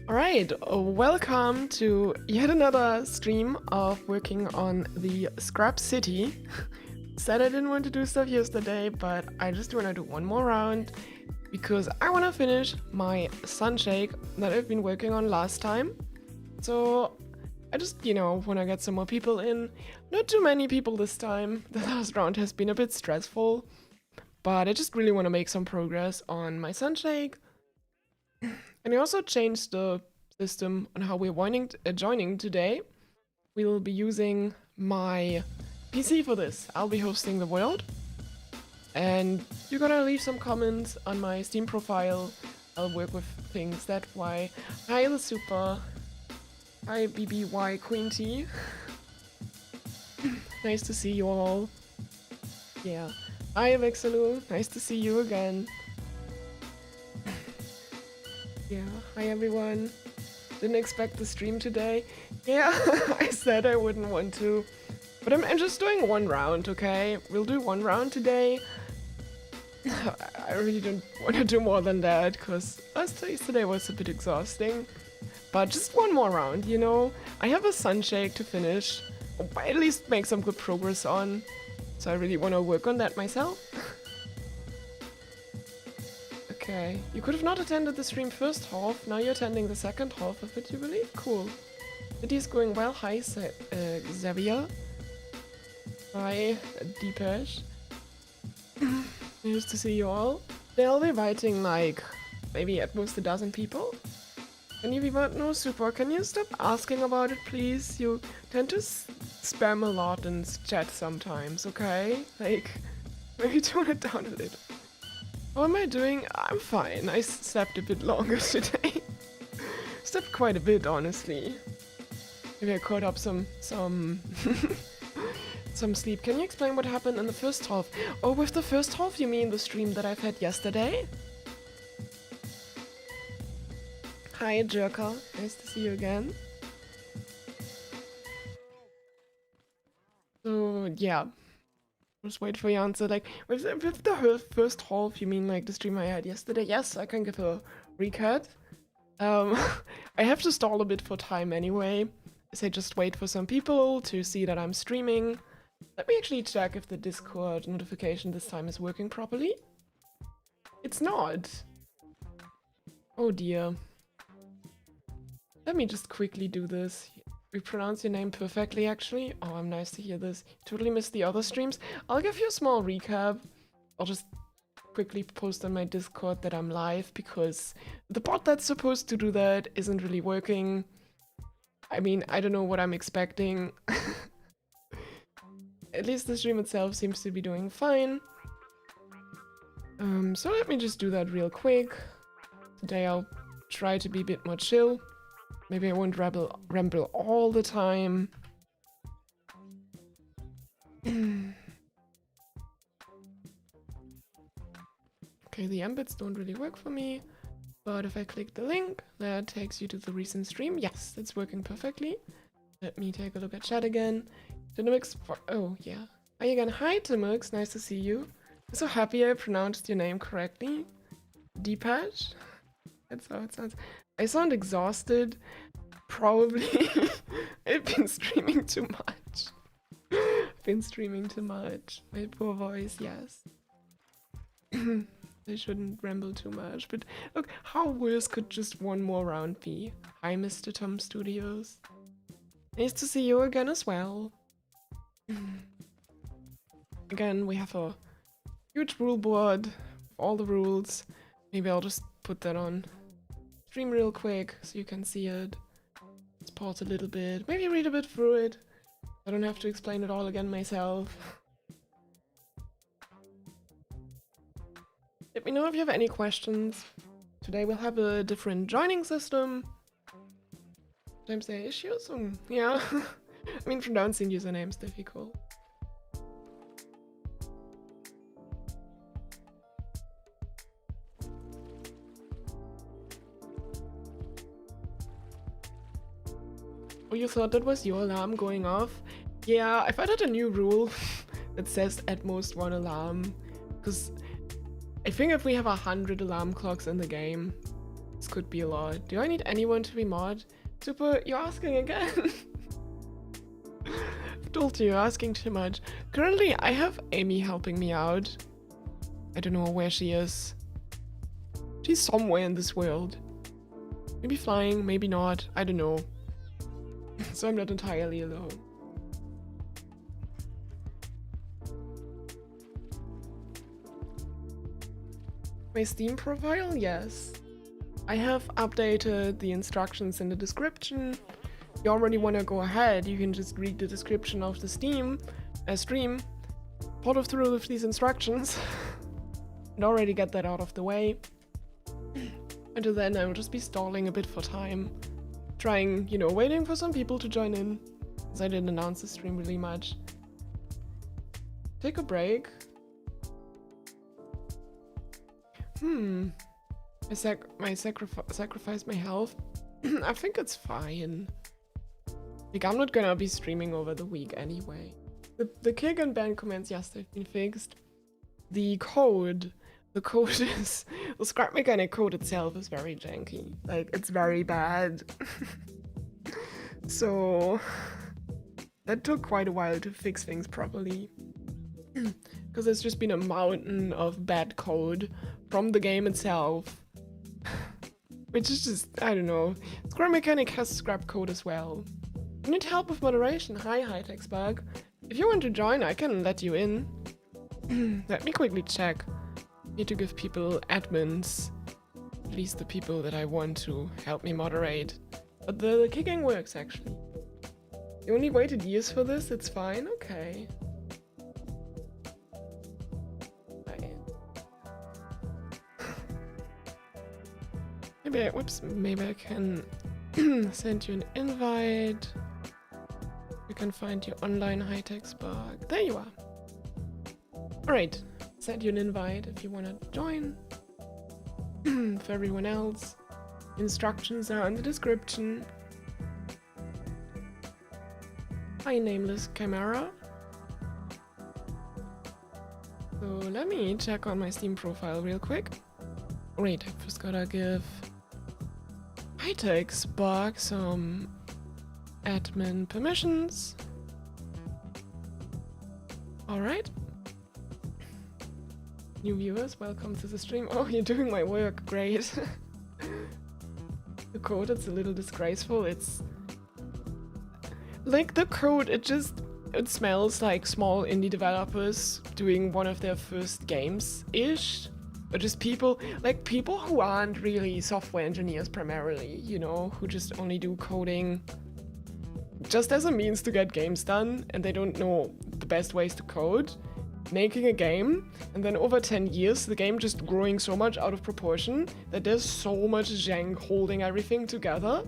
Alright, welcome to yet another stream of working on the Scrap City. Said I didn't want to do stuff yesterday, but I just want to do one more round because I want to finish my Sunshake that I've been working on last time. So I just, want to get some more people in. Not too many people this time. The last round has been a bit stressful, but I just really want to make some progress on my Sunshake. And I also changed the system on how we're joining today. We will be using my PC for this. I'll be hosting the world. And you're gonna leave some comments on my Steam profile. I'll work with things that way. Hi, the super. Hi, BBY Queen T. Nice to see you all. Yeah. Hi, Vexalu. Nice to see you again. Yeah, hi everyone. Didn't expect the stream today. Yeah, I said I wouldn't want to. But I'm just doing one round, okay? We'll do one round today. I really don't want to do more than that, because yesterday was a bit exhausting. But just one more round, I have a Sunshake to finish. Or at least make some good progress on. So I really want to work on that myself. Okay, you could have not attended the stream first half, now you're attending the second half of it, you believe? Cool. City is going well. Hi, Xavier. Hi, Deepesh. Nice to see you all. They'll be inviting like, maybe at most a dozen people. Can you be no super? Can you stop asking about it, please? You tend to spam a lot in chat sometimes, okay? Like, maybe tone it down a little. How am I doing? I'm fine. I slept a bit longer today. Slept quite a bit, honestly. Maybe I caught up some sleep. Can you explain what happened in the first half? Oh, with the first half, you mean the stream that I've had yesterday? Hi, Jerker. Nice to see you again. So, yeah. Just wait for your answer. Like, with the first half, you mean like the stream I had yesterday? Yes, I can give a recap. I have to stall a bit for time anyway. So just wait for some people to see that I'm streaming. Let me actually check if the Discord notification this time is working properly. It's not. Oh dear. Let me just quickly do this. We pronounce your name perfectly, actually. Oh, I'm nice to hear this. Totally missed the other streams. I'll give you a small recap. I'll just quickly post on my Discord that I'm live, because the bot that's supposed to do that isn't really working. I mean, I don't know what I'm expecting. At least the stream itself seems to be doing fine. So let me just do that real quick. Today I'll try to be a bit more chill. Maybe I won't ramble all the time. Okay, the embeds don't really work for me. But if I click the link, that takes you to the recent stream. Yes, it's working perfectly. Let me take a look at chat again. Dynamics for... Oh, yeah. Hi again. Hi, Timux. Nice to see you. I'm so happy I pronounced your name correctly. Deepesh? That's how it sounds. I sound exhausted. Probably. I've been streaming too much. I've been streaming too much. My poor voice, yes. I shouldn't ramble too much, but look, how worse could just one more round be? Hi, Mr. Tom Studios. Nice to see you again as well. Again, we have a huge rule board with all the rules. Maybe I'll just put that on stream real quick so you can see it. Let's pause a little bit, maybe read a bit through it. I don't have to explain it all again myself. Let me know if you have any questions. Today we'll have a different joining system. Sometimes there are issues. Yeah. I mean, pronouncing usernames difficult. Oh, you thought that was your alarm going off? Yeah, I've added a new rule that says at most one alarm. Because I think if we have 100 alarm clocks in the game, This could be a lot. Do I need anyone to be mod? Super, you're asking again. I've told you, you're asking too much. Currently, I have Amy helping me out. I don't know where she is. She's somewhere in this world. Maybe flying, maybe not. I don't know. So I'm not entirely alone. My Steam profile? Yes. I have updated the instructions in the description. If you already want to go ahead, you can just read the description of the stream, follow through with these instructions, and already get that out of the way. Until then, I'll just be stalling a bit for time. Trying, you know, waiting for some people to join in, as I didn't announce the stream really much. Take a break. I sacrifice my health. I think it's fine. Like, I'm not gonna be streaming over the week anyway. The kick and ban commands, yes, they've been fixed. The code is... The scrap mechanic code itself is very janky. Like, it's very bad. So... That took quite a while to fix things properly. Because there's just been a mountain of bad code from the game itself. Which is just, I don't know. Scrap Mechanic has scrap code as well. You need help with moderation. Hi, HiTexBug. If you want to join, I can let you in. Let me quickly check. Need to give people admins. At least the people that I want to help me moderate. But the kicking works, actually. You only waited years for this? It's fine? Okay. Maybe I can send you an invite. You can find your online HiTexBug. There you are. Alright, send you an invite if you want to join. For everyone else, instructions are in the description. Hi, Nameless Chimera. So let me check on my Steam profile real quick. Wait, I first gotta give HiTexBug some admin permissions. Alright. New viewers, welcome to the stream. Oh, you're doing my work, great. The code, it's a little disgraceful. It's like the code, it smells like small indie developers doing one of their first games-ish. But just people who aren't really software engineers primarily, you know, who just only do coding just as a means to get games done, and they don't know the best ways to code, making a game, and then over 10 years, the game just growing so much out of proportion that there's so much jank holding everything together.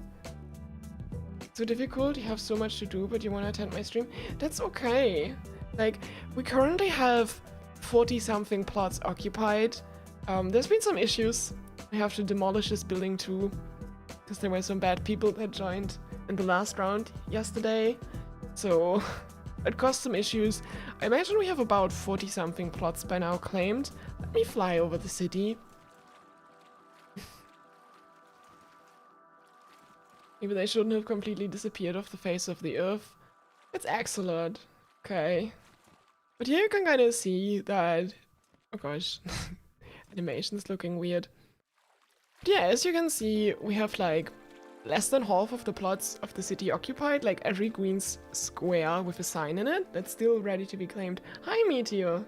So difficult, you have so much to do, but you want to attend my stream? That's okay. Like, we currently have 40-something plots occupied. There's been some issues. I have to demolish this building too, because there were some bad people that joined in the last round yesterday. So it caused some issues. I imagine we have about 40-something plots by now claimed. Let me fly over the city. Maybe they shouldn't have completely disappeared off the face of the earth. It's excellent. Okay. But here you can kind of see that... Oh gosh. Animation's looking weird. But yeah, as you can see, we have like less than half of the plots of the city occupied, like every green square with a sign in it that's still ready to be claimed. Hi, Meteor!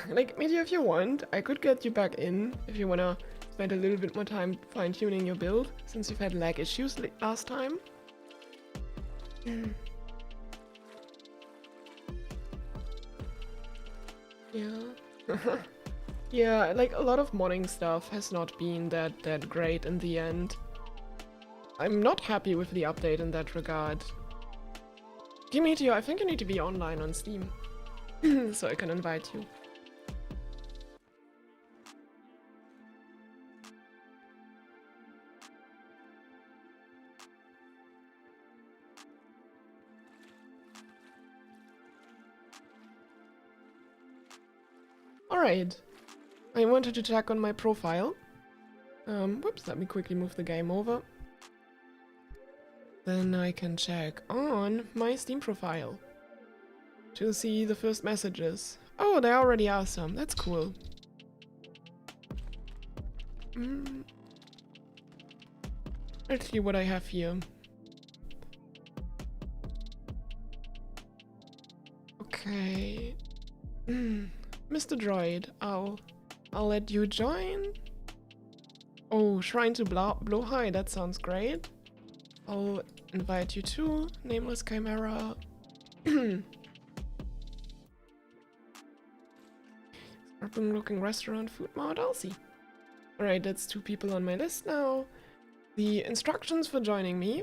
Like, Meteor, if you want, I could get you back in if you wanna spend a little bit more time fine-tuning your build, since you've had lag issues last time. Yeah. Yeah, like a lot of modding stuff has not been that great in the end. I'm not happy with the update in that regard. Meteor, I think you need to be online on Steam, so I can invite you. Alright. I wanted to check on my profile. Whoops, let me quickly move the game over. Then I can check on my Steam profile to see the first messages. Oh, there already are some. That's cool. Let's see what I have here. Okay. Mr. Droid, I'll let you join. Oh, Shrine to Blow High, that sounds great. I'll invite you too, Nameless Chimera. Looking restaurant food mart, I'll see. Alright, that's 2 people on my list now. The instructions for joining me.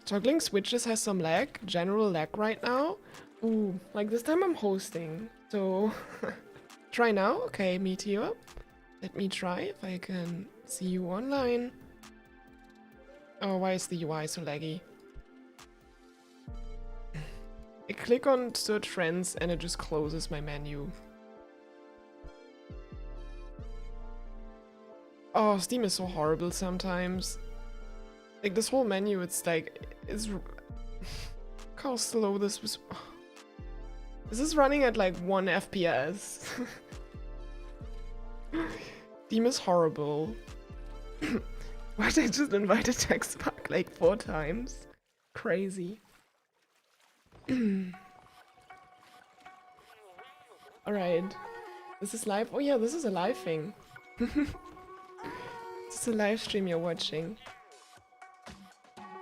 Toggling switches has some lag, general lag right now. Ooh, like this time I'm hosting, so try now. Okay, meet you up. Let me try if I can see you online. Oh, why is the UI so laggy? I click on search friends and it just closes my menu. Oh, Steam is so horrible sometimes. Like this whole menu, it's like, it's how slow this was. This is running at like 1 FPS. Steam is horrible. Why did I just invite a text pack like 4 times? Crazy. Alright. This is live. Oh yeah, this is a live thing. This is a live stream you're watching.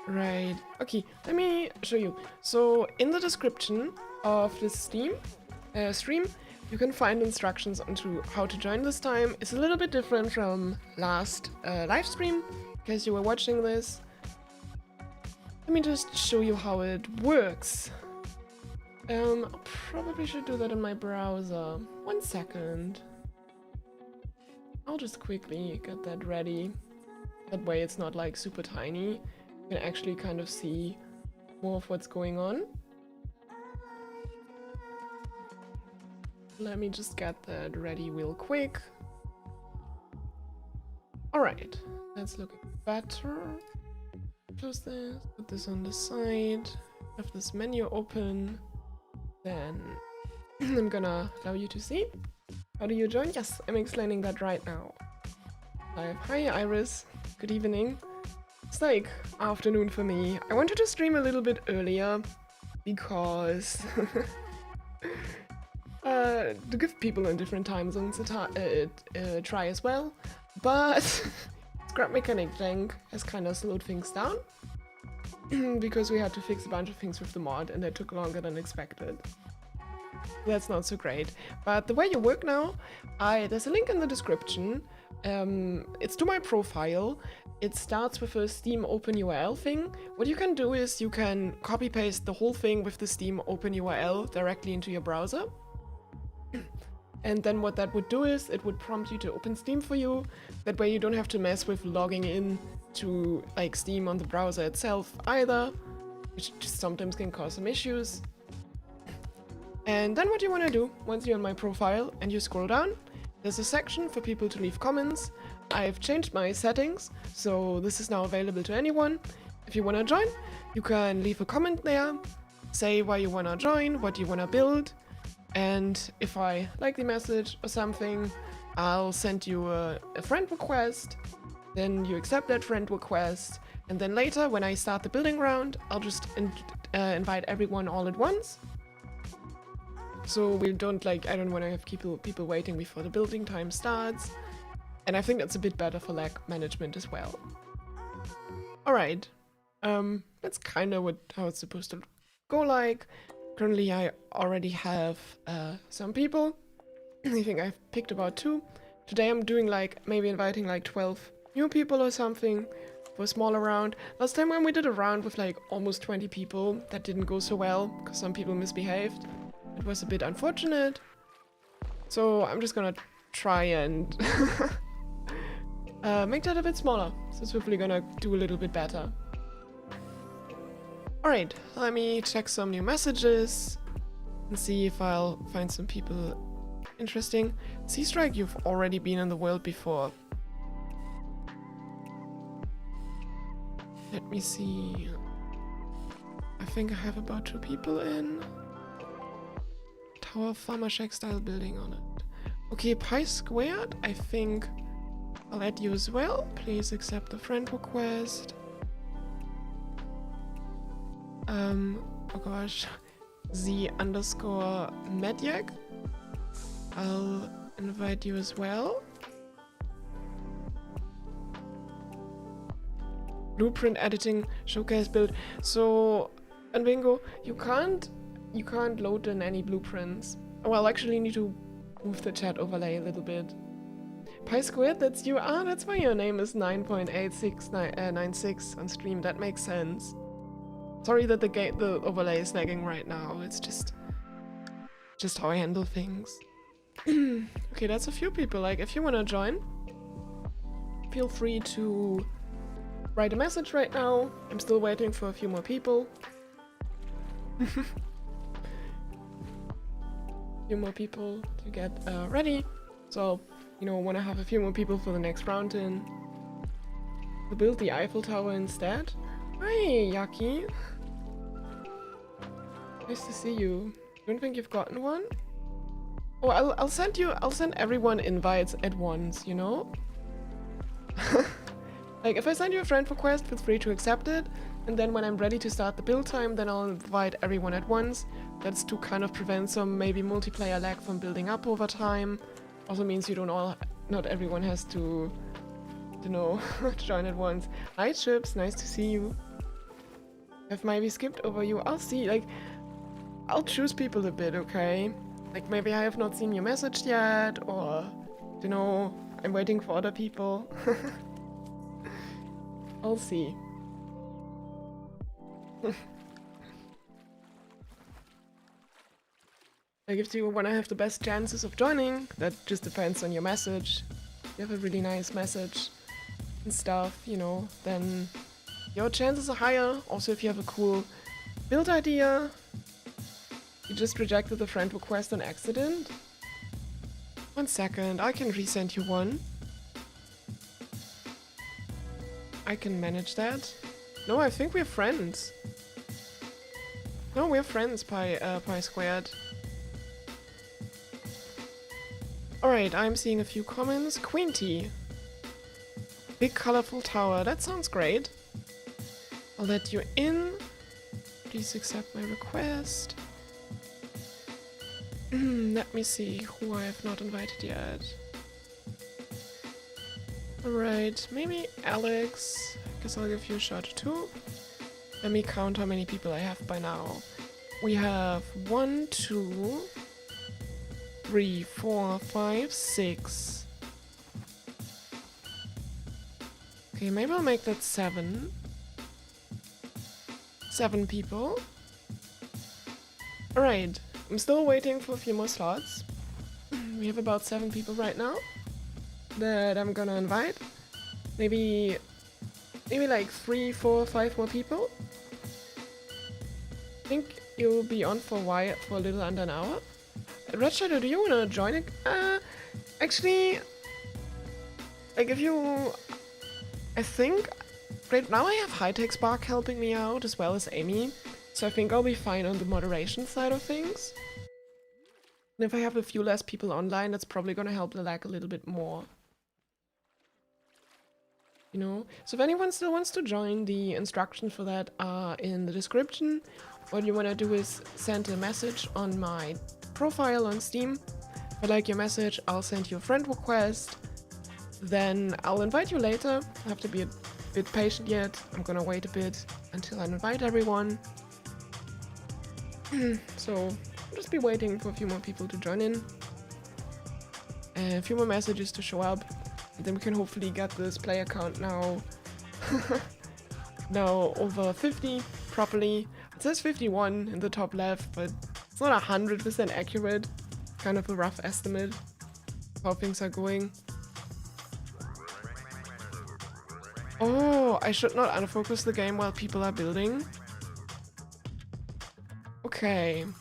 Right. Okay, let me show you. So in the description of this stream, you can find instructions onto how to join this time. It's a little bit different from last live stream, in case you were watching this. Let me just show you how it works. I probably should do that in my browser. 1 second. I'll just quickly get that ready. That way it's not like super tiny. You can actually kind of see more of what's going on. Let me just get that ready real quick. Alright, that's looking better. Close this, put this on the side, have this menu open. Then I'm gonna allow you to see. How do you join? Yes, I'm explaining that right now. Live. Hi Iris, good evening. It's like afternoon for me. I wanted to stream a little bit earlier because to give people in different time zones a try as well. But Scrap Mechanic Jank has kind of slowed things down because we had to fix a bunch of things with the mod and that took longer than expected. That's not so great. But the way you work now, there's a link in the description. It's to my profile. It starts with a Steam Open URL thing. What you can do is you can copy paste the whole thing with the Steam Open URL directly into your browser. And then what that would do is it would prompt you to open Steam for you. That way you don't have to mess with logging in to like Steam on the browser itself either, which just sometimes can cause some issues. And then what you want to do, once you're on my profile and you scroll down, there's a section for people to leave comments. I've changed my settings, so this is now available to anyone. If you want to join, you can leave a comment there, say why you want to join, what you want to build, and if I like the message or something, I'll send you a friend request, then you accept that friend request, and then later when I start the building round, I'll just invite everyone all at once. So we don't I don't want to have people waiting before the building time starts. And I think that's a bit better for lag management as well. Alright, that's kind of how it's supposed to go like. Currently I already have some people. I think I've picked about 2. Today I'm doing maybe inviting 12 new people or something for a smaller round. Last time when we did a round with almost 20 people, that didn't go so well because some people misbehaved. It was a bit unfortunate. So I'm just gonna try and make that a bit smaller. So it's hopefully gonna do a little bit better. Alright, let me check some new messages and see if I'll find some people interesting. Sea Strike, you've already been in the world before. Let me see. I think I have about 2 people in. Tower Farmer Shack style building on it. Okay, Pi Squared, I think I'll add you as well. Please accept the friend request. Oh gosh. Z_Medyak. I'll invite you as well. Blueprint editing showcase build. So, and Bingo, you can't load in any blueprints. Well, actually, you need to move the chat overlay a little bit. Pi Squared, that's you. Ah, that's why your name is 9.8696 on stream. That makes sense. Sorry that the overlay is lagging right now. It's just how I handle things. Okay, that's a few people. Like, if you wanna join, feel free to write a message right now. I'm still waiting for a few more people. Few more people to get ready. So, you know, wanna have a few more people for the next round in. To build the Eiffel Tower instead. Hi, Yaki. Nice to see you. Don't think you've gotten one? Oh, I'll send everyone invites at once, you know? Like, if I send you a friend request, feel free to accept it. And then when I'm ready to start the build time, then I'll invite everyone at once. That's to kind of prevent some maybe multiplayer lag from building up over time. Also means not everyone has to know, join at once. Hi Chips, nice to see you. I've maybe skipped over you. I'll see, like, I'll choose people a bit, okay? Like, maybe I have not seen your message yet, or, you know, I'm waiting for other people. I'll see. Like, if you want to have the best chances of joining, that just depends on your message. If you have a really nice message and stuff, you know, then your chances are higher. Also, if you have a cool build idea. You just rejected the friend request on accident? 1 second, I can resend you one. I can manage that. No, I think we're friends. No, we're friends, Pi Squared. Alright, I'm seeing a few comments. Quinty. Big colorful tower, that sounds great. I'll let you in. Please accept my request. Let me see who I have not invited yet. Alright, maybe Alex. Guess I'll give you a shot too. Let me count how many people I have by now. We have 1, 2, 3, 4, 5, 6. Okay, maybe I'll make that 7. 7 people. Alright, I'm still waiting for a few more slots. We have about 7 people right now that I'm gonna invite. Maybe like 3, 4, 5 more people. I think you'll be on for a little under an hour. Red Shadow, do you wanna join it? Actually, like I think right now I have High-Tech Spark helping me out as well as Amy, so I think I'll be fine on the moderation side of things. And if I have a few less people online, that's probably gonna help the lag a little bit more. You know? So if anyone still wants to join, the instructions for that are in the description. What you wanna do is send a message on my profile on Steam. If I like your message, I'll send you a friend request. Then I'll invite you later. I have to be a bit patient yet. I'm gonna wait a bit until I invite everyone. So I'll just be waiting for a few more people to join in. And a few more messages to show up. And then we can hopefully get this player count now over 50 properly. It says 51 in the top left, but it's not 100% accurate. Kind of a rough estimate of how things are going. Oh, I should not unfocus the game while people are building. Okay. In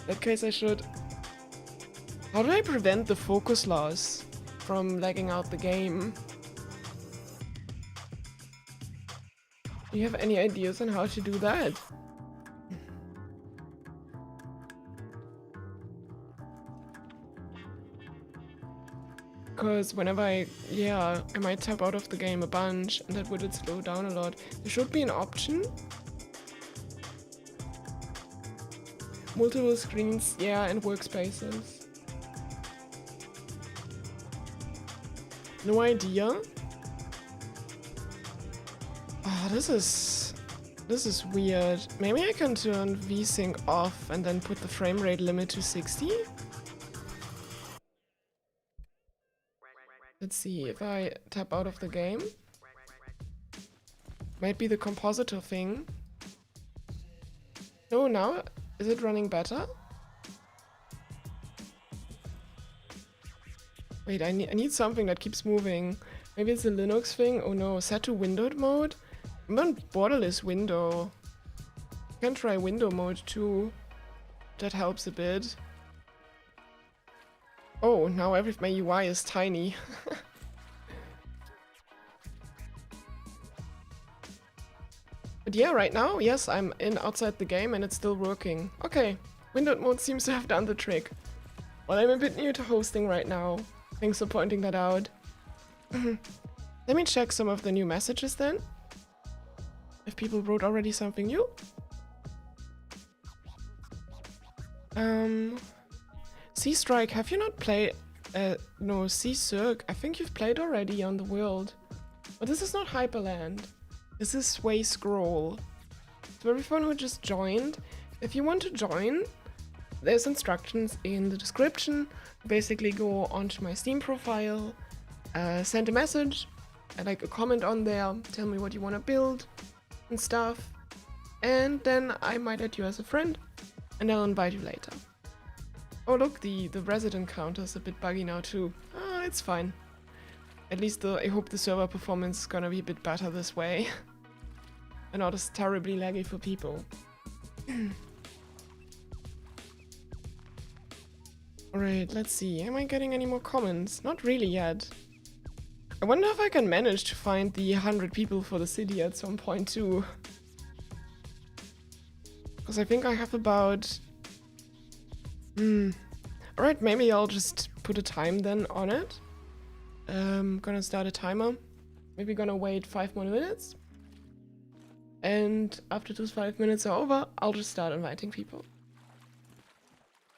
that case, I should How do I prevent the focus loss from lagging out the game? Do you have any ideas on how to do that? Because whenever I might tap out of the game a bunch and that would slow down a lot. There should be an option. Multiple screens, yeah, and workspaces. No idea. Oh, this is weird. Maybe I can turn VSync off and then put the frame rate limit to 60? Let's see, if I tap out of the game. Might be the compositor thing. No, now is it running better? Wait, I need something that keeps moving. Maybe it's a Linux thing? Oh no, set to windowed mode? I'm on borderless window. I can try window mode too. That helps a bit. Oh, now my UI is tiny. But yeah, right now, yes, I'm outside the game and it's still working. Okay, windowed mode seems to have done the trick. Well, I'm a bit new to hosting right now. Thanks for pointing that out. Let me check some of the new messages then. If people wrote already something new. Sea Strike, have you not played? No, Sea Cirque. I think you've played already on the world. But this is not Hyperland. This is Sway Scroll. So everyone who just joined, if you want to join, there's instructions in the description. Basically go onto my Steam profile, send a message, like a comment on there, tell me what you want to build and stuff. And then I might add you as a friend and I'll invite you later. Oh look, the resident counter is a bit buggy now too. Ah, it's fine. At least I hope the server performance is gonna be a bit better this way. And not as terribly laggy for people. Alright, let's see. Am I getting any more comments? Not really yet. I wonder if I can manage to find the 100 people for the city at some point too. Because I think I have about... Alright, maybe I'll just put a time then on it. Gonna start a timer. Maybe gonna wait 5 more minutes. And after those 5 minutes are over, I'll just start inviting people.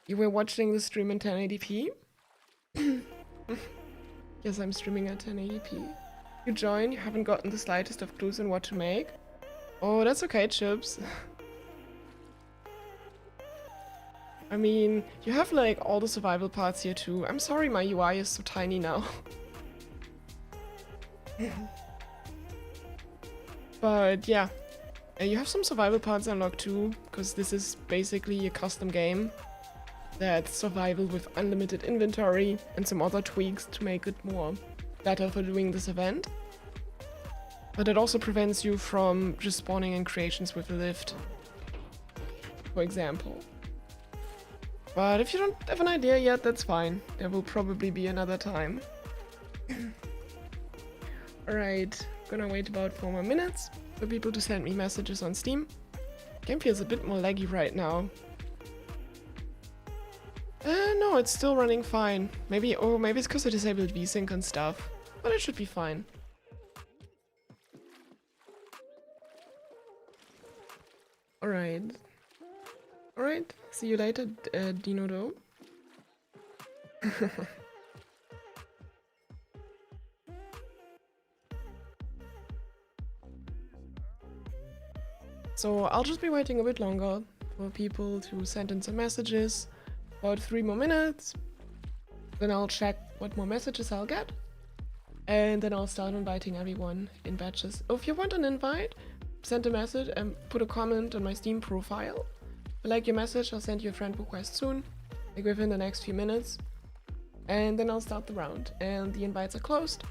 You were watching the stream in 1080p? Yes, I'm streaming at 1080p. You join, you haven't gotten the slightest of clues on what to make. Oh, that's okay, Chips. I mean, you have like all the survival parts here too. I'm sorry my UI is so tiny now. But yeah, you have some survival parts unlocked too, because this is basically a custom game. That's survival with unlimited inventory and some other tweaks to make it more better for doing this event. But it also prevents you from just spawning in creations with a lift, for example. But if you don't have an idea yet, that's fine. There will probably be another time. Alright, gonna wait about 4 more minutes for people to send me messages on Steam. Game feels a bit more laggy right now. No, it's still running fine. Maybe it's because I disabled VSync and stuff. But it should be fine. Alright. Alright, see you later, Dino Do. So I'll just be waiting a bit longer for people to send in some messages. About 3 more minutes. Then I'll check what more messages I'll get. And then I'll start inviting everyone in batches. If you want an invite, send a message and put a comment on my Steam profile. If I like your message, I'll send you a friend request soon, like within the next few minutes. And then I'll start the round. And the invites are closed.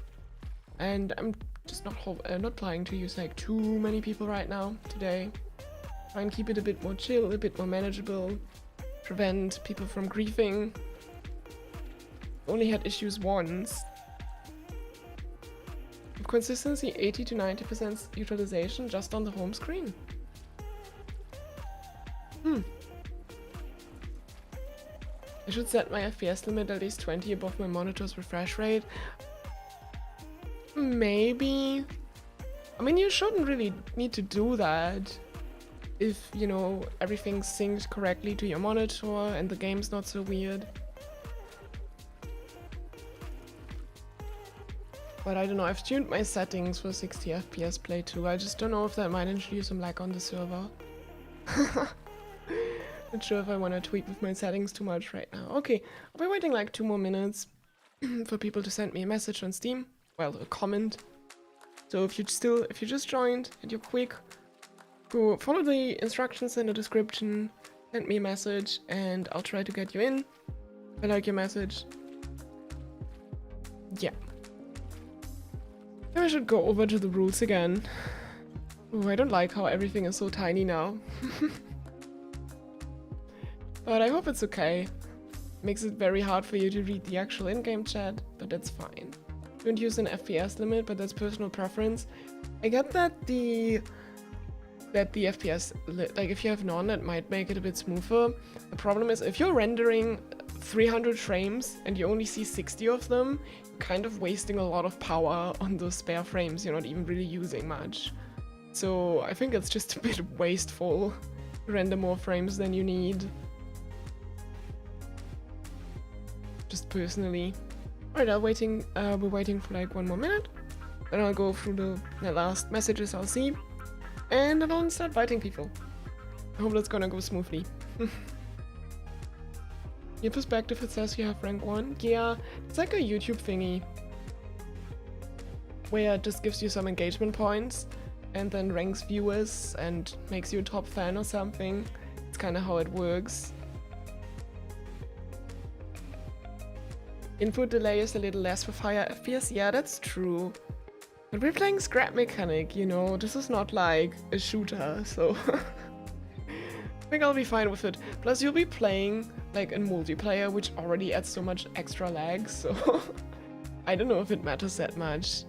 And I'm just not planning to use like too many people right now today. Try and keep it a bit more chill, a bit more manageable. Prevent people from griefing. only had issues once. Consistency 80 to 90% utilization just on the home screen. I should set my FPS limit at least 20 above my monitor's refresh rate. Maybe. I mean, you shouldn't really need to do that if, you know, everything's synced correctly to your monitor and the game's not so weird. But I don't know, I've tuned my settings for 60 FPS play too. I just don't know if that might introduce some lag on the server. Not sure if I want to tweak with my settings too much right now. Okay, I'll be waiting like 2 more minutes for people to send me a message on Steam. Well, a comment. So if you just joined and you're quick, go follow the instructions in the description, send me a message, and I'll try to get you in. If I like your message. Yeah. Maybe I should go over to the rules again. Oh, I don't like how everything is so tiny now. But I hope it's okay. Makes it very hard for you to read the actual in-game chat, but that's fine. Don't use an FPS limit, but that's personal preference. I get that the FPS, like if you have none, that might make it a bit smoother. The problem is if you're rendering 300 frames and you only see 60 of them, you're kind of wasting a lot of power on those spare frames. You're not even really using much. So I think it's just a bit wasteful to render more frames than you need. Just personally. Alright, we're waiting for like 1 more minute. Then I'll go through the last messages I'll see. And then I'll start inviting people. I hope that's gonna go smoothly. Your perspective, it says you have rank 1. Yeah, it's like a YouTube thingy. Where it just gives you some engagement points. And then ranks viewers and makes you a top fan or something. It's kind of how it works. Input delay is a little less with higher FPS. Yeah, that's true. But we're playing scrap mechanic, you know. This is not like a shooter, so I think I'll be fine with it. Plus, you'll be playing like in multiplayer, which already adds so much extra lag, so I don't know if it matters that much.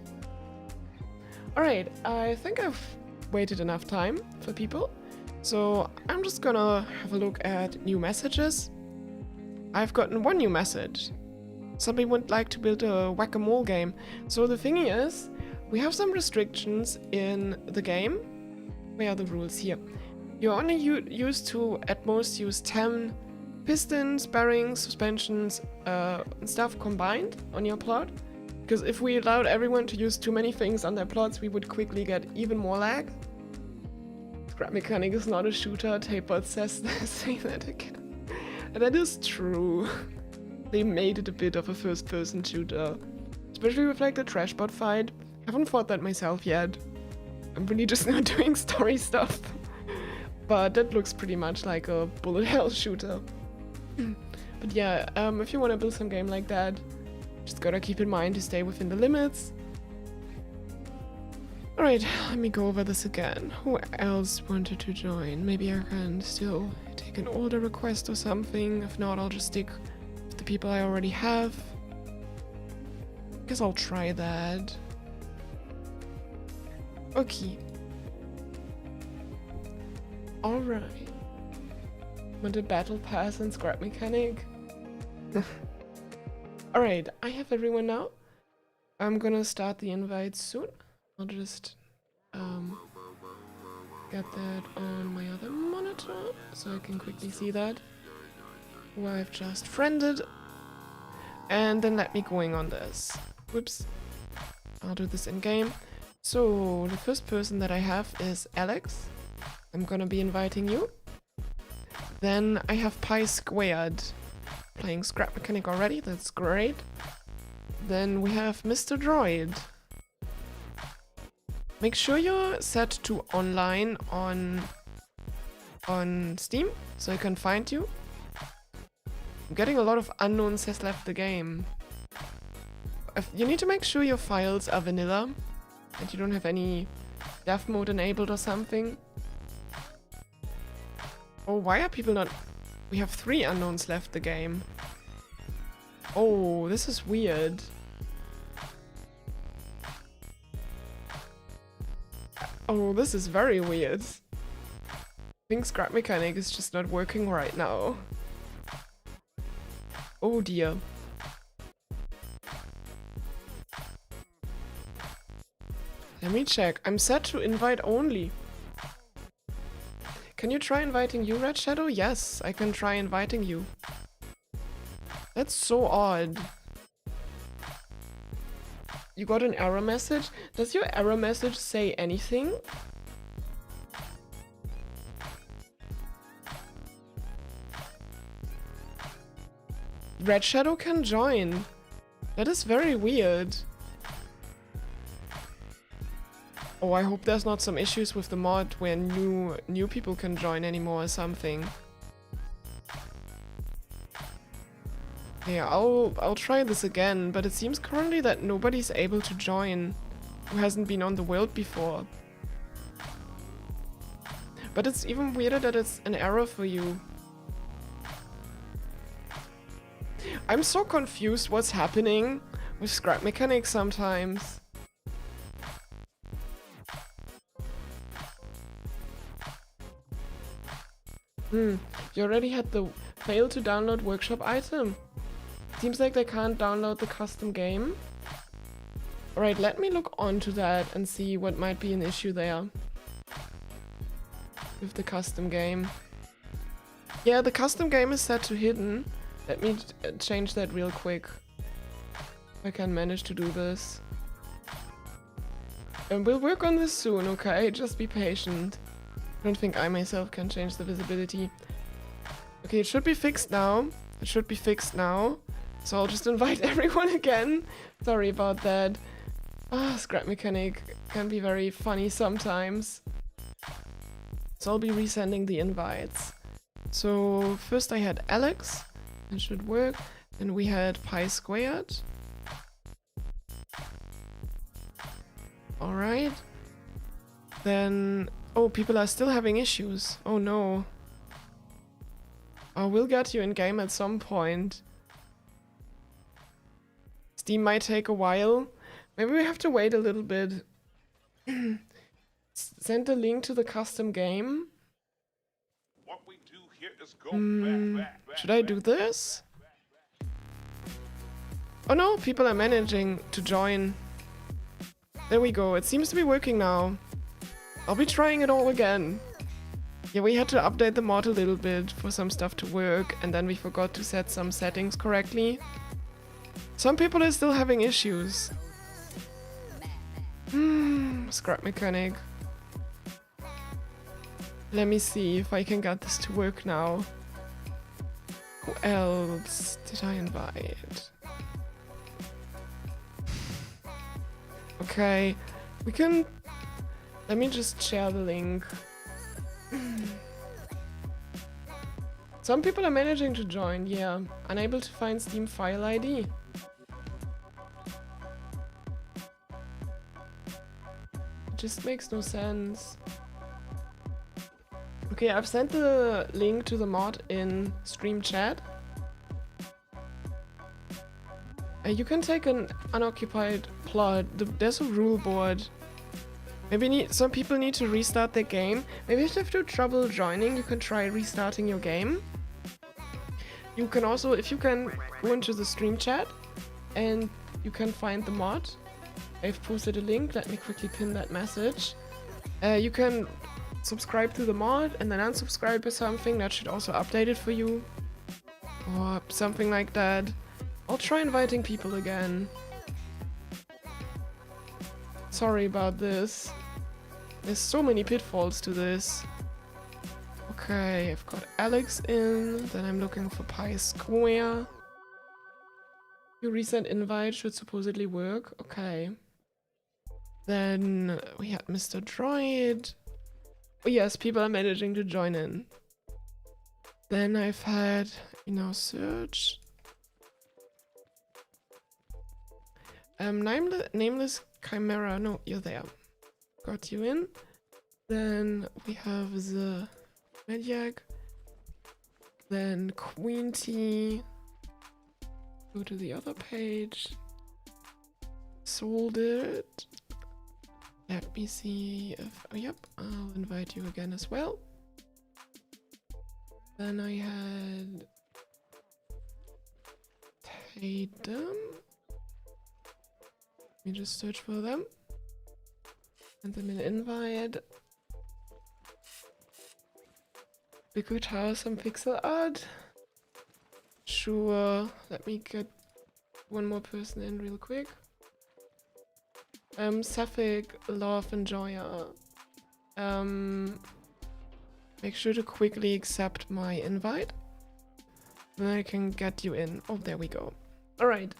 Alright, I think I've waited enough time for people, so I'm just gonna have a look at new messages. I've gotten 1 new message. Somebody would like to build a whack-a-mole game. So the thing is, we have some restrictions in the game. Where are the rules here? You're only used to at most use 10 pistons, bearings, suspensions, and stuff combined on your plot. Because if we allowed everyone to use too many things on their plots, we would quickly get even more lag. Scrap mechanic is not a shooter, Tapebot says say that again. And that is true. They made it a bit of a first-person shooter. Especially with like the Trashbot fight. I haven't fought that myself yet. I'm really just now doing story stuff. But that looks pretty much like a bullet hell shooter. But yeah, if you want to build some game like that, just gotta keep in mind to stay within the limits. Alright, let me go over this again. Who else wanted to join? Maybe I can still take an order request or something. If not, I'll just stick with the people I already have. Guess I'll try that. Okay. Alright. Want a battle pass and scrap mechanic? Alright, I have everyone now. I'm gonna start the invite soon. I'll just get that on my other monitor so I can quickly see that. Who I've just friended. And then let me going on this. Whoops. I'll do this in game. So the first person that I have is Alex. I'm gonna be inviting you. Then I have Pi Squared playing scrap mechanic already. That's great. Then we have Mr. Droid. Make sure you're set to online on Steam so I can find you. I'm getting a lot of unknowns has left the game. You need to make sure your files are vanilla and you don't have any dev mode enabled or something. Oh, why are people not... We have 3 unknowns left the game. Oh, this is weird. Oh, this is very weird. I think scrap mechanic is just not working right now. Oh dear. Let me check. I'm set to invite only. Can you try inviting you, Red Shadow? Yes, I can try inviting you. That's so odd. You got an error message? Does your error message say anything? Red Shadow can join. That is very weird. Oh, I hope there's not some issues with the mod where new people can join anymore or something. Yeah, I'll try this again, but it seems currently that nobody's able to join who hasn't been on the world before. But it's even weirder that it's an error for you. I'm so confused what's happening with scrap mechanics sometimes. You already had the fail to download workshop item. Seems like they can't download the custom game. Alright, let me look onto that and see what might be an issue there. With the custom game. Yeah, the custom game is set to hidden. Let me change that real quick. If I can manage to do this. And we'll work on this soon, okay? Just be patient. I don't think I myself can change the visibility. Okay, it should be fixed now. It should be fixed now. So I'll just invite everyone again. Sorry about that. Scrap mechanic can be very funny sometimes. So I'll be resending the invites. So first I had Alex. It should work. Then we had pi squared. Alright. Then... oh, people are still having issues. Oh no. Oh, we'll get you in game at some point. Steam might take a while. Maybe we have to wait a little bit. Send the link to the custom game. What we do here is go back, Should I do this? Oh no, people are managing to join. There we go. It seems to be working now. I'll be trying it all again. Yeah, we had to update the mod a little bit for some stuff to work, and then we forgot to set some settings correctly. Some people are still having issues. Scrap mechanic. Let me see if I can get this to work now. Who else did I invite? Okay, we can... let me just share the link. Some people are managing to join, yeah. Unable to find Steam file ID. It just makes no sense. Okay, I've sent the link to the mod in stream chat. You can take an unoccupied plot. There's a rule board. Maybe some people need to restart their game. Maybe if you have trouble joining, you can try restarting your game. You can also, if you can, go into the stream chat and you can find the mod. I've posted a link. Let me quickly pin that message. You can subscribe to the mod and then unsubscribe or something. That should also update it for you. Or something like that. I'll try inviting people again. Sorry about this. There's so many pitfalls to this. Okay, I've got Alex in. Then I'm looking for pi square. Your recent invite should supposedly work. Okay. Then we had Mr. Droid. Oh yes, people are managing to join in. Then I've had, search. Nameless Chimera. No, you're there. Got you in. Then we have the Mediac. Then Queen Tea. Go to the other page. Sold it. Let me see if... Oh, yep, I'll invite you again as well. Then I had... Tatum. Let me just search for them. Send them an invite. We could have some pixel art. Sure. Let me get one more person in real quick. Sapphic, Love, Enjoyer. Make sure to quickly accept my invite. Then I can get you in. Oh, there we go. Alright.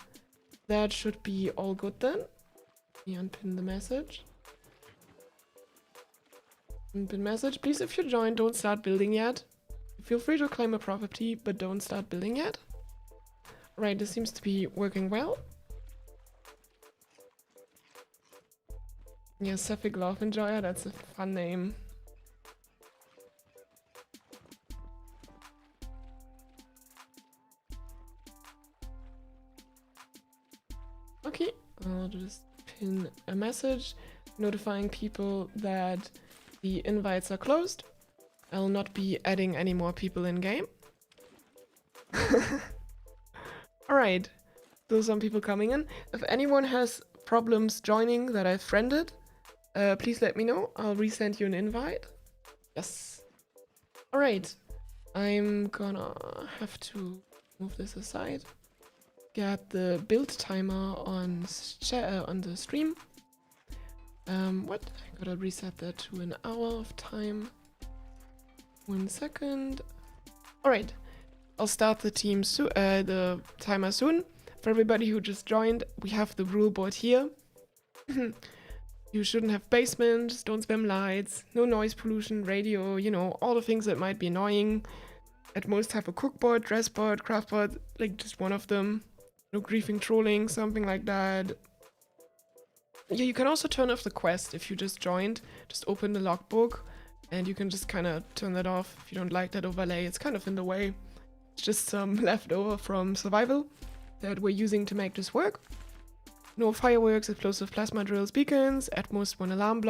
That should be all good then. Let me unpin the message. Unpin message. Please, if you joined, don't start building yet. Feel free to claim a property, but don't start building yet. Alright, this seems to be working well. Yeah, Sapphic Love Enjoyer, that's a fun name. Okay, I'll just pin a message notifying people that the invites are closed. I'll not be adding any more people in game. Alright, so some people coming in. If anyone has problems joining that I've friended, please let me know. I'll resend you an invite. Yes. Alright, I'm gonna have to move this aside. Get the build timer on the stream. What? I gotta reset that to an hour of time. 1 second. Alright, I'll start the the timer soon. For everybody who just joined, we have the rule board here. You shouldn't have basements, don't spam lights, no noise pollution, radio, you know, all the things that might be annoying. At most have a cookboard, dress board, craft board, like just one of them. No griefing trolling, something like that. Yeah, you can also turn off the quest if you just joined. Just open the logbook and you can just kind of turn that off if you don't like that overlay. It's kind of in the way. It's just some leftover from survival that we're using to make this work. No fireworks, explosive plasma drills, beacons, at most one alarm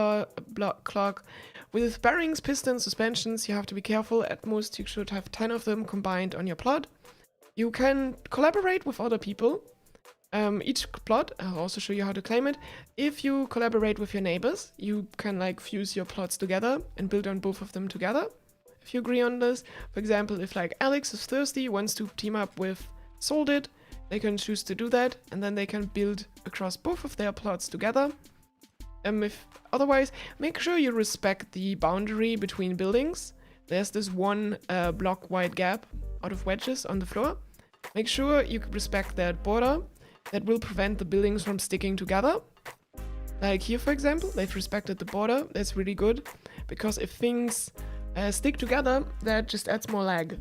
clock. With bearings, pistons, suspensions, you have to be careful. At most you should have 10 of them combined on your plot. You can collaborate with other people. Each plot, I'll also show you how to claim it. If you collaborate with your neighbors, you can like fuse your plots together and build on both of them together. If you agree on this, for example, if like Alex is thirsty, wants to team up with Soldit, they can choose to do that, and then they can build across both of their plots together. If otherwise, make sure you respect the boundary between buildings. There's this one block wide gap out of wedges on the floor. Make sure you respect that border. That will prevent the buildings from sticking together. Like here, for example, they've respected the border. That's really good, because if things stick together, that just adds more lag.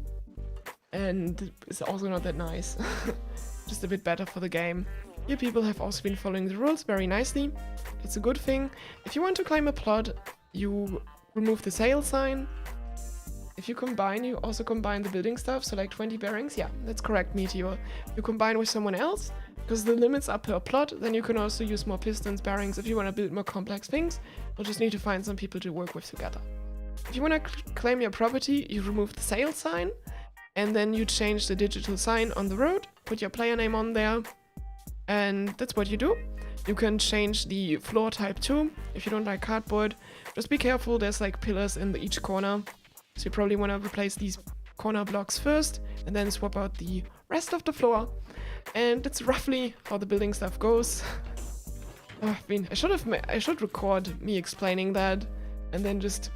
And it's also not that nice. Just a bit better for the game. Here people have also been following the rules very nicely. It's a good thing. If you want to claim a plot, you remove the sale sign. If you combine, you also combine the building stuff, so like 20 bearings. Yeah, that's correct, Meteor. You combine with someone else, because the limits are per plot, then you can also use more pistons, bearings. If you want to build more complex things, you'll just need to find some people to work with together. If you want to claim your property, you remove the sale sign, and then you change the digital sign on the road, put your player name on there, and that's what you do. You can change the floor type too, if you don't like cardboard. Just be careful, there's like pillars in each corner. So you probably want to replace these corner blocks first, and then swap out the rest of the floor. And that's roughly how the building stuff goes. I mean, I should record me explaining that, and then just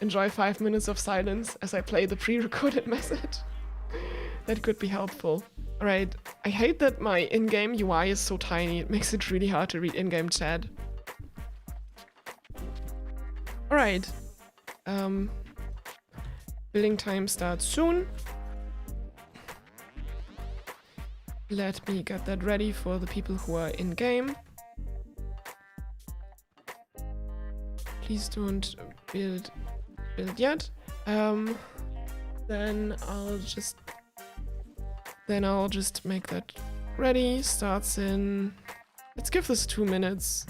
enjoy 5 minutes of silence as I play the pre-recorded message. That could be helpful. Alright, I hate that my in-game UI is so tiny. It makes it really hard to read in-game chat. Alright. Building time starts soon. Let me get that ready for the people who are in-game. Please don't build yet. Then I'll just make that Ready starts in... Let's give this 2 minutes.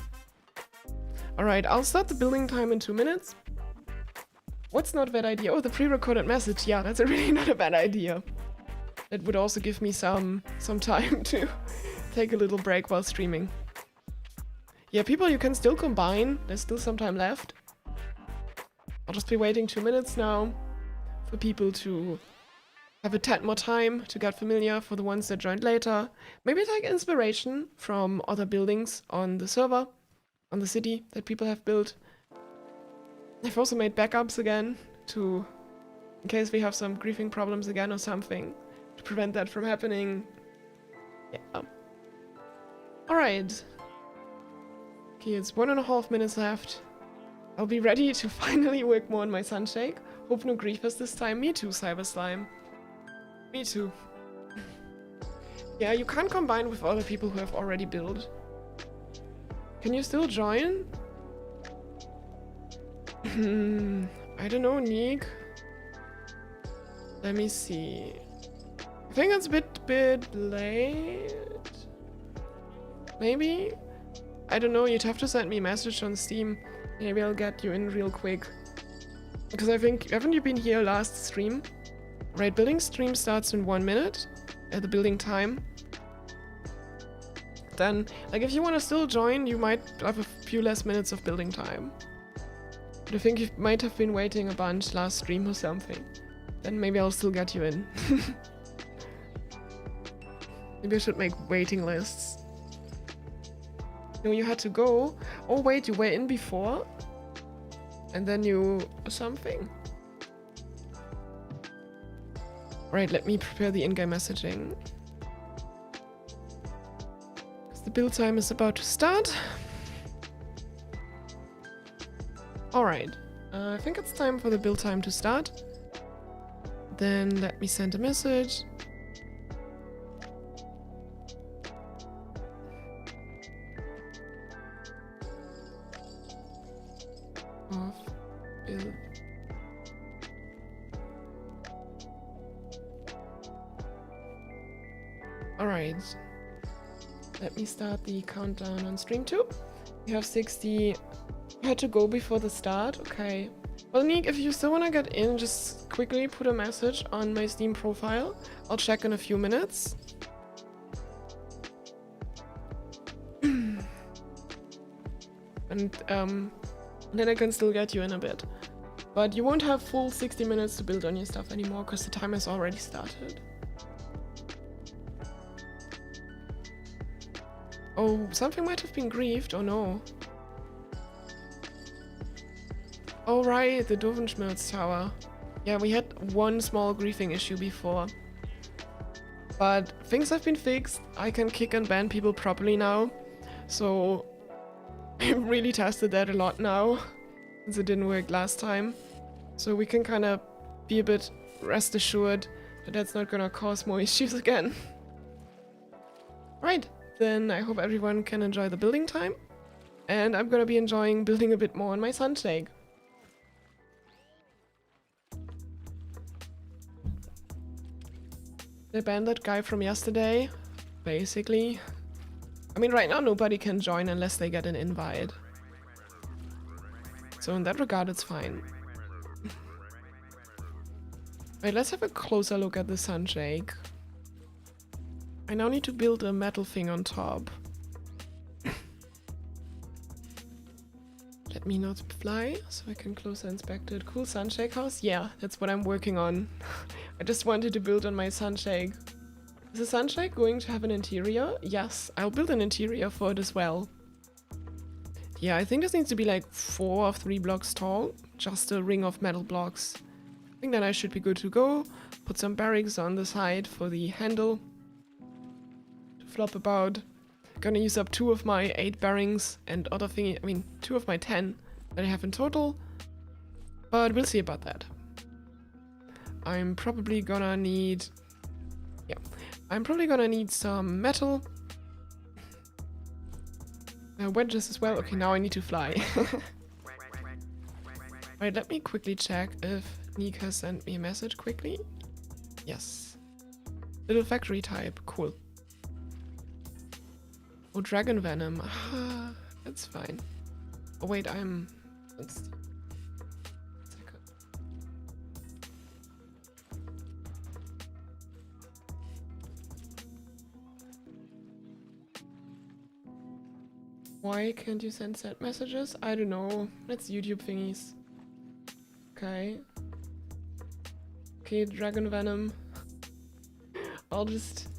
Alright, I'll start the building time in 2 minutes. What's not a bad idea? Oh, the pre-recorded message. Yeah, that's really not a bad idea. It would also give me some time to take a little break while streaming. Yeah, people, you can still combine. There's still some time left. I'll just be waiting 2 minutes now for people to have a tad more time to get familiar for the ones that joined later. Maybe take inspiration from other buildings on the server, on the city that people have built. I've also made backups again to, in case we have some griefing problems again or something, to prevent that from happening. Yeah. Alright. Okay, it's 1.5 minutes left. I'll be ready to finally work more on my Sunshake. Hope no griefers this time. Me too, Cyber Slime. Me too. Yeah, you can't combine with other people who have already built. Can you still join? I don't know, Nick. Let me see. I think it's a bit late. Maybe? I don't know, you'd have to send me a message on Steam. Maybe I'll get you in real quick. Because I think, haven't you been here last stream? Right, building stream starts in 1 minute at the building time. Then, like, if you want to still join, you might have a few less minutes of building time. But I think you might have been waiting a bunch last stream or something. Then maybe I'll still get you in. Maybe I should make waiting lists. No, you had to go. Oh wait, you were in before? And then you... something? Right, let me prepare the in-game messaging. The build time is about to start. Alright, I think it's time for the build time to start. Then let me send a message. Of build. Alright. Let me start the countdown on stream 2. We have 60. You had to go before the start? Okay. Well, Nick, if you still want to get in, just quickly put a message on my Steam profile. I'll check in a few minutes. And then I can still get you in a bit. But you won't have full 60 minutes to build on your stuff anymore, because the time has already started. Oh, something might have been griefed, oh no. Oh right, the Dovenschmelz Tower. Yeah, we had one small griefing issue before. But things have been fixed, I can kick and ban people properly now. So I've really tested that a lot now, since it didn't work last time. So we can kind of be a bit rest assured that that's not gonna cause more issues again. Right. Then I hope everyone can enjoy the building time. And I'm gonna be enjoying building a bit more on my Sunshake. They banned that guy from yesterday, basically. I mean, right now nobody can join unless they get an invite. So in that regard, it's fine. Right, let's have a closer look at the Sunshake. I now need to build a metal thing on top. Let me not fly, so I can closer inspect it. Cool Sunshake house? Yeah, that's what I'm working on. I just wanted to build on my Sunshake. Is the Sunshake going to have an interior? Yes, I'll build an interior for it as well. Yeah, I think this needs to be like 4 or 3 blocks tall. Just a ring of metal blocks. I think then I should be good to go. Put some barracks on the side for the handle. Flop about. Gonna use up 2 of my 8 bearings and other thingy, I mean 2 of my 10 that I have in total, but we'll see about that. I'm probably gonna need, I'm probably gonna need some metal, wedges as well. Okay, now I need to fly. Right, let me quickly check if Nick has sent me a message quickly. Yes. Little factory type, cool. Oh, dragon venom. Ah, that's fine. Oh wait, I'm... Why can't you send sad messages? I don't know. That's YouTube thingies. Okay. Okay, dragon venom. I'll just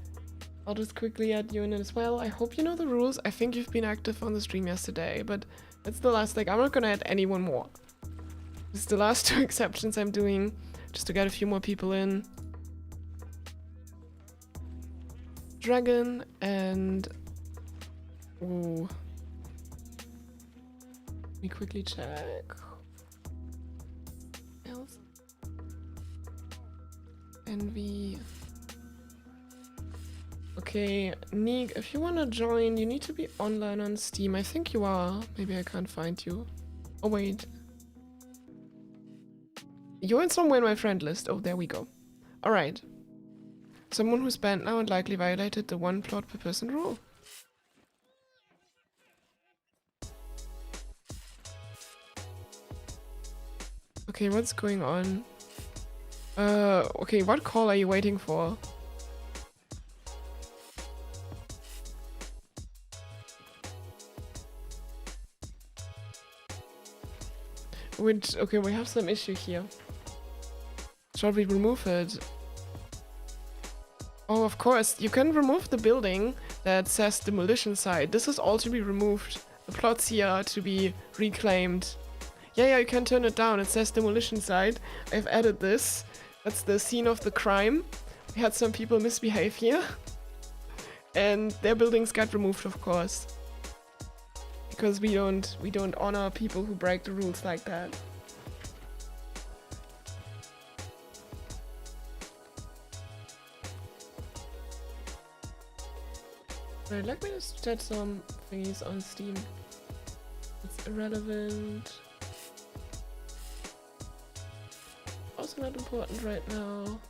quickly add you in as well. I hope you know the rules. I think you've been active on the stream yesterday, but that's the last thing. I'm not gonna add anyone more. This is the last 2 exceptions I'm doing, just to get a few more people in. Dragon and... Ooh. Let me quickly check. Else. Envy. Okay, Neek, if you wanna join, you need to be online on Steam. I think you are. Maybe I can't find you. Oh, wait. You're in somewhere in my friend list. Oh, there we go. Alright. Someone who's banned now and likely violated the 1 plot per person rule. Okay, what's going on? Okay, what call are you waiting for? Which, okay, we have some issue here. Shall we remove it? Oh, of course, you can remove the building that says demolition site. This is all to be removed. The plots here are to be reclaimed. Yeah, you can turn it down. It says demolition site. I've added this. That's the scene of the crime. We had some people misbehave here. And their buildings got removed, of course. Because we don't honor people who break the rules like that. Right, let me just chat some thingies on Steam. It's irrelevant. Also not important right now.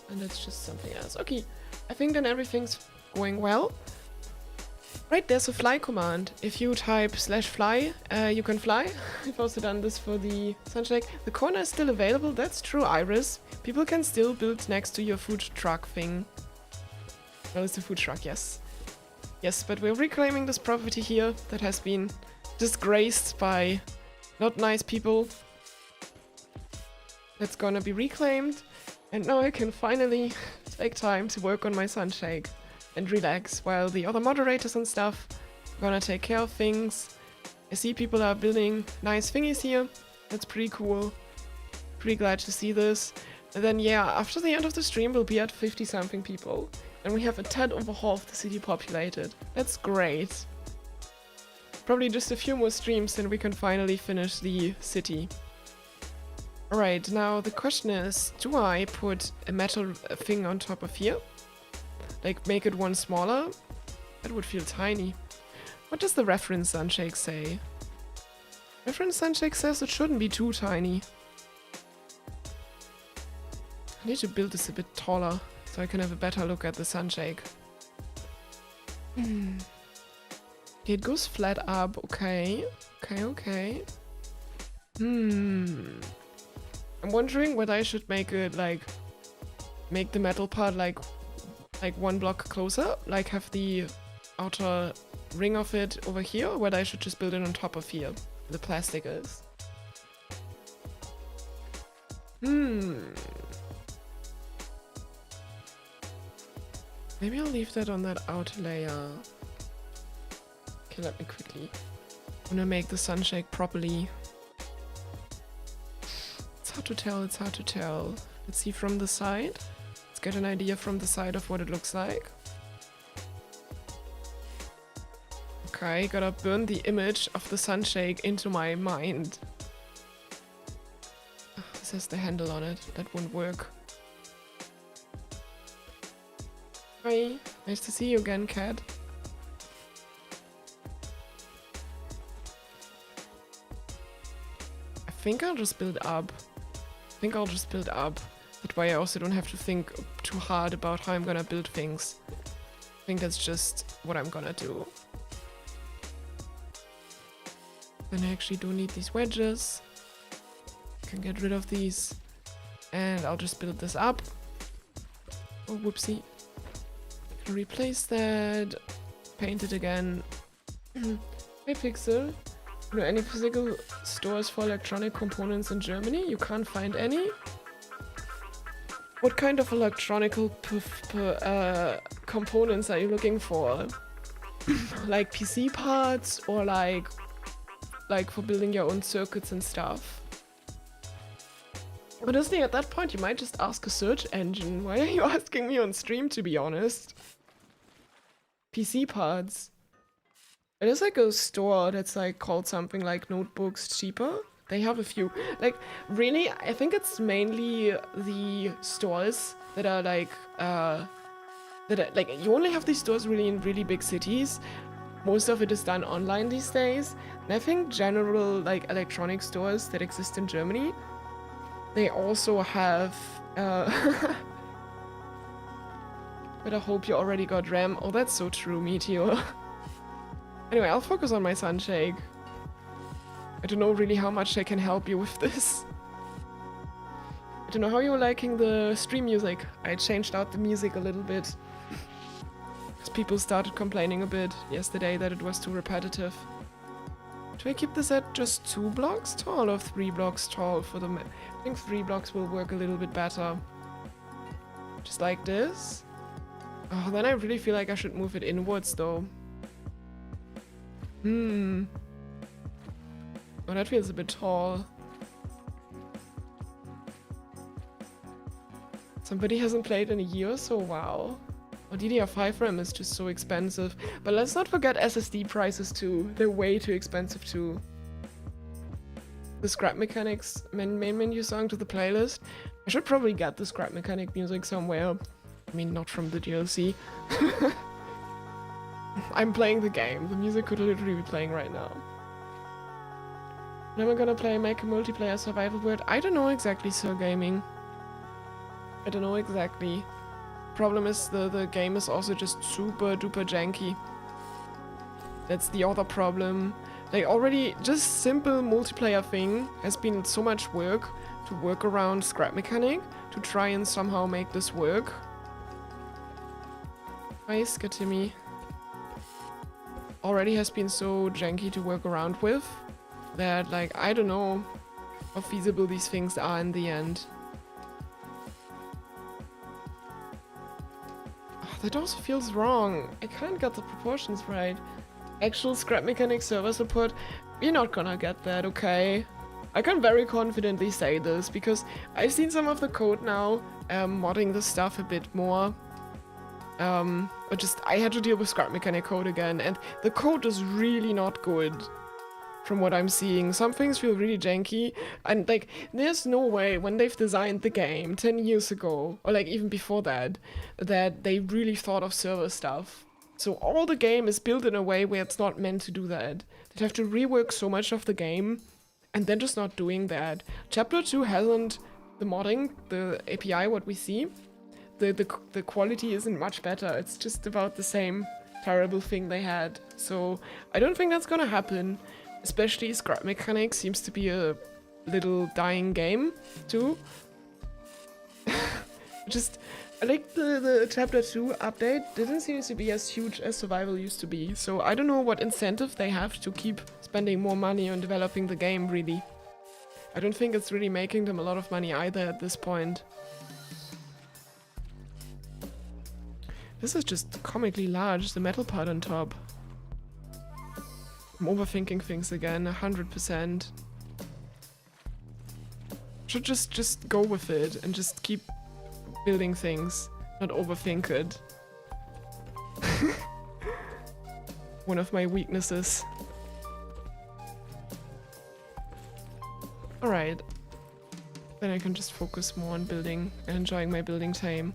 And that's just something else. Okay, I think then everything's going well. Right, there's a fly command. If you type /fly, you can fly. I've also done this for the Sunshake. The corner is still available, that's true, Iris. People can still build next to your food truck thing. Well, it's a food truck, yes. Yes, but we're reclaiming this property here that has been disgraced by not nice people. That's gonna be reclaimed. And now I can finally take time to work on my Sunshake and relax while the other moderators and stuff are gonna take care of things. I see people are building nice thingies here. That's pretty cool. Pretty glad to see this. And then yeah, after the end of the stream we'll be at 50 something people. And we have a tad over half the city populated. That's great. Probably just a few more streams and we can finally finish the city. Alright, now the question is, do I put a metal thing on top of here? Like, make it one smaller? That would feel tiny. What does the reference Sunshake say? Reference Sunshake says it shouldn't be too tiny. I need to build this a bit taller, so I can have a better look at the Sunshake. Okay, it goes flat up, okay. Okay. I'm wondering whether I should make it, like, make the metal part, like 1 block closer, like have the outer ring of it over here, or whether I should just build it on top of here, where the plastic is. Maybe I'll leave that on that outer layer. Okay, let me quickly. I'm gonna make the Sunshake properly. It's hard to tell. Let's see from the side. Let's get an idea from the side of what it looks like. Okay, gotta burn the image of the Sunshake into my mind. This has the handle on it. That won't work. Hi, nice to see you again, Cat. I think I'll just build up. That way I also don't have to think too hard about how I'm gonna build things. I think that's just what I'm gonna do. Then I actually don't need these wedges. Can get rid of these. And I'll just build this up. Oh, whoopsie. Replace that. Paint it again. Hey Pixel. You know any physical stores for electronic components in Germany? You can't find any? What kind of electronic components are you looking for? Like PC parts or like for building your own circuits and stuff? Honestly, at that point, you might just ask a search engine. Why are you asking me on stream, to be honest? PC parts. It is like a store that's like called something like Notebooks Cheaper. They have a few. Like, really, I think it's mainly the stores that are like, you only have these stores really in really big cities. Most of it is done online these days. And I think general, like, electronic stores that exist in Germany, they also have, but I hope you already got RAM. Oh, that's so true, Meteor. Anyway, I'll focus on my Sunshake. I don't know really how much I can help you with this. I don't know how you're liking the stream music. I changed out the music a little bit. Because people started complaining a bit yesterday that it was too repetitive. Do I keep this at just 2 blocks tall or 3 blocks tall for the... I think 3 blocks will work a little bit better. Just like this. Oh, then I really feel like I should move it inwards though. Oh, that feels a bit tall. Somebody hasn't played in a year or so, wow. Oh, DDR5 RAM is just so expensive. But let's not forget SSD prices too. They're way too expensive too. The Scrap Mechanics main menu song to the playlist. I should probably get the Scrap Mechanic music somewhere. I mean, not from the DLC. I'm playing the game. The music could literally be playing right now. When am I gonna make a multiplayer survival world? I don't know exactly, Sir Gaming. I don't know exactly. Problem is the game is also just super duper janky. That's the other problem. Like already just simple multiplayer thing has been so much work to work around Scrap Mechanic to try and somehow make this work. Hi, Skatimi. Already has been so janky to work around with that, like, I don't know how feasible these things are in the end. Oh, that also feels wrong. I can't get the proportions right. Actual Scrap Mechanic server support, you're not gonna get that, okay? I can very confidently say this because I've seen some of the code now, modding the stuff a bit more. But just, I had to deal with Scrap Mechanic code again, and the code is really not good. From what I'm seeing, some things feel really janky, and like, there's no way when they've designed the game 10 years ago, or like even before that, that they really thought of server stuff. So all the game is built in a way where it's not meant to do that. They'd have to rework so much of the game, and they're just not doing that. Chapter 2 hasn't the modding, the API, what we see. The quality isn't much better. It's just about the same terrible thing they had. So I don't think that's gonna happen. Especially Scrap Mechanic seems to be a little dying game too. Just I like the chapter 2 update didn't seem to be as huge as survival used to be. So I don't know what incentive they have to keep spending more money on developing the game really. I don't think it's really making them a lot of money either at this point. This is just comically large, the metal part on top. I'm overthinking things again, 100%. Should just go with it and just keep building things, not overthink it. One of my weaknesses. Alright. Then I can just focus more on building and enjoying my building time.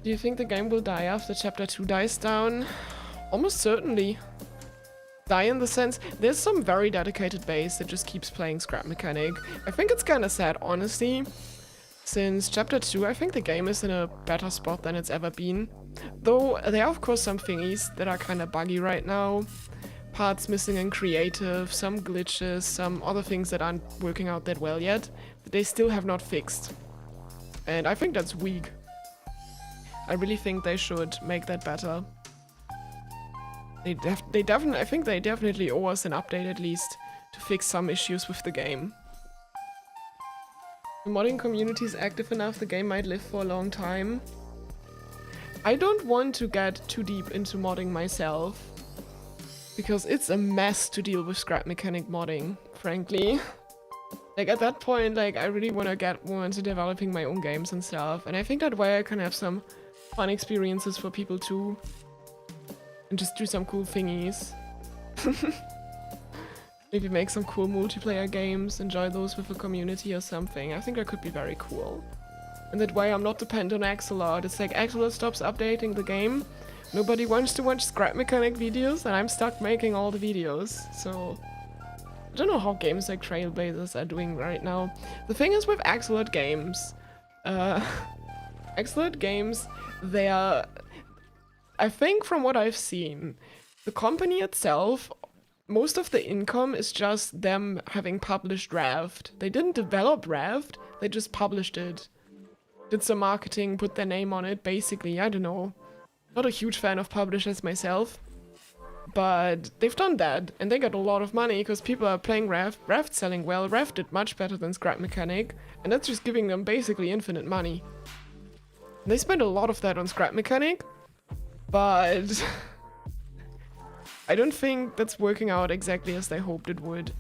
Do you think the game will die after chapter 2 dies down? Almost certainly. Die in the sense, there's some very dedicated base that just keeps playing Scrap Mechanic. I think it's kinda sad, honestly. Since chapter 2, I think the game is in a better spot than it's ever been. Though, there are of course some thingies that are kinda buggy right now. parts missing in creative, some glitches, some other things that aren't working out that well yet, that they still have not fixed. And I think that's weak. I really think they should make that better. I think they definitely owe us an update at least to fix some issues with the game. The modding community is active enough, the game might live for a long time. I don't want to get too deep into modding myself, because it's a mess to deal with scrap mechanic modding, frankly. Like at that point, like I really want to get more into developing my own games and stuff, and I think that way I can have some fun experiences for people too. And just do some cool thingies. Maybe make some cool multiplayer games, enjoy those with a community or something. I think that could be very cool. And that way I'm not dependent on Axolot. It's like Axolot stops updating the game. Nobody wants to watch scrap mechanic videos and I'm stuck making all the videos. So I don't know how games like Trailblazers are doing right now. The thing is with Axolot games, they are, I think from what I've seen, the company itself, most of the income is just them having published Raft. They didn't develop Raft, they just published it. Did some marketing, put their name on it, basically, I don't know. Not a huge fan of publishers myself, but they've done that, and they got a lot of money because people are playing Raft. Raft's selling well, Raft did much better than Scrap Mechanic, and that's just giving them basically infinite money. And they spent a lot of that on Scrap Mechanic, but I don't think that's working out exactly as they hoped it would.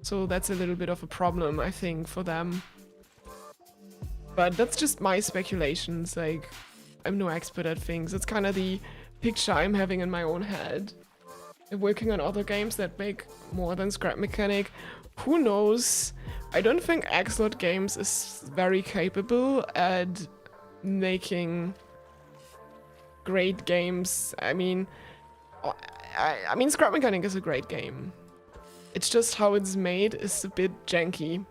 So that's a little bit of a problem, I think, for them. But that's just my speculations, like, I'm no expert at things. It's kind of the picture I'm having in my own head. I'm working on other games that make more than Scrap Mechanic. Who knows? I don't think Axolot Games is very capable at making great games. I mean, Scrap Mechanic is a great game. It's just how it's made is a bit janky.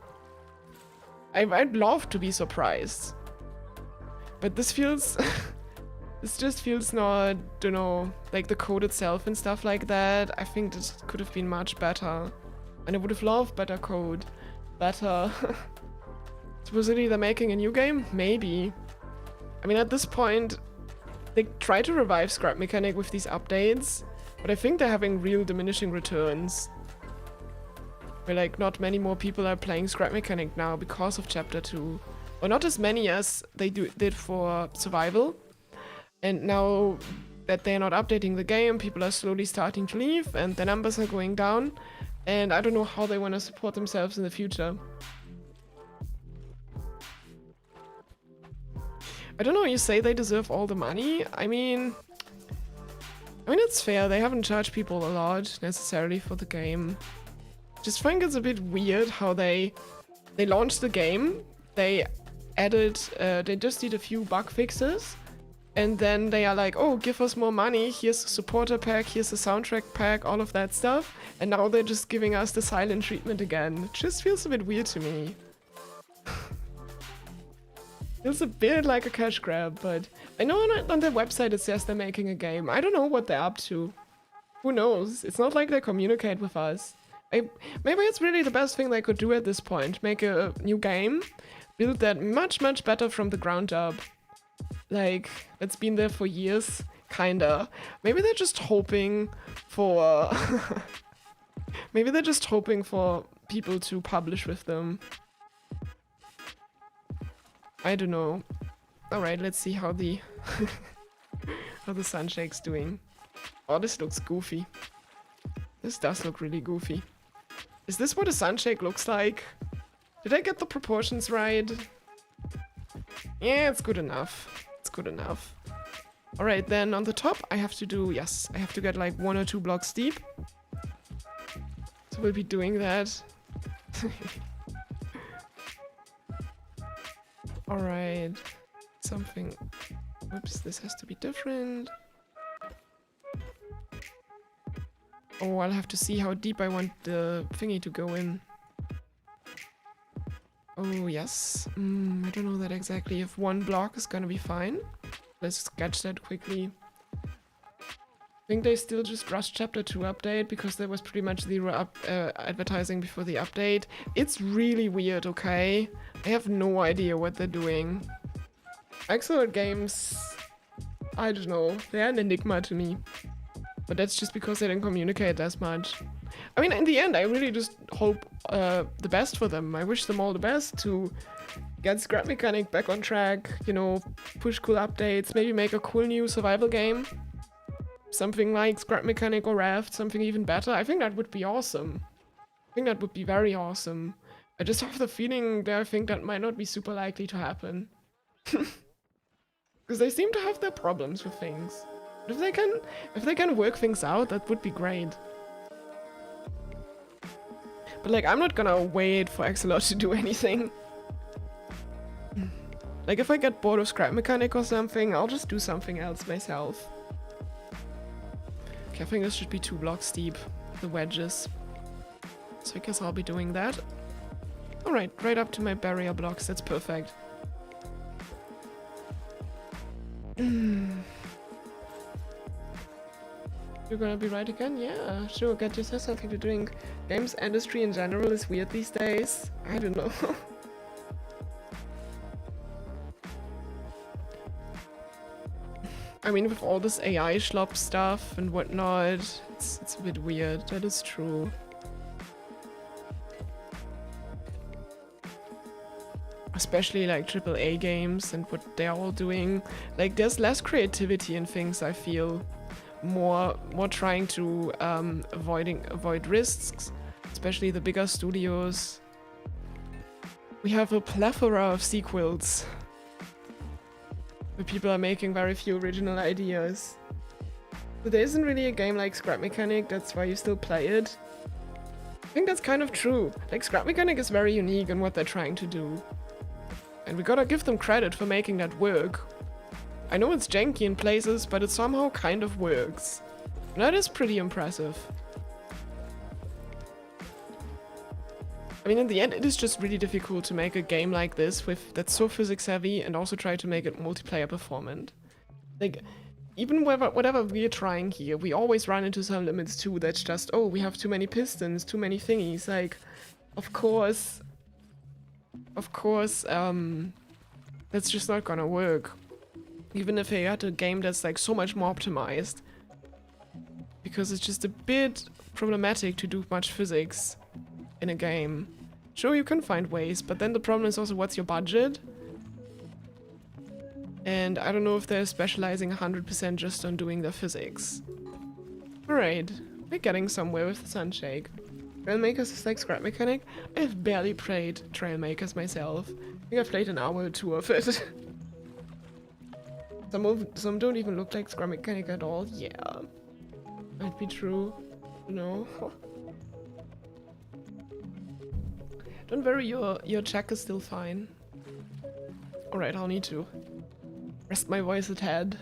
I'd love to be surprised, but this feels, this just feels not, don't know, like the code itself and stuff like that. I think this could have been much better, and I would have loved better code, better. Supposedly they're making a new game? Maybe. I mean, at this point, they try to revive Scrap Mechanic with these updates, but I think they're having real diminishing returns. Where like not many more people are playing Scrap Mechanic now because of Chapter 2. Or not as many as they did for Survival. And now that they're not updating the game, people are slowly starting to leave and the numbers are going down. And I don't know how they want to support themselves in the future. I don't know, you say they deserve all the money? I mean, it's fair, they haven't charged people a lot necessarily for the game. Just think it's a bit weird how they launched the game, they added, they just did a few bug fixes, and then they are like, oh, give us more money, here's a supporter pack, here's a soundtrack pack, all of that stuff, and now they're just giving us the silent treatment again. It just feels a bit weird to me. Feels a bit like a cash grab, but I know on their website it says they're making a game. I don't know what they're up to. Who knows? It's not like they communicate with us. Maybe it's really the best thing they could do at this point. Make a new game, build that much, much better from the ground up. Like, it's been there for years, kinda. Maybe they're just hoping for... Maybe they're just hoping for people to publish with them. I don't know. Alright, let's see how the... how the Sunshake's doing. Oh, this looks goofy. This does look really goofy. Is this what a Sunshake looks like? Did I get the proportions right? Yeah, it's good enough. It's good enough. Alright, then on the top I have to do... Yes, I have to get like 1 or 2 blocks deep. So we'll be doing that. Alright. Something... Whoops, this has to be different. Oh, I'll have to see how deep I want the thingy to go in. Oh, yes. I don't know that exactly. If 1 block is gonna be fine. Let's sketch that quickly. I think they still just rushed Chapter 2 update because there was pretty much zero advertising before the update. It's really weird, okay? I have no idea what they're doing. Excellent games, I don't know, they're an enigma to me. But that's just because they didn't communicate as much. I mean, in the end, I really just hope the best for them. I wish them all the best to get Scrap Mechanic back on track, you know, push cool updates, maybe make a cool new survival game. Something like Scrap Mechanic or Raft, something even better. I think that would be awesome. I think that would be very awesome. I just have the feeling that I think that might not be super likely to happen. Because they seem to have their problems with things. But if they can work things out, that would be great. But like, I'm not gonna wait for Axelot to do anything. Like, if I get bored of Scrap Mechanic or something, I'll just do something else myself. Okay, I think this should be 2 blocks deep, the wedges. So I guess I'll be doing that. Alright, right up to my barrier blocks, that's perfect. You're gonna be right again? Yeah, sure, get yourself something to drink. Games industry in general is weird these days. I don't know. I mean, with all this AI schlop stuff and whatnot, it's a bit weird, that is true. Especially like AAA games and what they're all doing. Like, there's less creativity in things, I feel. More trying to avoid risks, especially the bigger studios. We have a plethora of sequels. Where people are making very few original ideas. But there isn't really a game like Scrap Mechanic, that's why you still play it. I think that's kind of true. Like, Scrap Mechanic is very unique in what they're trying to do. And we gotta give them credit for making that work. I know it's janky in places, but it somehow kind of works. And that is pretty impressive. I mean, in the end, it is just really difficult to make a game like this that's so physics heavy and also try to make it multiplayer performant. Like, even whatever we're trying here, we always run into some limits too. That's just, oh, we have too many pistons, too many thingies. Like, of course, that's just not gonna work. Even if I had a game that's like so much more optimized. Because it's just a bit problematic to do much physics in a game. Sure, you can find ways, but then the problem is also, what's your budget? And I don't know if they're specializing 100% just on doing the physics. Alright, we're getting somewhere with Sunshake. Trailmakers is like Scrap Mechanic. I've barely played Trailmakers myself. I think I've played an hour or 2 of it. Some don't even look like Scrap Mechanic at all. Yeah, might be true. No. Don't worry, your check is still fine. Alright, I'll need to rest my voice a tad.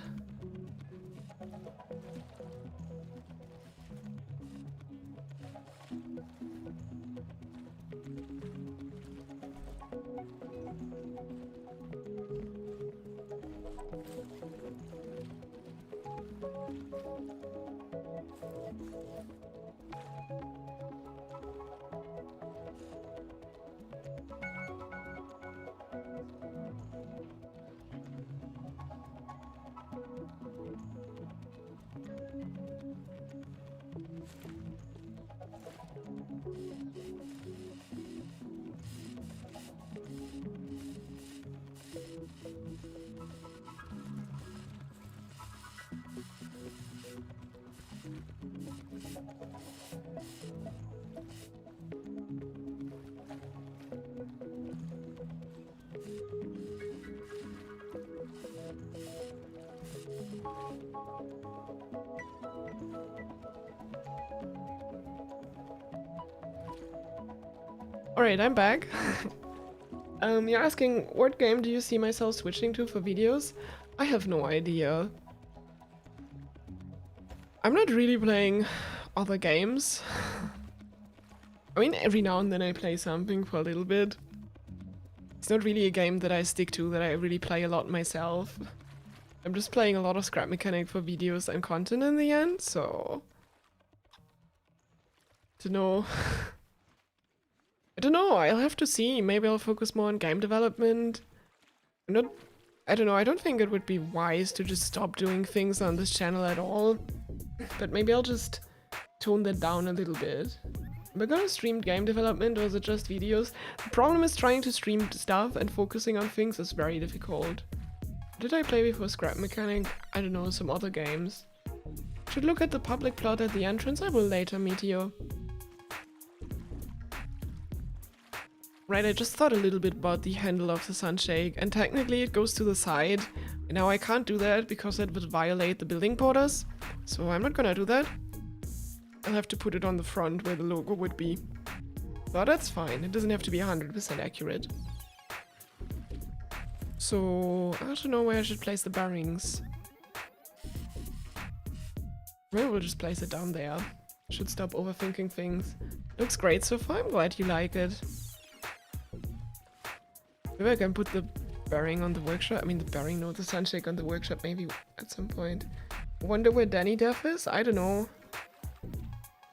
Alright, I'm back. You're asking, what game do you see myself switching to for videos? I have no idea. I'm not really playing other games. I mean, every now and then I play something for a little bit. It's not really a game that I stick to, that I really play a lot myself. I'm just playing a lot of scrap mechanic for videos and content in the end, so don't know. I don't know, I'll have to see. Maybe I'll focus more on game development. I don't know, I don't think it would be wise to just stop doing things on this channel at all. But maybe I'll just tone that down a little bit. Am I gonna stream game development or is it just videos? The problem is trying to stream stuff and focusing on things is very difficult. Did I play before Scrap Mechanic? I don't know, some other games. Should look at the public plot at the entrance. I will later, Meteor. Right, I just thought a little bit about the handle of the Sunshake, and technically it goes to the side. Now I can't do that because it would violate the building borders, so I'm not gonna do that. I'll have to put it on the front where the logo would be. But that's fine, it doesn't have to be 100% accurate. So, I don't know where I should place the bearings. Maybe we'll just place it down there. Should stop overthinking things. Looks great so far, I'm glad you like it. Maybe I can put the bearing on the workshop. I mean the bearing, no, the Sunshake on the workshop maybe at some point. Wonder where Danny Dev is? I don't know.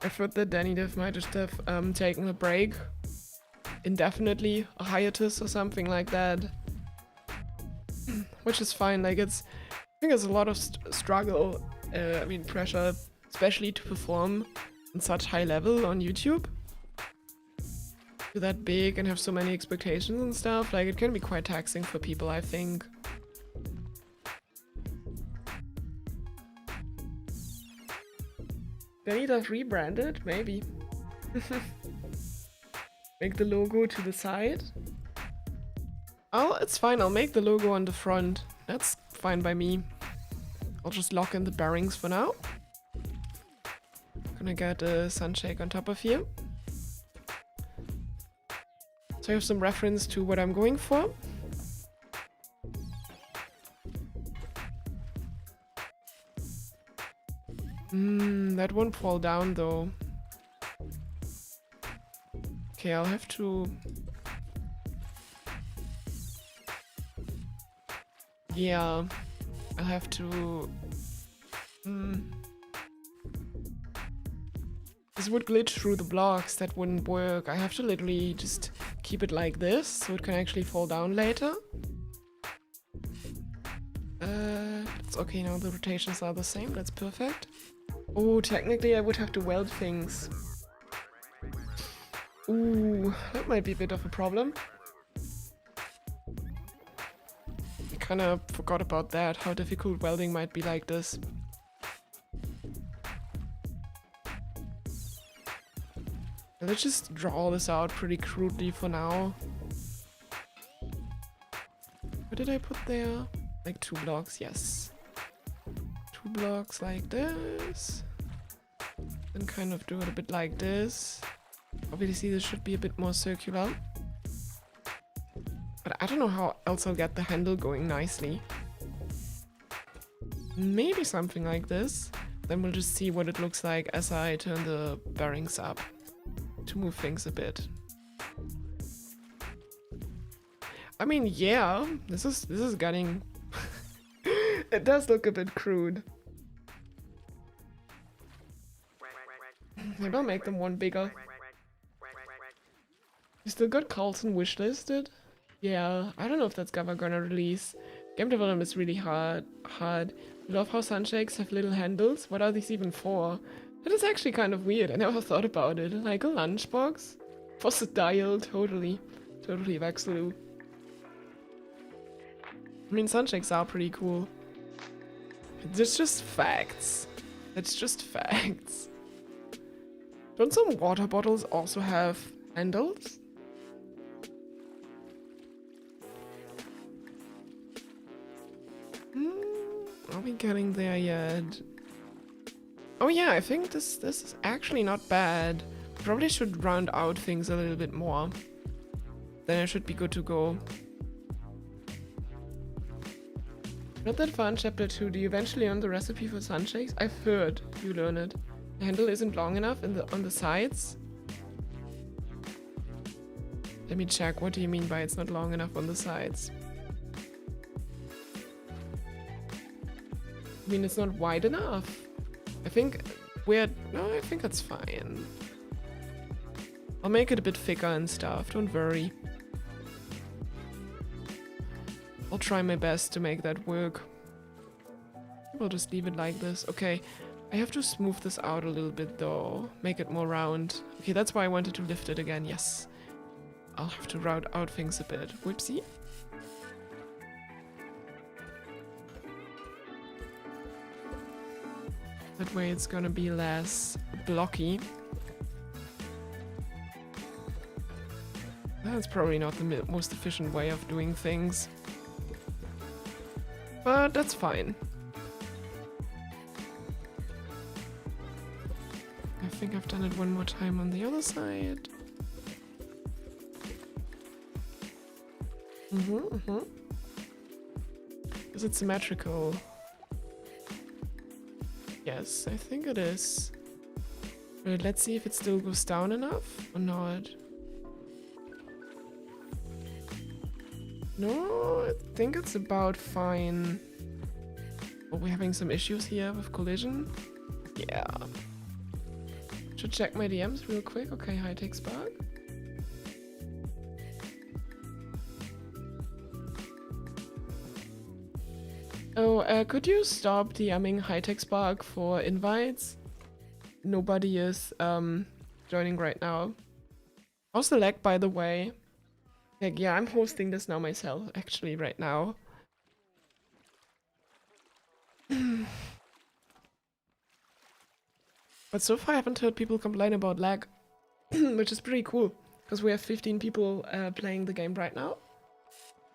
I thought that Danny Dev might just have taken a break. Indefinitely, a hiatus or something like that. Which is fine, like I think there's a lot of struggle, I mean pressure, especially to perform on such high level on YouTube. You're that big and have so many expectations and stuff, like it can be quite taxing for people, I think. Do I need to rebrand it? Maybe. Make the logo to the side. Oh, it's fine, I'll make the logo on the front. That's fine by me. I'll just lock in the bearings for now. Gonna get a Sunshake on top of here. So I have some reference to what I'm going for. That won't fall down though. Okay, I'll have to... Yeah, I'll have to... This would glitch through the blocks, that wouldn't work. I have to literally just keep it like this, so it can actually fall down later. It's okay now, the rotations are the same, that's perfect. Oh, technically I would have to weld things. Ooh, that might be a bit of a problem. I kinda forgot about that, how difficult welding might be like this. Let's just draw this out pretty crudely for now. What did I put there? Like 2 blocks, yes. 2 blocks like this. Then kind of do it a bit like this. Obviously this should be a bit more circular. But I don't know how else I'll get the handle going nicely. Maybe something like this. Then we'll just see what it looks like as I turn the bearings up to move things a bit. I mean, yeah, this is getting... It does look a bit crude. Maybe I'll make them one bigger. You still got Carlson wishlisted? Yeah, I don't know if that's ever gonna release. Game development is really hard. Love how Sunshakes have little handles. What are these even for? That is actually kind of weird. I never thought about it. Like a lunchbox? For the dial, totally. Totally Vexlu. I mean, Sunshakes are pretty cool. It's just facts. It's just facts. Don't some water bottles also have handles? Are we getting there yet? Oh yeah, I think this is actually not bad. Probably should round out things a little bit more. Then I should be good to go. Not that fun, chapter 2. Do you eventually learn the recipe for Sunshakes? I've heard you learn it. The handle isn't long enough on the sides. Let me check. What do you mean by it's not long enough on the sides? I mean, it's not wide enough. I think we're... No, I think that's fine. I'll make it a bit thicker and stuff, don't worry. I'll try my best to make that work. We'll just leave it like this. Okay, I have to smooth this out a little bit though. Make it more round. Okay, that's why I wanted to lift it again, yes. I'll have to round out things a bit. Whoopsie. That way it's gonna be less blocky. That's probably not the most efficient way of doing things. But that's fine. I think I've done it one more time on the other side. Is it symmetrical? Yes, I think it is. But let's see if it still goes down enough or not. No, I think it's about fine. Are we having some issues here with collision? Yeah. Should check my DMs real quick. Okay, high-tech spark. Oh, could you stop DMing high-tech spark for invites? Nobody is joining right now. How's the lag, by the way? Like, yeah, I'm hosting this now myself, actually, right now. But so far I haven't heard people complain about lag, which is pretty cool, because we have 15 people playing the game right now.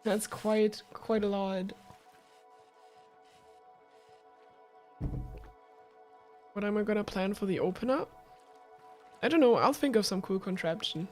That's quite a lot. What am I gonna plan for the opener? I don't know, I'll think of some cool contraption.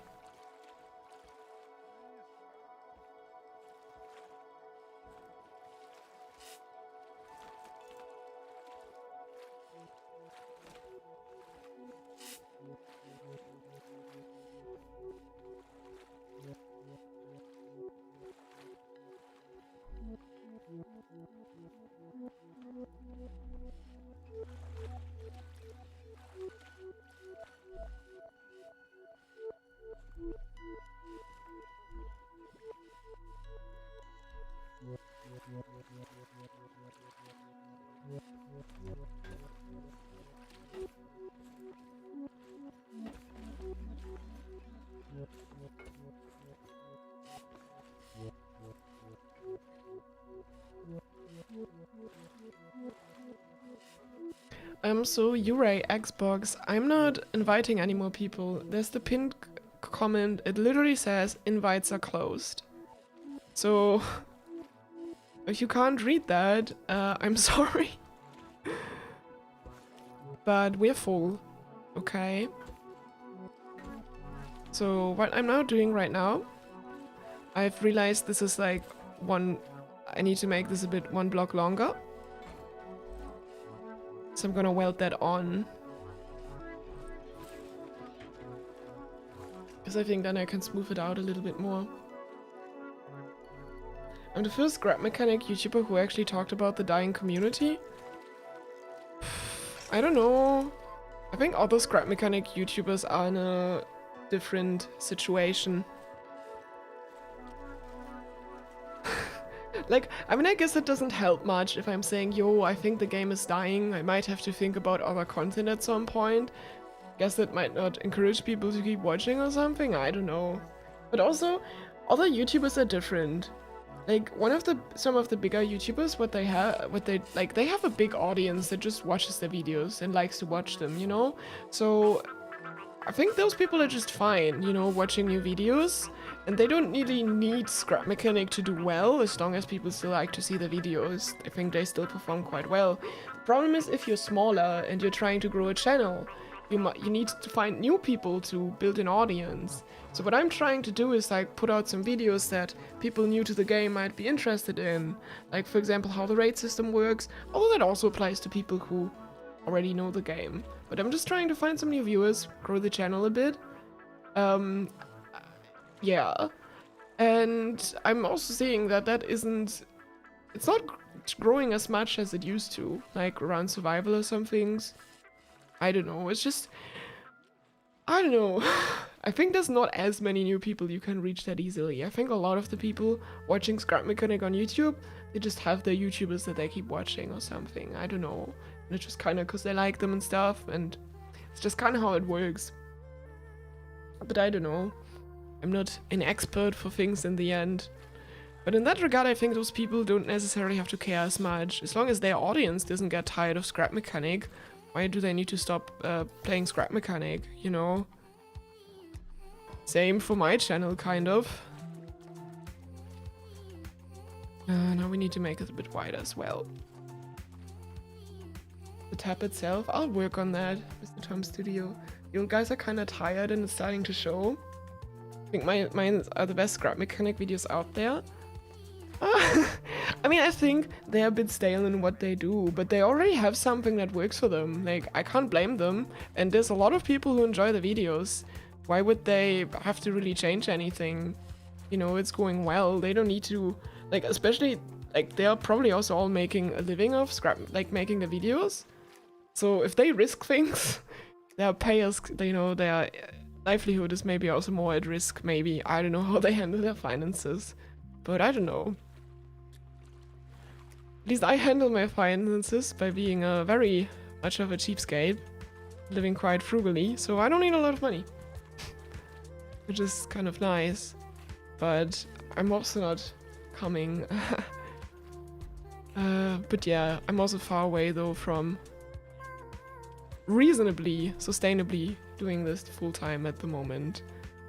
So Uray Xbox, I'm not inviting any more people. There's the pinned comment, it literally says invites are closed. So if you can't read that, I'm sorry. But we're full, okay? So what I'm now doing right now, I've realized this is like I need to make this a bit one block longer. So I'm gonna weld that on. Because I think then I can smooth it out a little bit more. I'm the first grab mechanic YouTuber who actually talked about the dying community. I don't know. I think other scrap mechanic YouTubers are in a different situation. Like, I mean, I guess it doesn't help much if I'm saying, yo, I think the game is dying, I might have to think about other content at some point. Guess that might not encourage people to keep watching or something, I don't know. But also, other YouTubers are different. Like, some of the bigger YouTubers, they have a big audience that just watches their videos and likes to watch them, you know? So, I think those people are just fine, you know, watching new videos. And they don't really need Scrap Mechanic to do well, as long as people still like to see the videos. I think they still perform quite well. The problem is if you're smaller and you're trying to grow a channel, you need to find new people to build an audience. So what I'm trying to do is like put out some videos that people new to the game might be interested in. Like, for example, how the raid system works, although that also applies to people who already know the game. But I'm just trying to find some new viewers, grow the channel a bit. Yeah. And I'm also seeing that that isn't it's not growing as much as it used to, like around survival or some things. I don't know, it's just, I don't know. I think there's not as many new people you can reach that easily. I think a lot of the people watching Scrap Mechanic on YouTube, they just have their YouTubers that they keep watching or something. I don't know. And it's just kind of because they like them and stuff, and it's just kind of how it works. But I don't know. I'm not an expert for things in the end. But in that regard, I think those people don't necessarily have to care as much. As long as their audience doesn't get tired of Scrap Mechanic, why do they need to stop playing Scrap Mechanic, you know? Same for my channel, kind of. Now we need to make it a bit wider as well. The tab itself, I'll work on that, Mr. Tom Studio. You guys are kind of tired and it's starting to show. I think mine are the best Scrap Mechanic videos out there. I mean, I think they're a bit stale in what they do, but they already have something that works for them. Like, I can't blame them. And there's a lot of people who enjoy the videos. Why would they have to really change anything? You know, it's going well. They don't need to, like, especially, like, they're probably also all making a living off making the videos. So if they risk things, their payers, you know, their livelihood is maybe also more at risk, maybe. I don't know how they handle their finances, but I don't know. At least I handle my finances by being very much of a cheapskate, living quite frugally, so I don't need a lot of money. Which is kind of nice, but I'm also not coming. But yeah, I'm also far away though from reasonably, sustainably doing this full time at the moment.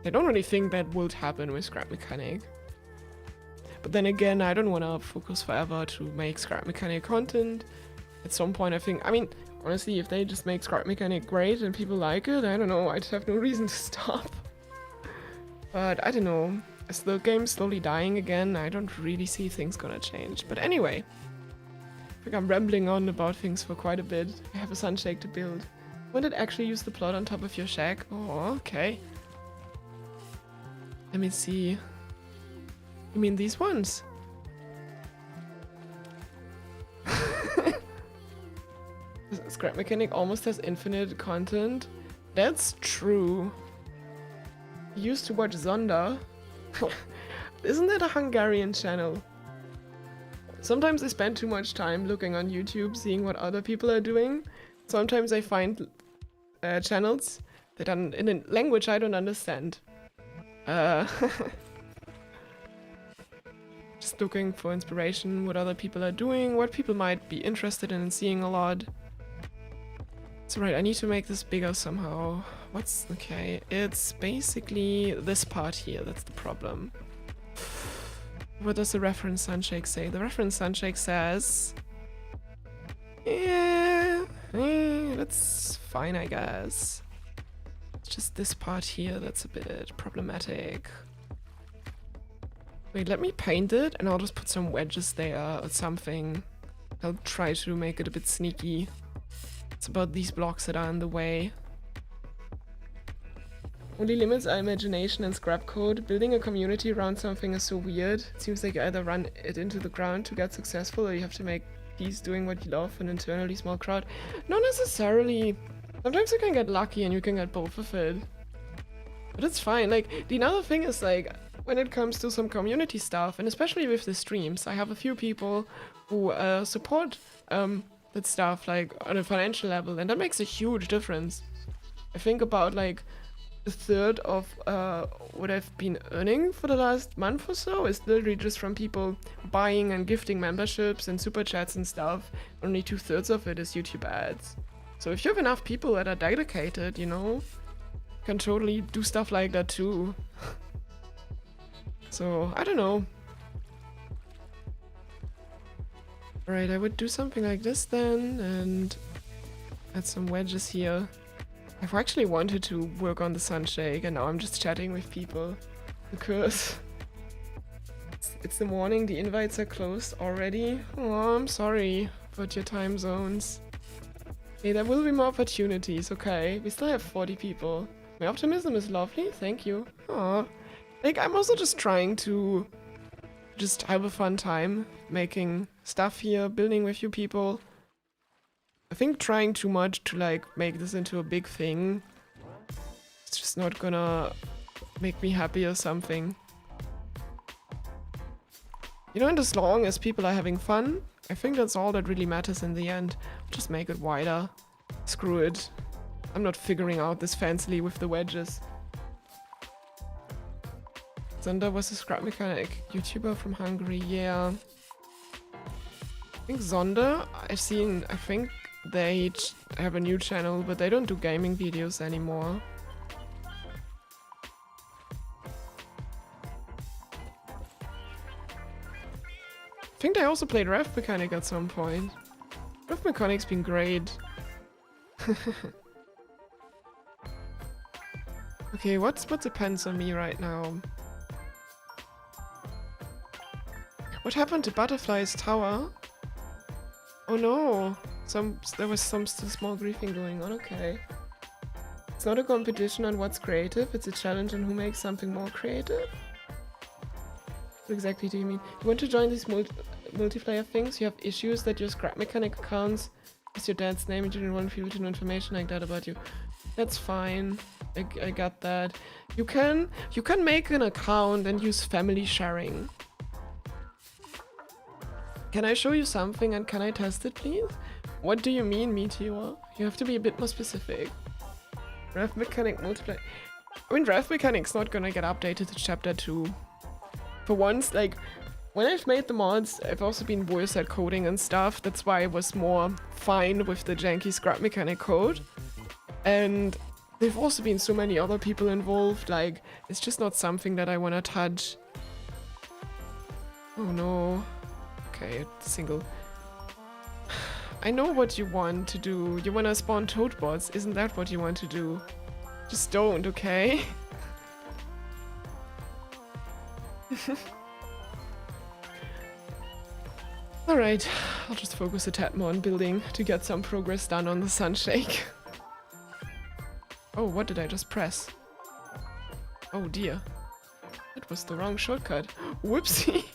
I don't really think that would happen with Scrap Mechanic. But then again, I don't want to focus forever to make Scrap Mechanic content. At some point, I think, I mean, honestly, if they just make Scrap Mechanic great and people like it, I don't know, I'd have no reason to stop. But I don't know, as the game's slowly dying again, I don't really see things gonna change. But anyway, I think I'm rambling on about things for quite a bit. I have a Sunshake to build. Wouldn't it actually use the plot on top of your shack? Oh, okay. Let me see. You mean these ones? Scrap Mechanic almost has infinite content. That's true. I used to watch Zonda. Isn't that a Hungarian channel? Sometimes I spend too much time looking on YouTube, seeing what other people are doing. Sometimes I find channels that are in a language I don't understand. Just looking for inspiration, what other people are doing, what people might be interested in seeing a lot. So right, I need to make this bigger somehow. What's... okay, it's basically this part here, that's the problem. What does the reference Sunshake say? The reference Sunshake says... yeah, that's fine, I guess. It's just this part here that's a bit problematic. Wait, let me paint it and I'll just put some wedges there or something. I'll try to make it a bit sneaky. It's about these blocks that are in the way. Only limits our imagination and scrap code. Building a community around something is so weird. It seems like you either run it into the ground to get successful or you have to make peace doing what you love an internally small crowd. Not necessarily. Sometimes you can get lucky and you can get both of it. But it's fine. Like, the another thing is, like, when it comes to some community stuff, and especially with the streams, I have a few people who support that stuff, like, on a financial level, and that makes a huge difference. I think about, like, a third of what I've been earning for the last month or so is literally just from people buying and gifting memberships and super chats and stuff. Only 2/3 of it is YouTube ads. So if you have enough people that are dedicated, you know, you can totally do stuff like that too. So, I don't know. Alright, I would do something like this then, and add some wedges here. I've actually wanted to work on the Sunshake, and now I'm just chatting with people. Because it's the morning, the invites are closed already. Oh, I'm sorry about your time zones. Hey, there will be more opportunities, okay? We still have 40 people. My optimism is lovely, thank you. Aw. Like, I'm also just trying to just have a fun time making stuff here, building with you people. I think trying too much to like make this into a big thing, it's just not gonna make me happy or something. You know, and as long as people are having fun, I think that's all that really matters in the end. Just make it wider. Screw it. I'm not figuring out this fancily with the wedges. Zonda was a scrap mechanic YouTuber from Hungary, yeah. I think Zonda, I've seen, I think they have a new channel, but they don't do gaming videos anymore. I think they also played Rev Mechanic at some point. Rev Mechanic's been great. Okay, what depends on me right now? What happened to Butterfly's tower? Oh no! There was some small griefing going on, okay. It's not a competition on what's creative, it's a challenge on who makes something more creative? What exactly do you mean? You want to join these multiplayer things? You have issues that your scrap mechanic accounts is your dad's name and you don't want people to know information like that about you. That's fine. I got that. You can make an account and use family sharing. Can I show you something and can I test it, please? What do you mean, Meteor? You have to be a bit more specific. Rev Mechanic multiplayer. I mean, Rev Mechanic's not gonna get updated to chapter 2. For once, like, when I've made the mods, I've also been worse at coding and stuff. That's why I was more fine with the janky scrap mechanic code. And there've also been so many other people involved, like, it's just not something that I wanna touch. Oh no. Okay, single. I know what you want to do. You wanna spawn toad bots, isn't that what you want to do? Just don't, okay? Alright, I'll just focus a tad more on building to get some progress done on the Sunshake. Oh, what did I just press? Oh dear. That was the wrong shortcut. Whoopsie!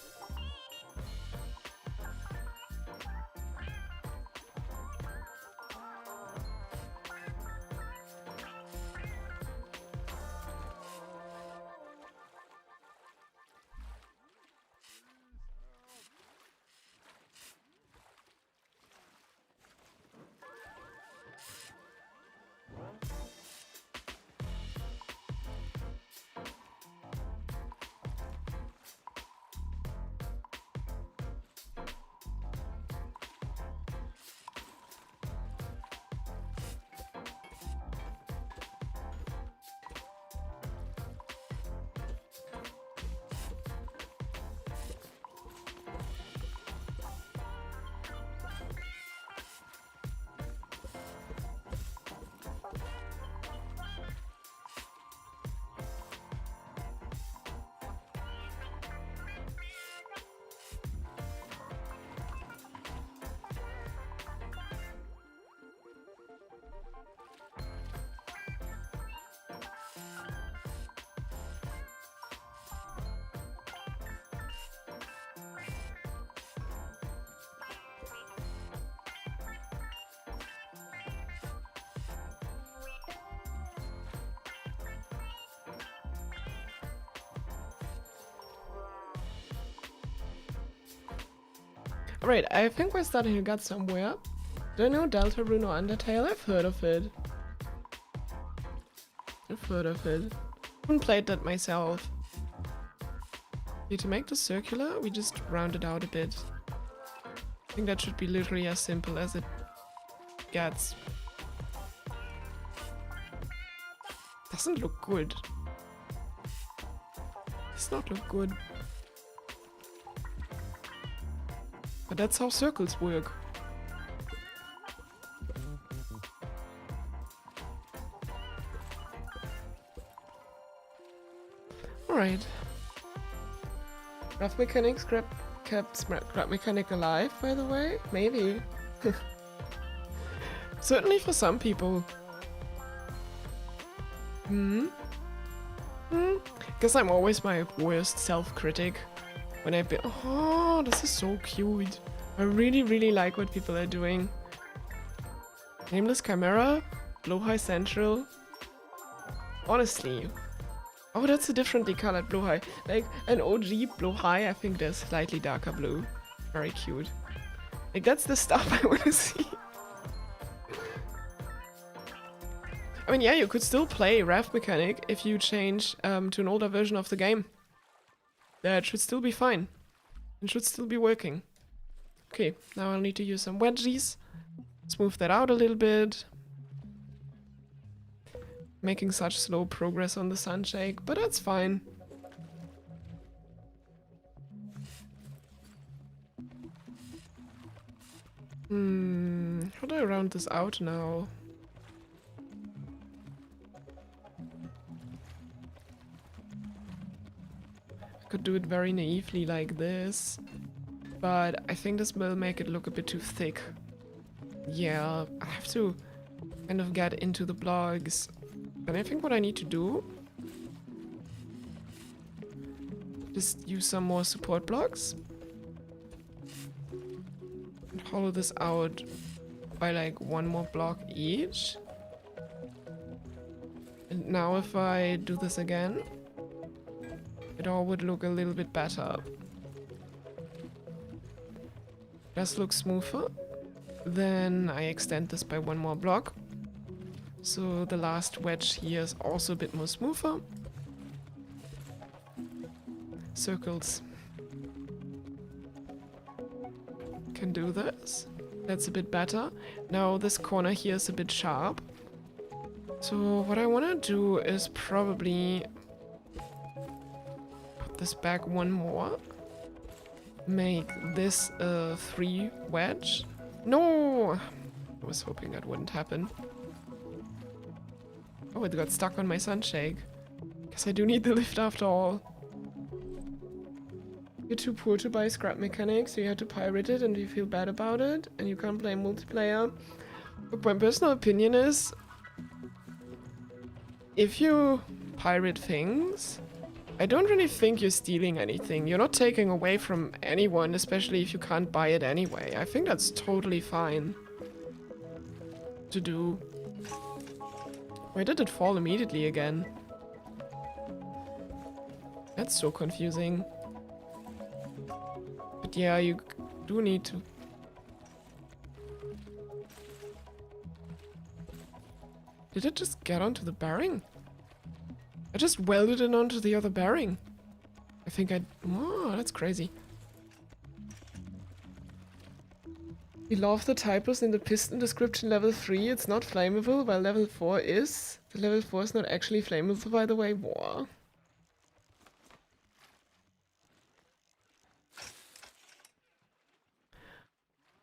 Alright, I think we're starting to get somewhere. Do I know Deltarune or Undertale? I've heard of it. Haven't played that myself. Okay, to make this circular, we just round it out a bit. I think that should be literally as simple as it gets. Doesn't look good. Does not look good. But that's how circles work. Alright. Rough Mechanics kept Scrap Mechanic alive, by the way? Maybe. Certainly for some people. Guess I'm always my worst self-critic when I build. Oh, this is so cute. I really, really like what people are doing. Nameless Chimera, Blowhigh Central. Honestly. Oh, that's a differently colored Blowhigh. Like an OG Blowhigh, I think there's slightly darker blue. Very cute. Like that's the stuff I want to see. I mean, yeah, you could still play Raft Mechanic if you change to an older version of the game. That should still be fine. It should still be working. Okay, now I'll need to use some wedgies. Smooth that out a little bit. Making such slow progress on the Sunshake, but that's fine. How do I round this out now? I could do it very naively like this, but I think this will make it look a bit too thick. Yeah, I have to kind of get into the blocks. And I think what I need to do, just use some more support blocks and hollow this out by like one more block each. And now if I do this again, it all would look a little bit better. Does look smoother. Then I extend this by one more block. So the last wedge here is also a bit more smoother. Circles. Can do this. That's a bit better. Now this corner here is a bit sharp. So what I want to do is probably put this back one more. Make this a 3 wedge. No! I was hoping that wouldn't happen. Oh, it got stuck on my Sunshake. Guess I do need the lift after all. You're too poor to buy scrap mechanics, so you had to pirate it and you feel bad about it, and you can't play multiplayer. But my personal opinion is, if you pirate things, I don't really think you're stealing anything. You're not taking away from anyone, especially if you can't buy it anyway. I think that's totally fine to do. Why did it fall immediately again? That's so confusing. But yeah, you do need to... Did it just get onto the bearing? I just welded it onto the other bearing. I think I... Oh, that's crazy. We love the typos in the piston description level 3. It's not flammable, while level 4 is. The level 4 is not actually flammable, by the way. Wow.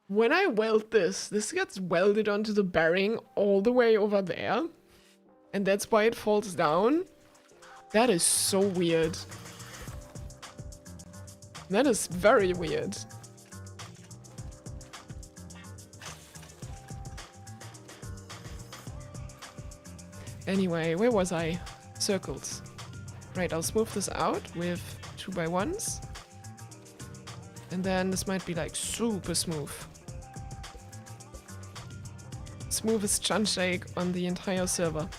When I weld this gets welded onto the bearing all the way over there. And that's why it falls down. That is so weird. That is very weird. Anyway, where was I? Circles. Right, I'll smooth this out with 2x1s. And then this might be like super smooth. Smoothest Sunshake on the entire server.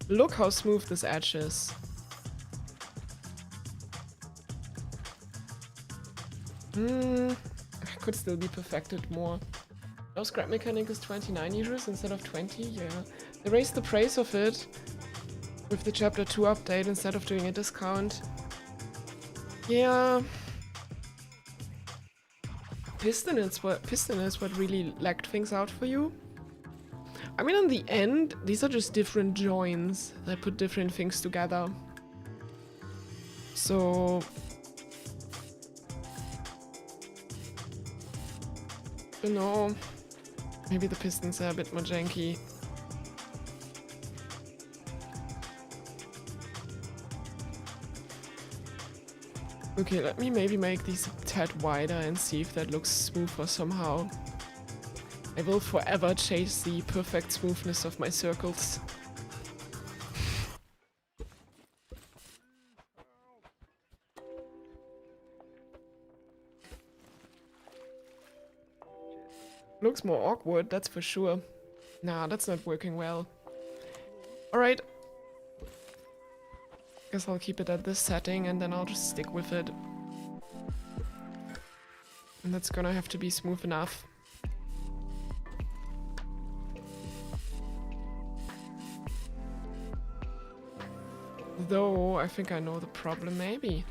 Look how smooth this edge is. Could still be perfected more. Now scrap mechanic is 29 euros instead of 20, yeah. They raised the price of it with the chapter 2 update instead of doing a discount. Yeah. Piston is what really lagged things out for you. I mean, in the end, these are just different joins that put different things together. So... you know, maybe the pistons are a bit more janky. Okay, let me maybe make these a tad wider and see if that looks smoother somehow. I will forever chase the perfect smoothness of my circles. Looks more awkward, that's for sure. Nah, that's not working well. Alright. Guess I'll keep it at this setting and then I'll just stick with it. And that's gonna have to be smooth enough. Though, I think I know the problem, maybe.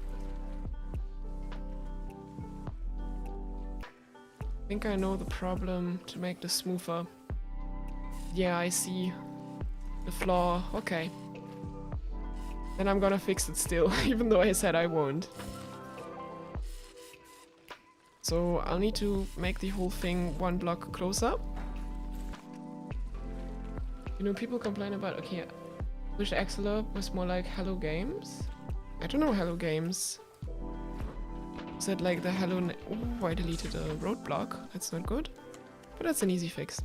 I think I know the problem to make this smoother. Yeah, I see the flaw. Okay. Then I'm gonna fix it still, even though I said I won't. So I'll need to make the whole thing one block closer. You know, people complain about, okay, I wish Axeler was more like Hello Games. I don't know Hello Games. Is that like the Hello... Oh, I deleted a roadblock. That's not good. But that's an easy fix.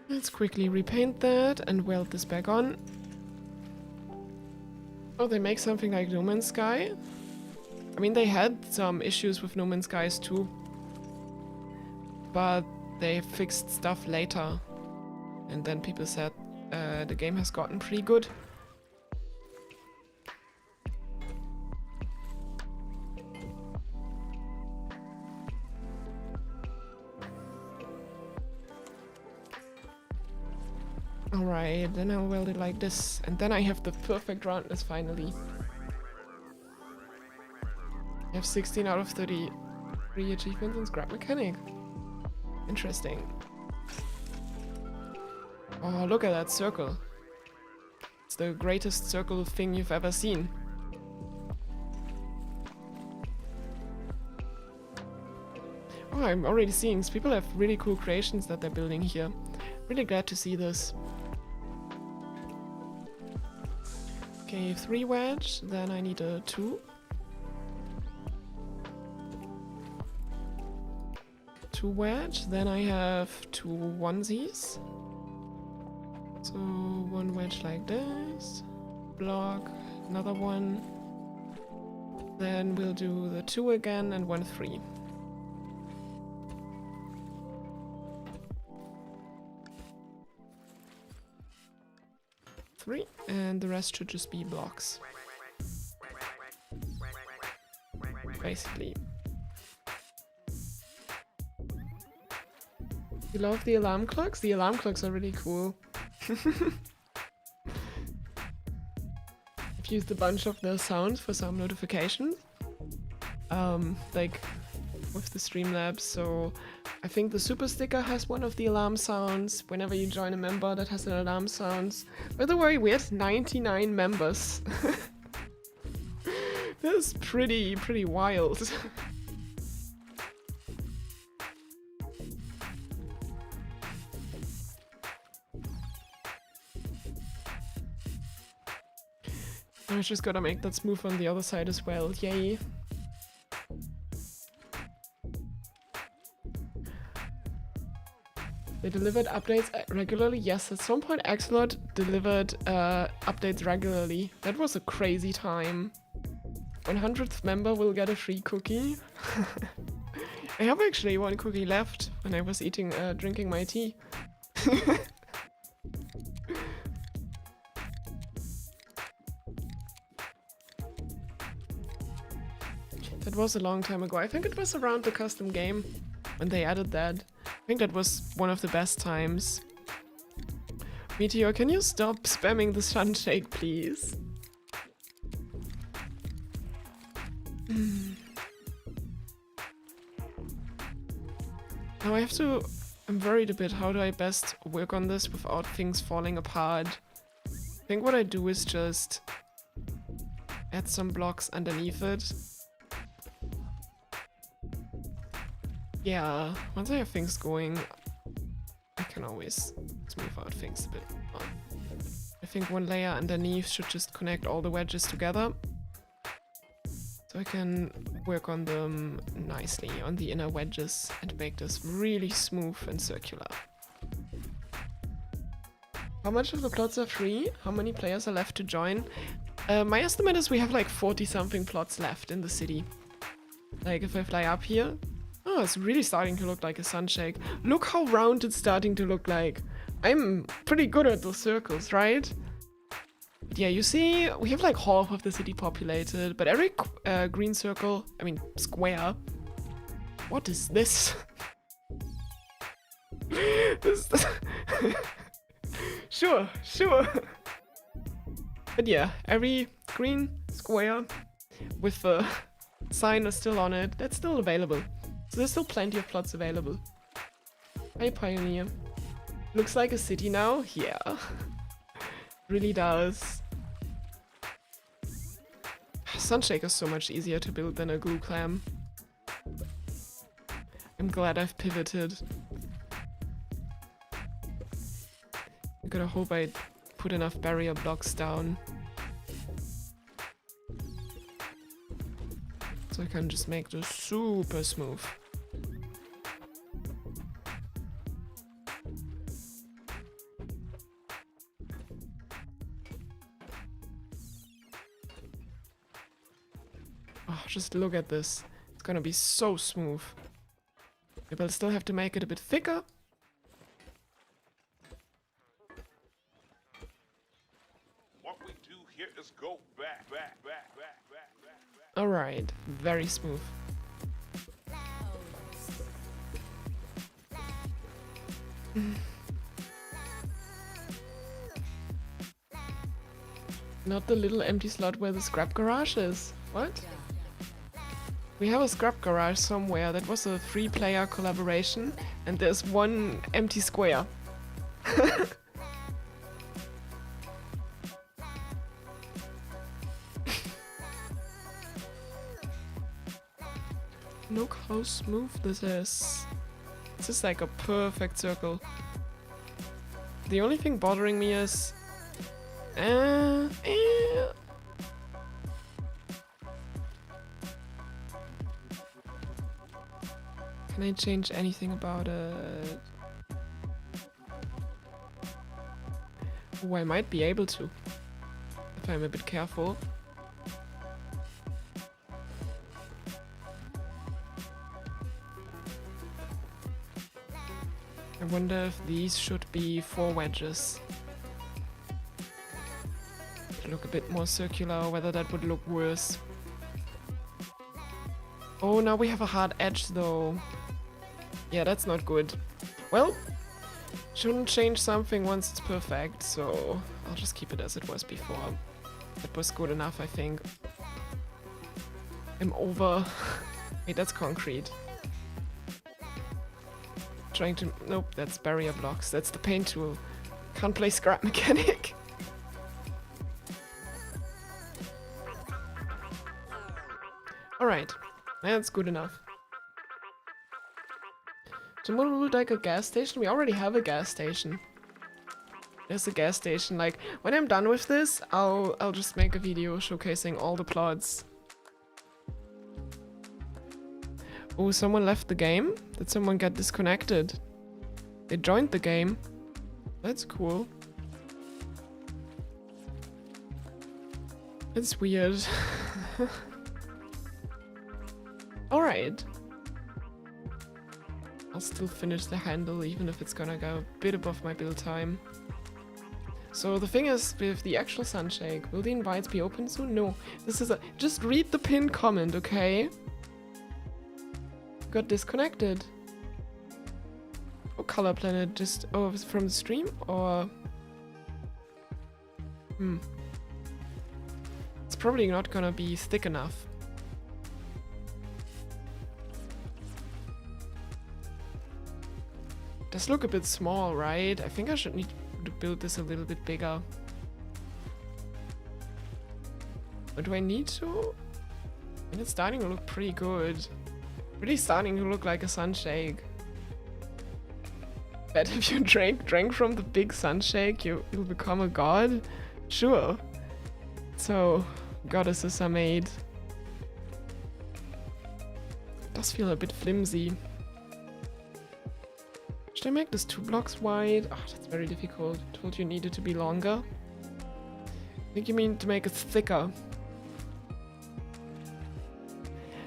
Let's quickly repaint that and weld this back on. Oh, they make something like No Man's Sky? I mean, they had some issues with No Man's Skies too. But they fixed stuff later. And then people said the game has gotten pretty good. Alright, then I'll weld it like this. And then I have the perfect roundness finally. I have 16 out of 33 achievements in Scrap Mechanic. Interesting. Oh, look at that circle. It's the greatest circle thing you've ever seen. Oh, I'm already seeing people have really cool creations that they're building here. Really glad to see this. Okay, 3 wedge, then I need a 2. 2 wedge, then I have 2 onesies. So 1 wedge like this, block, another one. Then we'll do the 2 again and 1 3. Three, and the rest should just be blocks. Basically. You love the alarm clocks? The alarm clocks are really cool. I've used a bunch of the sounds for some notifications. Like with the Streamlabs, so I think the super sticker has one of the alarm sounds. Whenever you join a member that has an alarm sounds. By the way, we had 99 members. That's pretty wild. I just gotta make that smooth on the other side as well. Yay. They delivered updates regularly. Yes, at some point Axelot delivered updates regularly. That was a crazy time. 100th member will get a free cookie. I have actually 1 cookie left when I was drinking my tea. That was a long time ago. I think it was around the custom game when they added that. I think that was one of the best times. Meteor, can you stop spamming the Sunshake, please? Now I'm worried a bit, how do I best work on this without things falling apart? I think what I do is just add some blocks underneath it. Yeah, once I have things going, I can always smooth out things a bit. I think 1 layer underneath should just connect all the wedges together. So I can work on them nicely, on the inner wedges, and make this really smooth and circular. How much of the plots are free? How many players are left to join? My estimate is we have like 40-something plots left in the city. Like if I fly up here... Oh, it's really starting to look like a Sunshake. Look how round it's starting to look like. I'm pretty good at those circles, right? But yeah, you see, we have like half of the city populated, but every green circle, I mean square. What is this? this Sure. But yeah, every green square with the sign is still on it, that's still available. So there's still plenty of plots available. Hi, Pioneer. Looks like a city now? Yeah. Really does. Sunshake is so much easier to build than a glue clam. I'm glad I've pivoted. I gotta hope I put enough barrier blocks down. So I can just make this super smooth. Oh, just look at this. It's gonna be so smooth. Maybe I'll still have to make it a bit thicker. What we do here is go back. Alright, very smooth. Not the little empty slot where the scrap garage is. What? We have a scrap garage somewhere. That was a 3-player collaboration, and there's one empty square. Look how smooth this is. This is like a perfect circle. The only thing bothering me is... Can I change anything about it? Oh, I might be able to, if I'm a bit careful. I wonder if these should be 4 wedges. To look a bit more circular, or whether that would look worse. Oh, now we have a hard edge though. Yeah, that's not good. Well, shouldn't change something once it's perfect, so I'll just keep it as it was before. That was good enough, I think. I'm over. Wait, that's concrete. Trying to... Nope, that's barrier blocks. That's the paint tool. Can't play scrap mechanic. Alright, that's good enough. Tomorrow would like a gas station? We already have a gas station. There's a gas station. Like, when I'm done with this, I'll just make a video showcasing all the plots. Oh, someone left the game? Did someone get disconnected? They joined the game. That's cool. It's weird. Alright. I'll still finish the handle even if it's gonna go a bit above my build time. So the thing is, with the actual Sunshake, will the invites be open soon? No. This is a... Just read the pinned comment, okay? Got disconnected. Oh, Color Planet just... Oh, was it from the stream? Or... It's probably not gonna be thick enough. Does look a bit small, right? I think I should need to build this a little bit bigger. But do I need to? And it's starting to look pretty good. Really starting to look like a Sunshake. Bet if you drank from the big Sunshake, you'll become a god? Sure. So, goddesses are made. does feel a bit flimsy. Should I make this 2 blocks wide? Oh, that's very difficult. I told you it needed to be longer. I think you mean to make it thicker.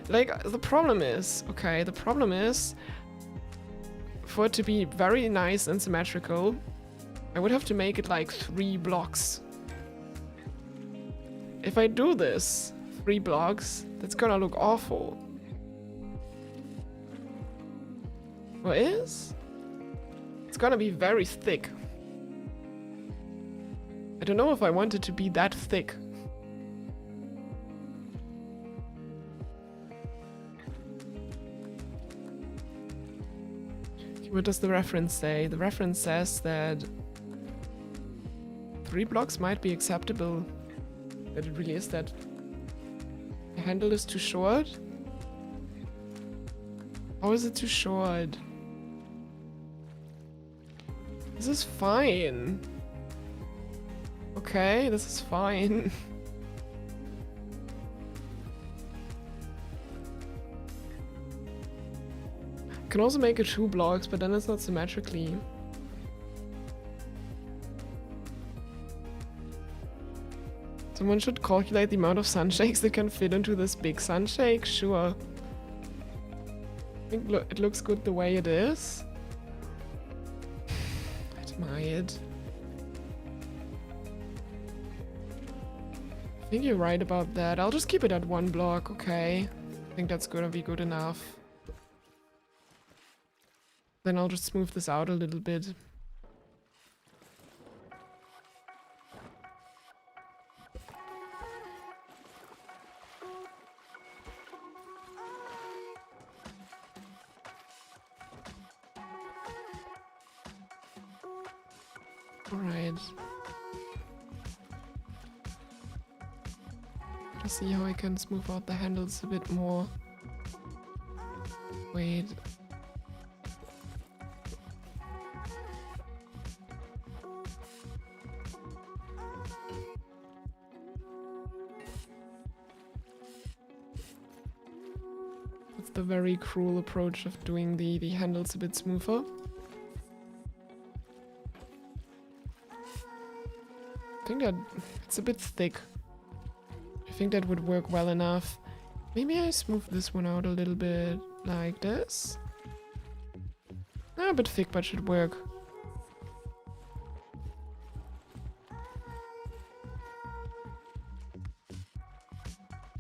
Like, the problem is, okay, the problem is, for it to be very nice and symmetrical, I would have to make it like 3 blocks. If I do this 3 blocks, that's gonna look awful. What is? It's gonna be very thick. I don't know if I want it to be that thick. What does the reference say? The reference says that 3 blocks might be acceptable. That it really is that the handle is too short? How is it too short? This is fine. Okay, this is fine. I can also make it 2 blocks, but then it's not symmetrically. Someone should calculate the amount of sunshakes that can fit into this big sunshake. Sure. I think it looks good the way it is. It might. I think you're right about that. I'll just keep it at 1 block, okay? I think that's gonna be good enough. Then I'll just smooth this out a little bit. Alright. Just see how I can smooth out the handles a bit more. Wait. That's the very cruel approach of doing the handles a bit smoother. I think that it's a bit thick. I think that would work well enough. Maybe I smooth this one out a little bit like this. A bit thick, but should work.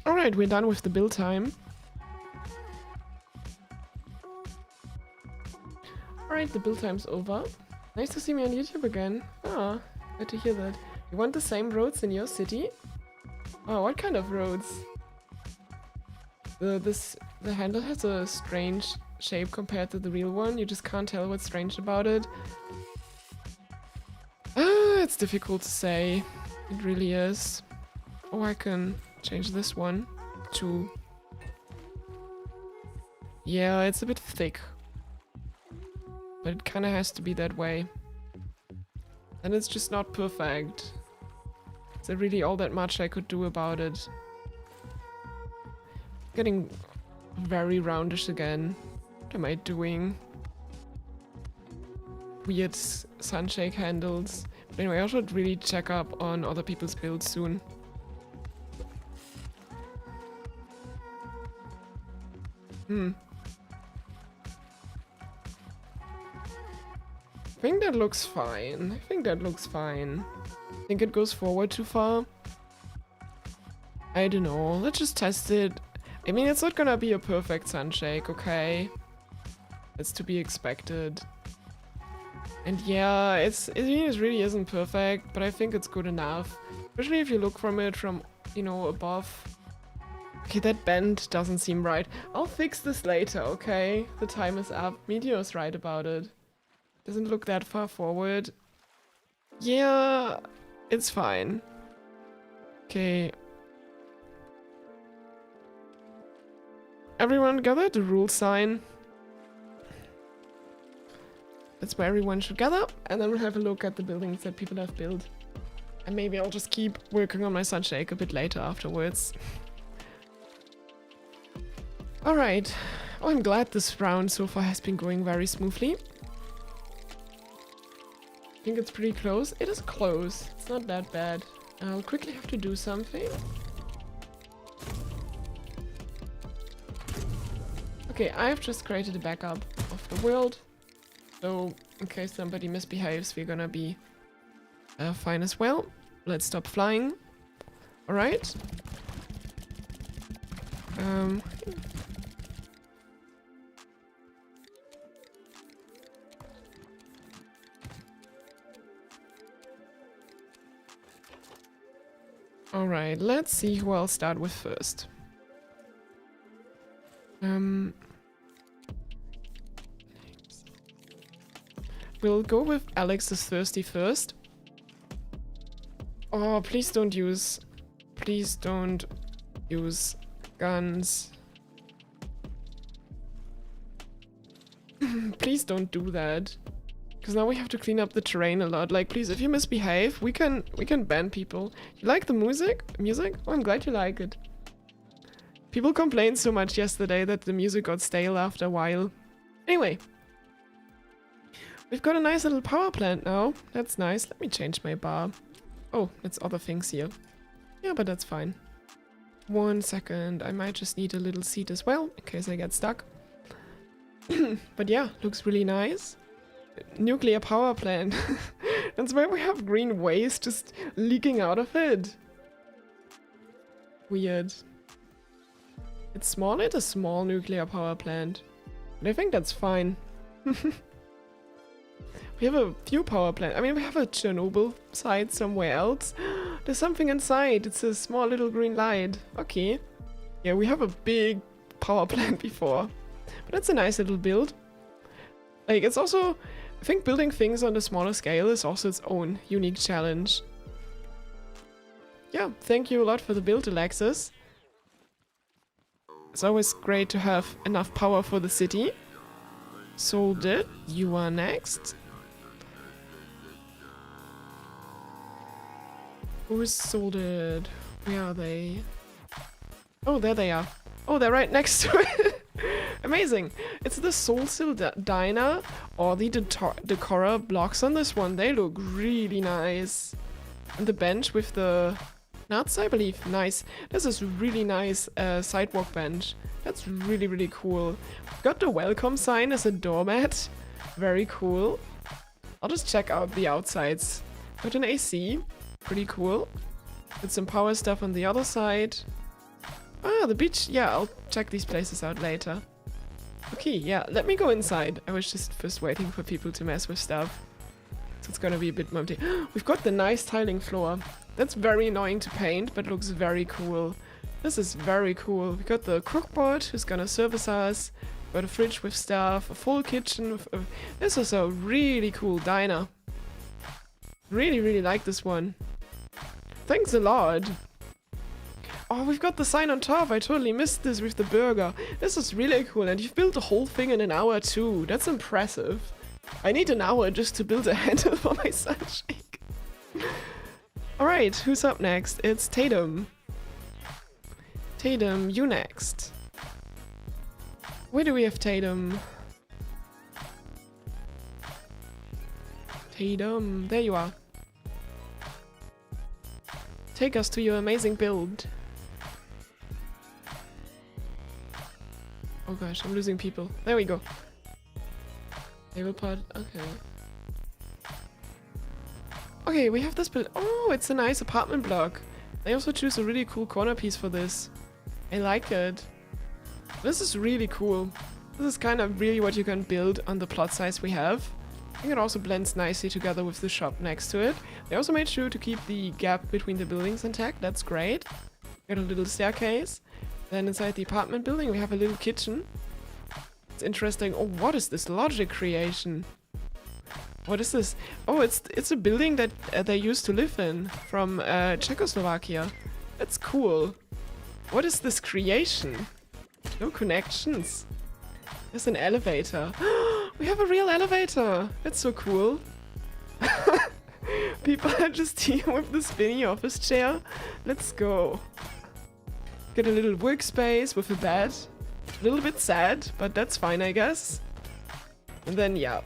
Alright, we're done with the build time. Alright, the build time's over. Nice to see me on YouTube again. Ah, glad to hear that. You want the same roads in your city? Oh, what kind of roads? The handle has a strange shape compared to the real one. You just can't tell what's strange about it. Ah, it's difficult to say. It really is. Oh, I can change this one to... Yeah, it's a bit thick. But it kind of has to be that way. And it's just not perfect. Is there really all that much I could do about it? Getting very roundish again. What am I doing? Weird sunshake handles. But anyway, I should really check up on other people's builds soon. I think that looks fine. I think that looks fine. Think it goes forward too far? I don't know. Let's just test it. I mean, it's not gonna be a perfect sunshake, okay? It's to be expected. And yeah, it really isn't perfect, but I think it's good enough. Especially if you look from it from, you know, above. Okay, that bend doesn't seem right. I'll fix this later, okay? The time is up. Meteor's right about it. Doesn't look that far forward. Yeah, it's fine. Okay. Everyone gather the rule sign. That's where everyone should gather, and then we'll have a look at the buildings that people have built. And maybe I'll just keep working on my sunshake a bit later afterwards. Alright. Oh, I'm glad this round so far has been going very smoothly. I think it's pretty close. It is close. It's not that bad. I'll quickly have to do something. Okay, I've just created a backup of the world. So, in case somebody misbehaves, we're gonna be fine as well. Let's stop flying. Alright. Alright, let's see who I'll start with first. We'll go with Alex is thirsty first. Oh, please don't use guns. Please don't do that. Because now we have to clean up the terrain a lot. Like, please, if you misbehave, we can ban people. You like the music? Oh, I'm glad you like it. People complained so much yesterday that the music got stale after a while. Anyway. We've got a nice little power plant now. That's nice. Let me change my bar. Oh, that's other things here. Yeah, but that's fine. 1 second. I might just need a little seat as well, in case I get stuck. But yeah, looks really nice. Nuclear power plant. That's why we have green waste just leaking out of it. Weird. It's small. It's a small nuclear power plant. But I think that's fine. We have a few power plants. I mean, we have a Chernobyl site somewhere else. There's something inside. It's a small little green light. Okay. Yeah, we have a big power plant before. But that's a nice little build. Like, it's also... I think building things on a smaller scale is also its own unique challenge. Yeah, thank you a lot for the build, Alexis. It's always great to have enough power for the city. Sold it. You are next. Who's sold it? Where are they? Oh, there they are. Oh, they're right next to it. Amazing. It's the Soulsil Diner or the Decora blocks on this one. They look really nice. And the bench with the nuts, I believe. Nice. This is really nice sidewalk bench. That's really, really cool. Got the welcome sign as a doormat. Very cool. I'll just check out the outsides. Got an AC. Pretty cool. With some power stuff on the other side. Ah, the beach. Yeah, I'll check these places out later. Okay, yeah, let me go inside. I was just first waiting for people to mess with stuff. So it's gonna be a bit empty. We've got the nice tiling floor. That's very annoying to paint, but looks very cool. This is very cool. We got the crookboard who's gonna service us. Got a fridge with stuff, a full kitchen. With this is a really cool diner. Really, really like this one. Thanks a lot. Oh, we've got the sign on top. I totally missed this with the burger. This is really cool. And you've built the whole thing in an hour too. That's impressive. I need an hour just to build a handle for my Sunshake. Alright, who's up next? It's Tatum. Tatum, you next. Where do we have Tatum? Tatum, there you are. Take us to your amazing build. Oh gosh, I'm losing people. There we go. Table pod, okay. Okay, we have this build. Oh, it's a nice apartment block. They also choose a really cool corner piece for this. I like it. This is really cool. This is kind of really what you can build on the plot size we have. I think it also blends nicely together with the shop next to it. They also made sure to keep the gap between the buildings intact. That's great. Got a little staircase. Then inside the apartment building we have a little kitchen. It's interesting. Oh, what is this logic creation? What is this? Oh, it's a building that they used to live in from Czechoslovakia. That's cool. What is this creation? No connections. There's an elevator. We have a real elevator. That's so cool. People are just here with the spinny office chair. Let's go. Get a little workspace with a bed. A little bit sad, but that's fine, I guess. And then, yeah,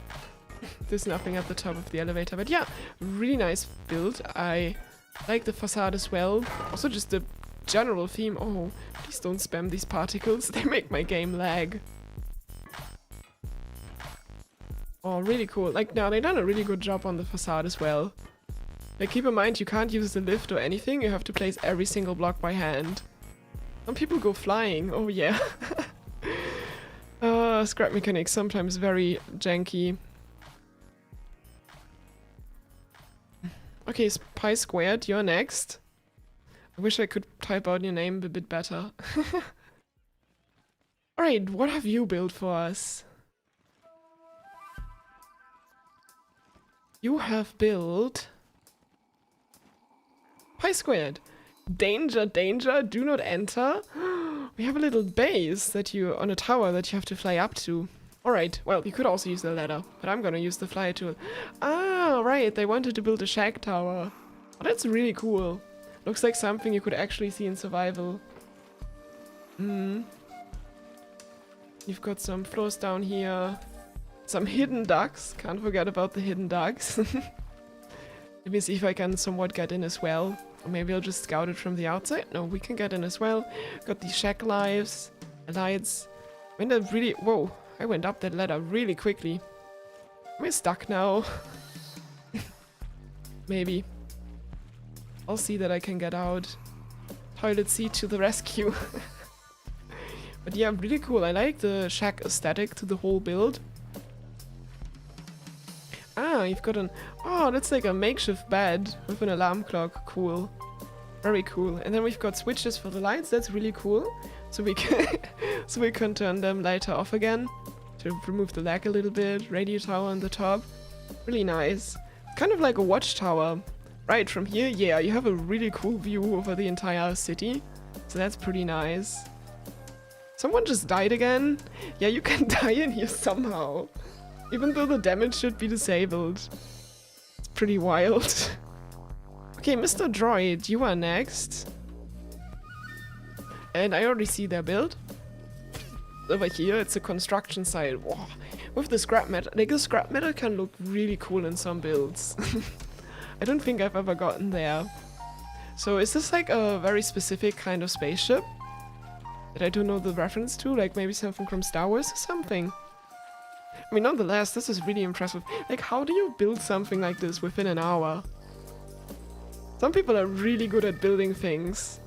there's nothing at the top of the elevator. But yeah, really nice build. I like the facade as well. Also just the general theme. Oh, please don't spam these particles. They make my game lag. Oh, really cool. Like, now they've done a really good job on the facade as well. Like, keep in mind, you can't use the lift or anything. You have to place every single block by hand. Some people go flying. Oh, yeah. Scrap mechanics, sometimes very janky. Okay, Pi Squared, you're next. I wish I could type out your name a bit better. Alright, what have you built for us? You have built Pi Squared. Danger, danger, do not enter. We have a little base that you on a tower that you have to fly up to. Alright, well, you could also use the ladder, but I'm gonna use the flyer tool. Ah, right, they wanted to build a shack tower. Oh, that's really cool. Looks like something you could actually see in survival. You've got some floors down here. Some hidden ducks. Can't forget about the hidden ducks. Let me see if I can somewhat get in as well. Or maybe I'll just scout it from the outside. No, we can get in as well. Got these shack lights. Went up really... Whoa, I went up that ladder really quickly. Am I stuck now? Maybe. I'll see that I can get out. Toilet seat to the rescue. But yeah, really cool. I like the shack aesthetic to the whole build. Ah, you've got an... Oh, that's like a makeshift bed with an alarm clock. Cool. Very cool. And then we've got switches for the lights. That's really cool. So we can... so we can turn them later off again. To remove the lag a little bit. Radio tower on the top. Really nice. Kind of like a watchtower. Right, from here, yeah, you have a really cool view over the entire city. So that's pretty nice. Someone just died again? Yeah, you can die in here somehow. Even though the damage should be disabled. It's pretty wild. Okay, Mr. Droid, you are next. And I already see their build. Over here, it's a construction site. Whoa. With the scrap metal. Like, the scrap metal can look really cool in some builds. I don't think I've ever gotten there. So is this like a very specific kind of spaceship? That I don't know the reference to? Like maybe something from Star Wars or something? I mean, nonetheless, this is really impressive. Like, how do you build something like this within an hour? Some people are really good at building things.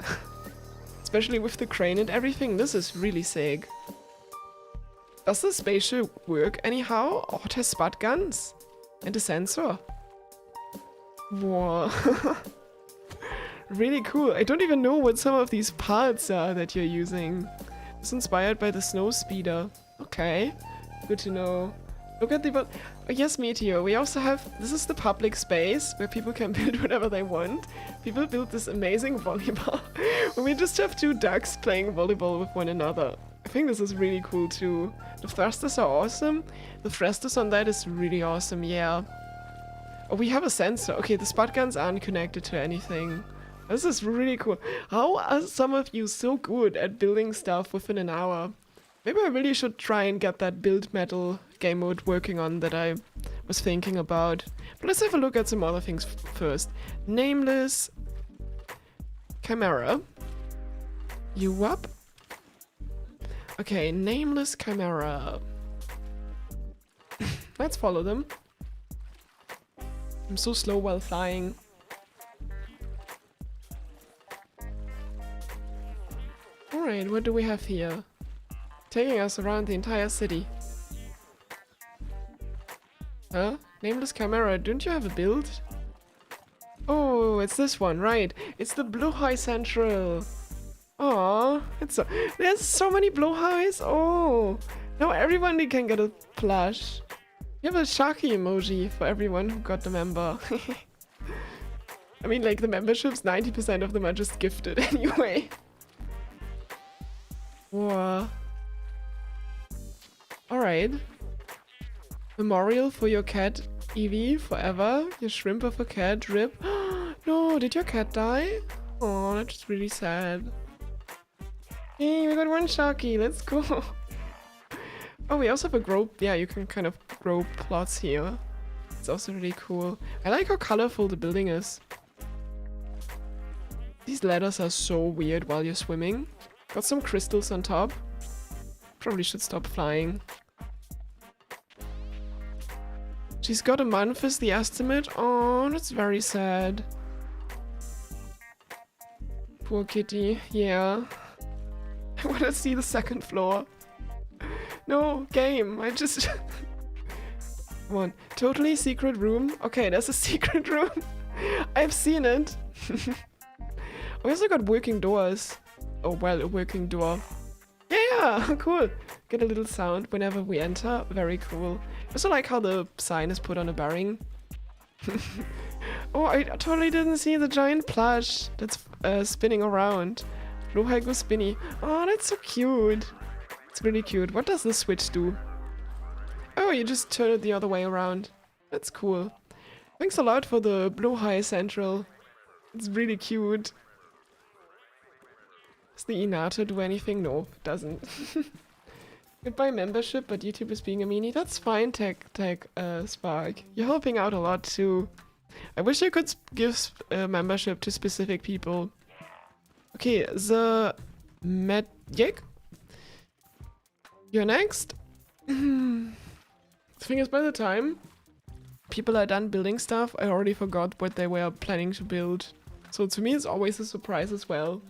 Especially with the crane and everything. This is really sick. Does the spaceship work anyhow? Oh, it has spud guns. And a sensor. Whoa. Really cool. I don't even know what some of these parts are that you're using. It's inspired by the snow speeder. Okay. Good to know. Look at the... Oh, yes, Meteor. We also have... This is the public space where people can build whatever they want. People build this amazing volleyball. Where we just have two ducks playing volleyball with one another. I think this is really cool too. The thrusters are awesome. The thrusters on that is really awesome, yeah. Oh, we have a sensor. Okay, the spot guns aren't connected to anything. This is really cool. How are some of you so good at building stuff within an hour? Maybe I really should try and get that build metal game mode working on that I was thinking about. But let's have a look at some other things first. Nameless Chimera. You up? Okay, Nameless Chimera. Let's follow them. I'm so slow while flying. Alright, what do we have here? Taking us around the entire city. Huh? Nameless Chimera, don't you have a build? Oh, it's this one, right. It's the Blowhigh Central. Aww, there's so many blowhighs. Oh, now everyone can get a plush. You have a Sharky emoji for everyone who got the member. I mean, like, the memberships, 90% of them are just gifted anyway. Whoa. Alright. Memorial for your cat, Evie, forever. Your shrimp of a cat, Rip. No, did your cat die? Oh, that's really sad. Hey, we got one Sharky. Let's go. Oh, we also have a grow. Yeah, you can kind of grow plots here. It's also really cool. I like how colorful the building is. These ladders are so weird while you're swimming. Got some crystals on top. Probably should stop flying. She's got a month is the estimate. Oh, that's very sad. Poor kitty. Yeah. I want to see the second floor. No, game. I just... Come on. Totally secret room. Okay, there's a secret room. I've seen it. We also got working doors. Oh, well, a working door. Yeah, cool. Get a little sound whenever we enter. Very cool. I also like how the sign is put on a bearing. Oh, I totally didn't see the giant plush that's spinning around. Lohaigu Spinny. Oh, that's so cute. It's really cute. What does the switch do? Oh, you just turn it the other way around. That's cool. Thanks a lot for the Blowhigh Central. It's really cute. Does the Inata do anything? No, it doesn't. Goodbye membership, but YouTube is being a meanie. That's fine, Spark. You're helping out a lot too. I wish I could give membership to specific people. Okay, the Magic. You're next. The thing is, by the time people are done building stuff, I already forgot what they were planning to build. So to me, it's always a surprise as well.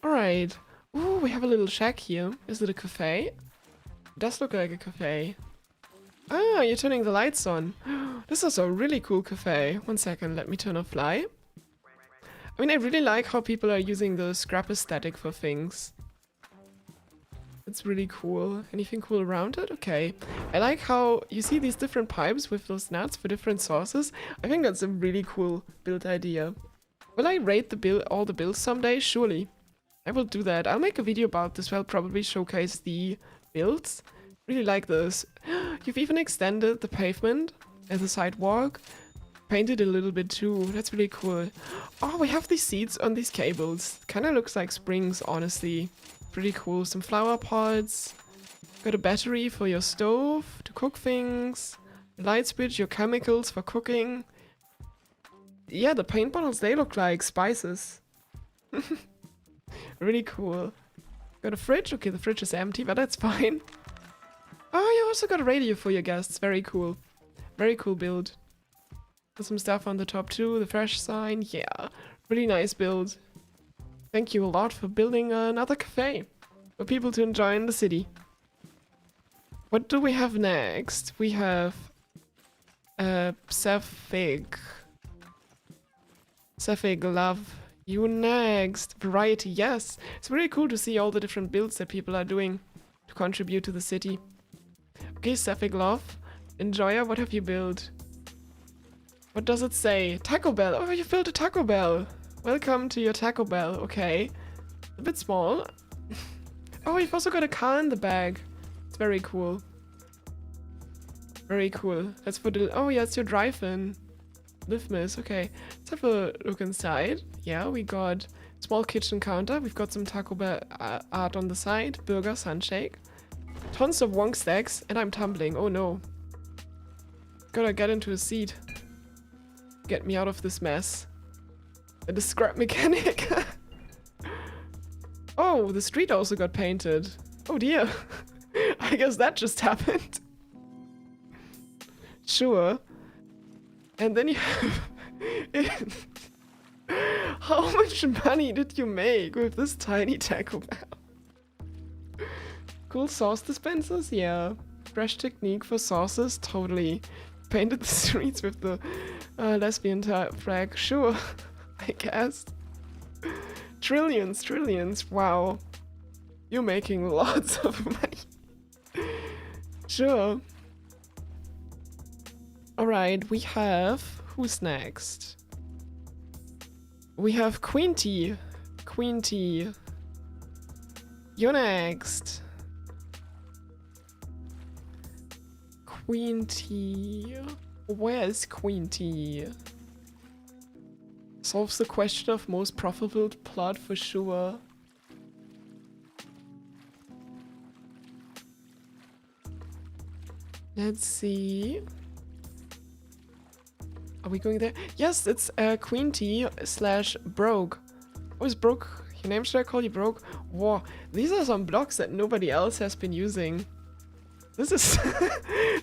Alright. Ooh, we have a little shack here. Is it a cafe? It does look like a cafe. Ah, you're turning the lights on. This is a really cool cafe. 1 second, let me turn off fly. I mean, I really like how people are using the scrap aesthetic for things. It's really cool. Anything cool around it? Okay. I like how you see these different pipes with those nuts for different sources. I think that's a really cool build idea. Will I rate all the builds someday? Surely. I will do that. I'll make a video about this. I'll probably showcase the builds. Really like this. You've even extended the pavement as a sidewalk. Painted a little bit too. That's really cool. Oh, we have these seats on these cables. Kind of looks like springs, honestly. Pretty cool. Some flower pots. Got a battery for your stove to cook things. Light switch, your chemicals for cooking. Yeah, the paint bottles, they look like spices. Really cool. Got a fridge. Okay, the fridge is empty, but that's fine. Oh, you also got a radio for your guests. Very cool. Very cool build. Got some stuff on the top too. The fresh sign. Yeah, really nice build. Thank you a lot for building another cafe for people to enjoy in the city. What do we have next? We have Sefig. Sefig, love you next. Variety, yes. It's really cool to see all the different builds that people are doing to contribute to the city. Okay, Sefig, love. Enjoyer, what have you built? What does it say? Taco Bell. Oh, you built a Taco Bell. Welcome to your Taco Bell. Okay. A bit small. Oh, you've also got a car in the bag. It's very cool. Very cool. That's for the... Oh, yeah, it's your drive-in. Liftmas. Okay. Let's have a look inside. Yeah, we got small kitchen counter. We've got some Taco Bell art on the side. Burger, Sunshake. Tons of wonk stacks. And I'm tumbling. Oh, no. Gotta get into a seat. Get me out of this mess. The scrap mechanic. Oh, the street also got painted. Oh dear. I guess that just happened. Sure. And then you have... How much money did you make with this tiny Taco Bell? Cool sauce dispensers? Yeah. Fresh technique for sauces? Totally. Painted the streets with the lesbian flag? Sure. I guess. Trillions, trillions. Wow. You're making lots of money. Sure. Alright, we have... Who's next? We have Queen Tea. Queen Tea. You're next. Queen Tea. Where's Queen Tea? Solves the question of most profitable plot for sure. Let's see. Are we going there? Yes, it's Queen Tea / Broke. Oh, is Broke your name? Should I call you Broke? Whoa, these are some blocks that nobody else has been using. This is...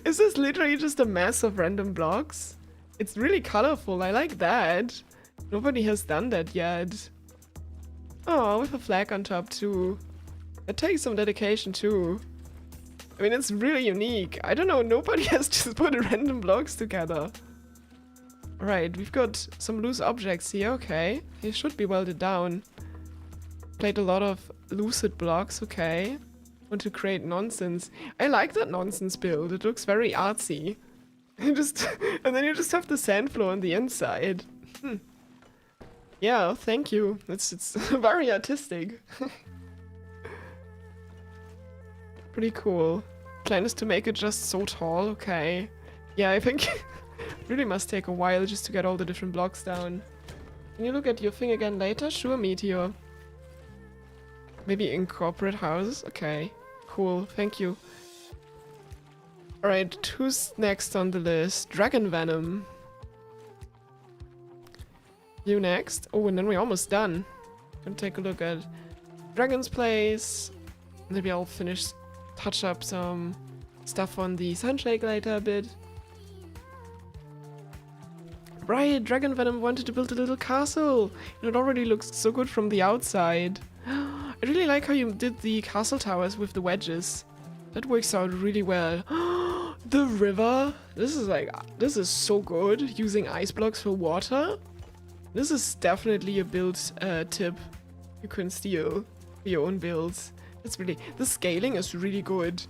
Is this literally just a mass of random blocks? It's really colorful, I like that. Nobody has done that yet. Oh, with a flag on top too. It takes some dedication too. I mean, it's really unique. I don't know, nobody has just put random blocks together. Alright, we've got some loose objects here, okay. They should be welded down. Played a lot of lucid blocks, okay. Want to create nonsense. I like that nonsense build, it looks very artsy. And then you just have the sand floor on the inside. Yeah, thank you. It's very artistic. Pretty cool. Plan is to make it just so tall, okay. Yeah, I think really must take a while just to get all the different blocks down. Can you look at your thing again later? Sure, Meteor. Maybe incorporate houses? Okay. Cool, thank you. Alright, who's next on the list? Dragon Venom. You next. Oh, and then we're almost done. Gonna take a look at Dragon's Place. Maybe I'll touch up some stuff on the Sunshake later a bit. Right, Dragon Venom wanted to build a little castle. And it already looks so good from the outside. I really like how you did the castle towers with the wedges. That works out really well. The river. This is so good. Using ice blocks for water. This is definitely a build tip you can steal for your own builds. The scaling is really good.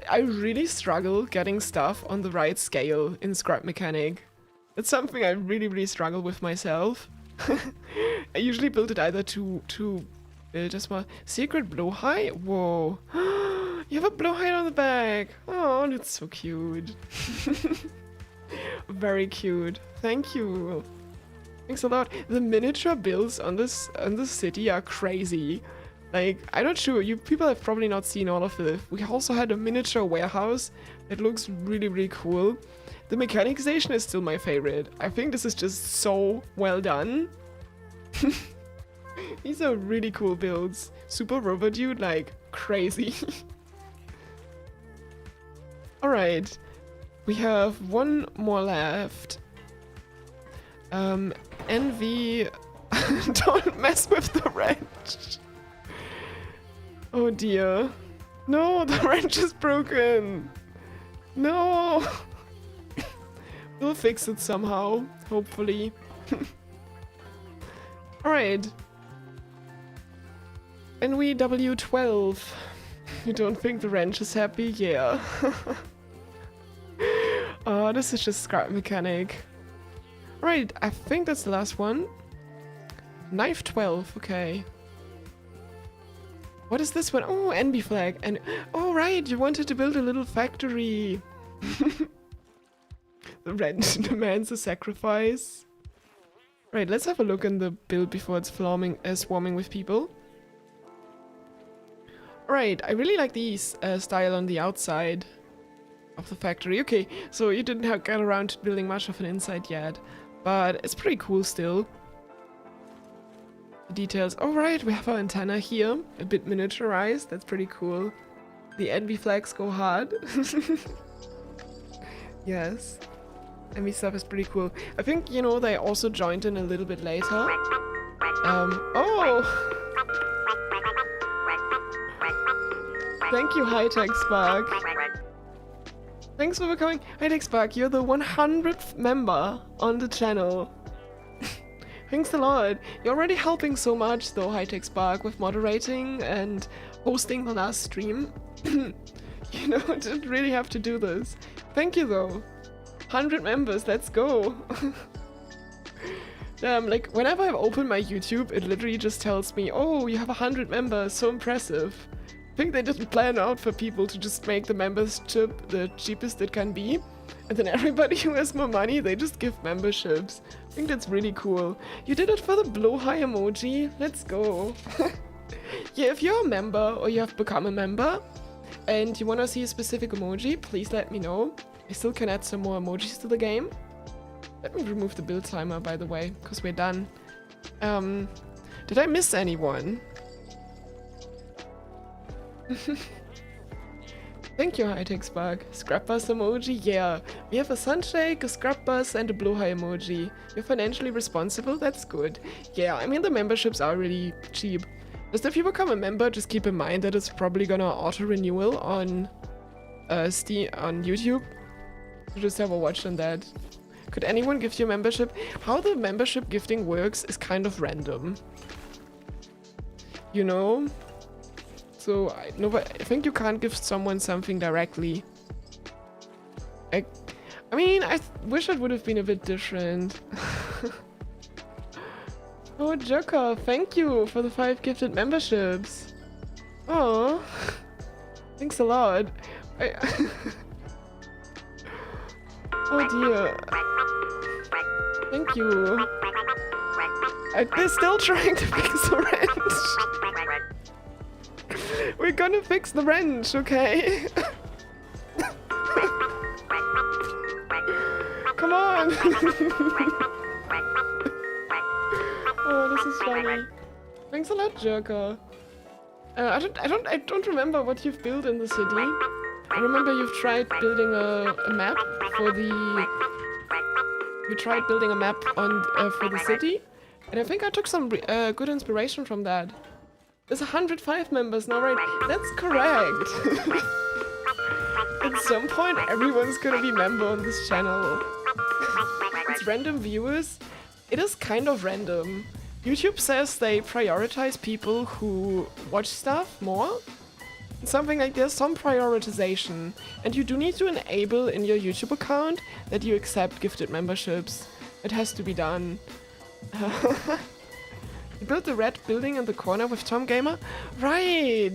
I really struggle getting stuff on the right scale in Scrap Mechanic. It's something I really struggle with myself. I usually build it either to build a small secret blowhide. Whoa. You have a blowhide on the back. Oh, that's so cute. Very cute. Thank you. Thanks a lot. The miniature builds on this city are crazy. Like, I'm not sure, you people have probably not seen all of it. We also had a miniature warehouse that looks really cool. The mechanic station is still my favorite. I think this is just so well done. These are really cool builds. Super Robot Dude, like, crazy. Alright, we have one more left. Envy, don't mess with the wrench. Oh dear. No, the wrench is broken. No. We'll fix it somehow, hopefully. Alright. NWW12. You don't think the wrench is happy? Yeah. Oh, this is just Scrap Mechanic. Right, I think that's the last one. Knife 12, okay. What is this one? Oh, NB flag. And oh, right, you wanted to build a little factory. The wrench demands a sacrifice. Right, let's have a look in the build before it's swarming with people. Right, I really like these style on the outside of the factory. Okay, so you didn't get around to building much of an inside yet, but it's pretty cool still. The details. Oh right, we have our antenna here, a bit miniaturized. That's pretty cool. The NB flags go hard. Yes, NB stuff is pretty cool. I think, you know, they also joined in a little bit later. Oh! Thank you, High-Tech Spark. Thanks for becoming High-Tech Spark. You're the 100th member on the channel. Thanks a lot. You're already helping so much though, High-Tech Spark, with moderating and hosting the last stream. You know, didn't really have to do this. Thank you though. 100 members, let's go. Like, whenever I open my YouTube, it literally just tells me, oh, you have 100 members, so impressive. I think they didn't plan out for people to just make the membership the cheapest it can be. And then everybody who has more money, they just give memberships. I think that's really cool. You did it for the blowhigh emoji. Let's go. Yeah, if you're a member or you have become a member and you want to see a specific emoji, please let me know. I still can add some more emojis to the game. Let me remove the build timer, by the way, because we're done. Did I miss anyone? Thank you, Hightech Spark. Scrap bus emoji, yeah. We have a Sunshake, a scrap bus, and a blowhigh emoji. You're financially responsible? That's good. Yeah, I mean, the memberships are really cheap. Just if you become a member, just keep in mind that it's probably gonna auto-renewal on Steam, on YouTube. So just have a watch on that. Could anyone give you a membership? How the membership gifting works is kind of random. You know? So I think you can't give someone something directly. I mean, I wish it would have been a bit different. Oh, Joker, thank you for the 5 gifted memberships. Oh, thanks a lot. Oh dear. Thank you. They're still trying to fix the wrench. We're gonna fix the wrench, okay? Come on. Oh, this is funny. Thanks a lot, Jerker. I don't remember what you've built in the city. I remember you've tried building a map for the. You tried building a map on for the city, and I think I took some good inspiration from that. There's 105 members now, right? That's correct. At some point, everyone's gonna be member on this channel. It's random viewers. It is kind of random. YouTube says they prioritize people who watch stuff more. Something like there's some prioritization, and you do need to enable in your YouTube account that you accept gifted memberships. It has to be done. You built the red building in the corner with Tom Gamer? Right!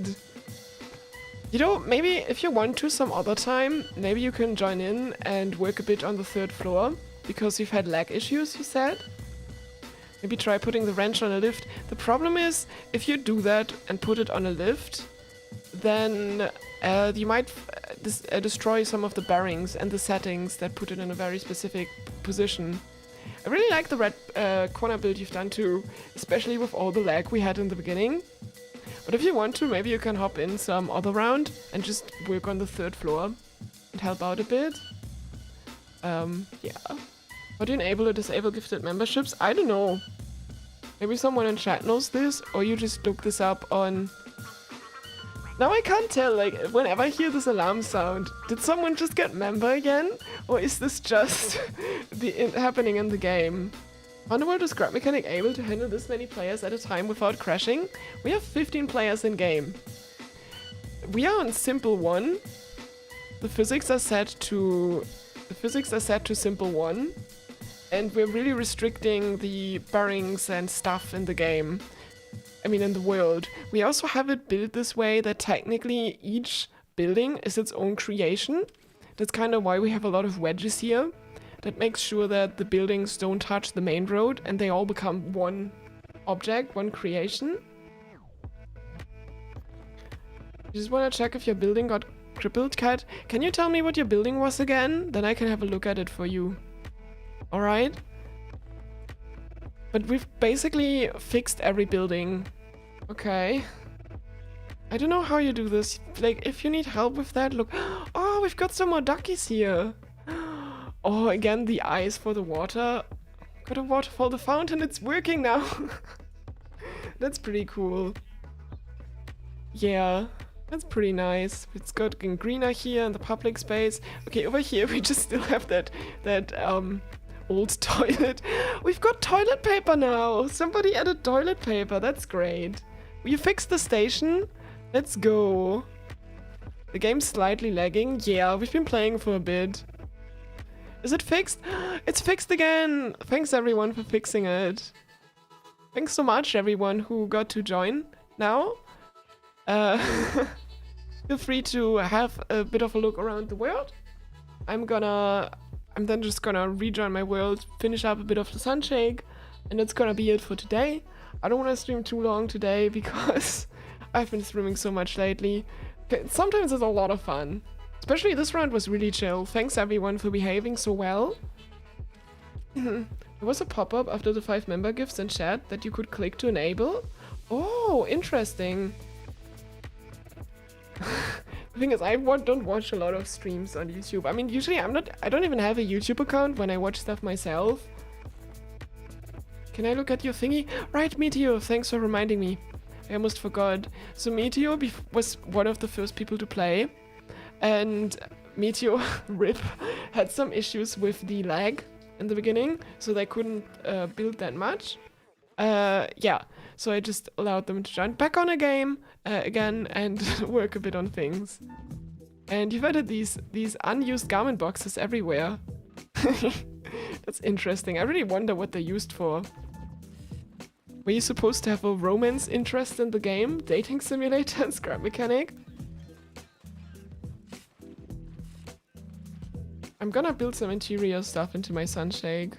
You know, maybe if you want to some other time, maybe you can join in and work a bit on the 3rd floor, because you've had lag issues, you said? Maybe try putting the wrench on a lift. The problem is, if you do that and put it on a lift, then you might destroy some of the bearings and the settings that put it in a very specific position. I really like the red corner build you've done too, especially with all the lag we had in the beginning. But if you want to, maybe you can hop in some other round and just work on the 3rd floor and help out a bit. Yeah. How do you enable or disable gifted memberships? I don't know. Maybe someone in chat knows this, or you just look this up on... Now I can't tell, like, whenever I hear this alarm sound, did someone just get member again? Or is this just happening in the game? Underworld is Grab Mechanic able to handle this many players at a time without crashing? We have 15 players in game. We are on simple 1. The physics are set to simple 1. And we're really restricting the bearings and stuff in the game. I mean, in the world. We also have it built this way that technically each building is its own creation. That's kind of why we have a lot of wedges here. That makes sure that the buildings don't touch the main road and they all become one object, one creation. You just want to check if your building got crippled, Cat. Can you tell me what your building was again? Then I can have a look at it for you. Alright? But we've basically fixed every building. Okay. I don't know how you do this. Like, if you need help with that, look. Oh, we've got some more duckies here. Oh, again, the eyes for the water. Got a waterfall, the fountain, it's working now. That's pretty cool. Yeah, that's pretty nice. It's got greener here in the public space. Okay, over here we just still have that old toilet. We've got toilet paper now. Somebody added toilet paper. That's great. You fixed the station. Let's go. The game's slightly lagging. Yeah, we've been playing for a bit. Is it fixed? It's fixed again. Thanks everyone for fixing it. Thanks so much everyone who got to join now. Feel free to have a bit of a look around the world. I'm then just gonna rejoin my world, finish up a bit of the Sunshake, and that's gonna be it for today. I don't want to stream too long today because I've been streaming so much lately. Sometimes it's a lot of fun. Especially this round was really chill. Thanks everyone for behaving so well. There was a pop-up after the 5 member gifts in chat that you could click to enable. Oh, interesting. The thing is, I don't watch a lot of streams on YouTube. I mean, usually I don't even have a YouTube account when I watch stuff myself. Can I look at your thingy? Right, Meteor, thanks for reminding me. I almost forgot. So Meteor was one of the first people to play. And Meteor, RIP, had some issues with the lag in the beginning. So they couldn't build that much. Yeah, so I just allowed them to join back on a game again and work a bit on things. And you've added these unused garment boxes everywhere. That's interesting. I really wonder what they're used for. Were you supposed to have a romance interest in the game? Dating simulator and scrap mechanic? I'm gonna build some interior stuff into my Sunshake.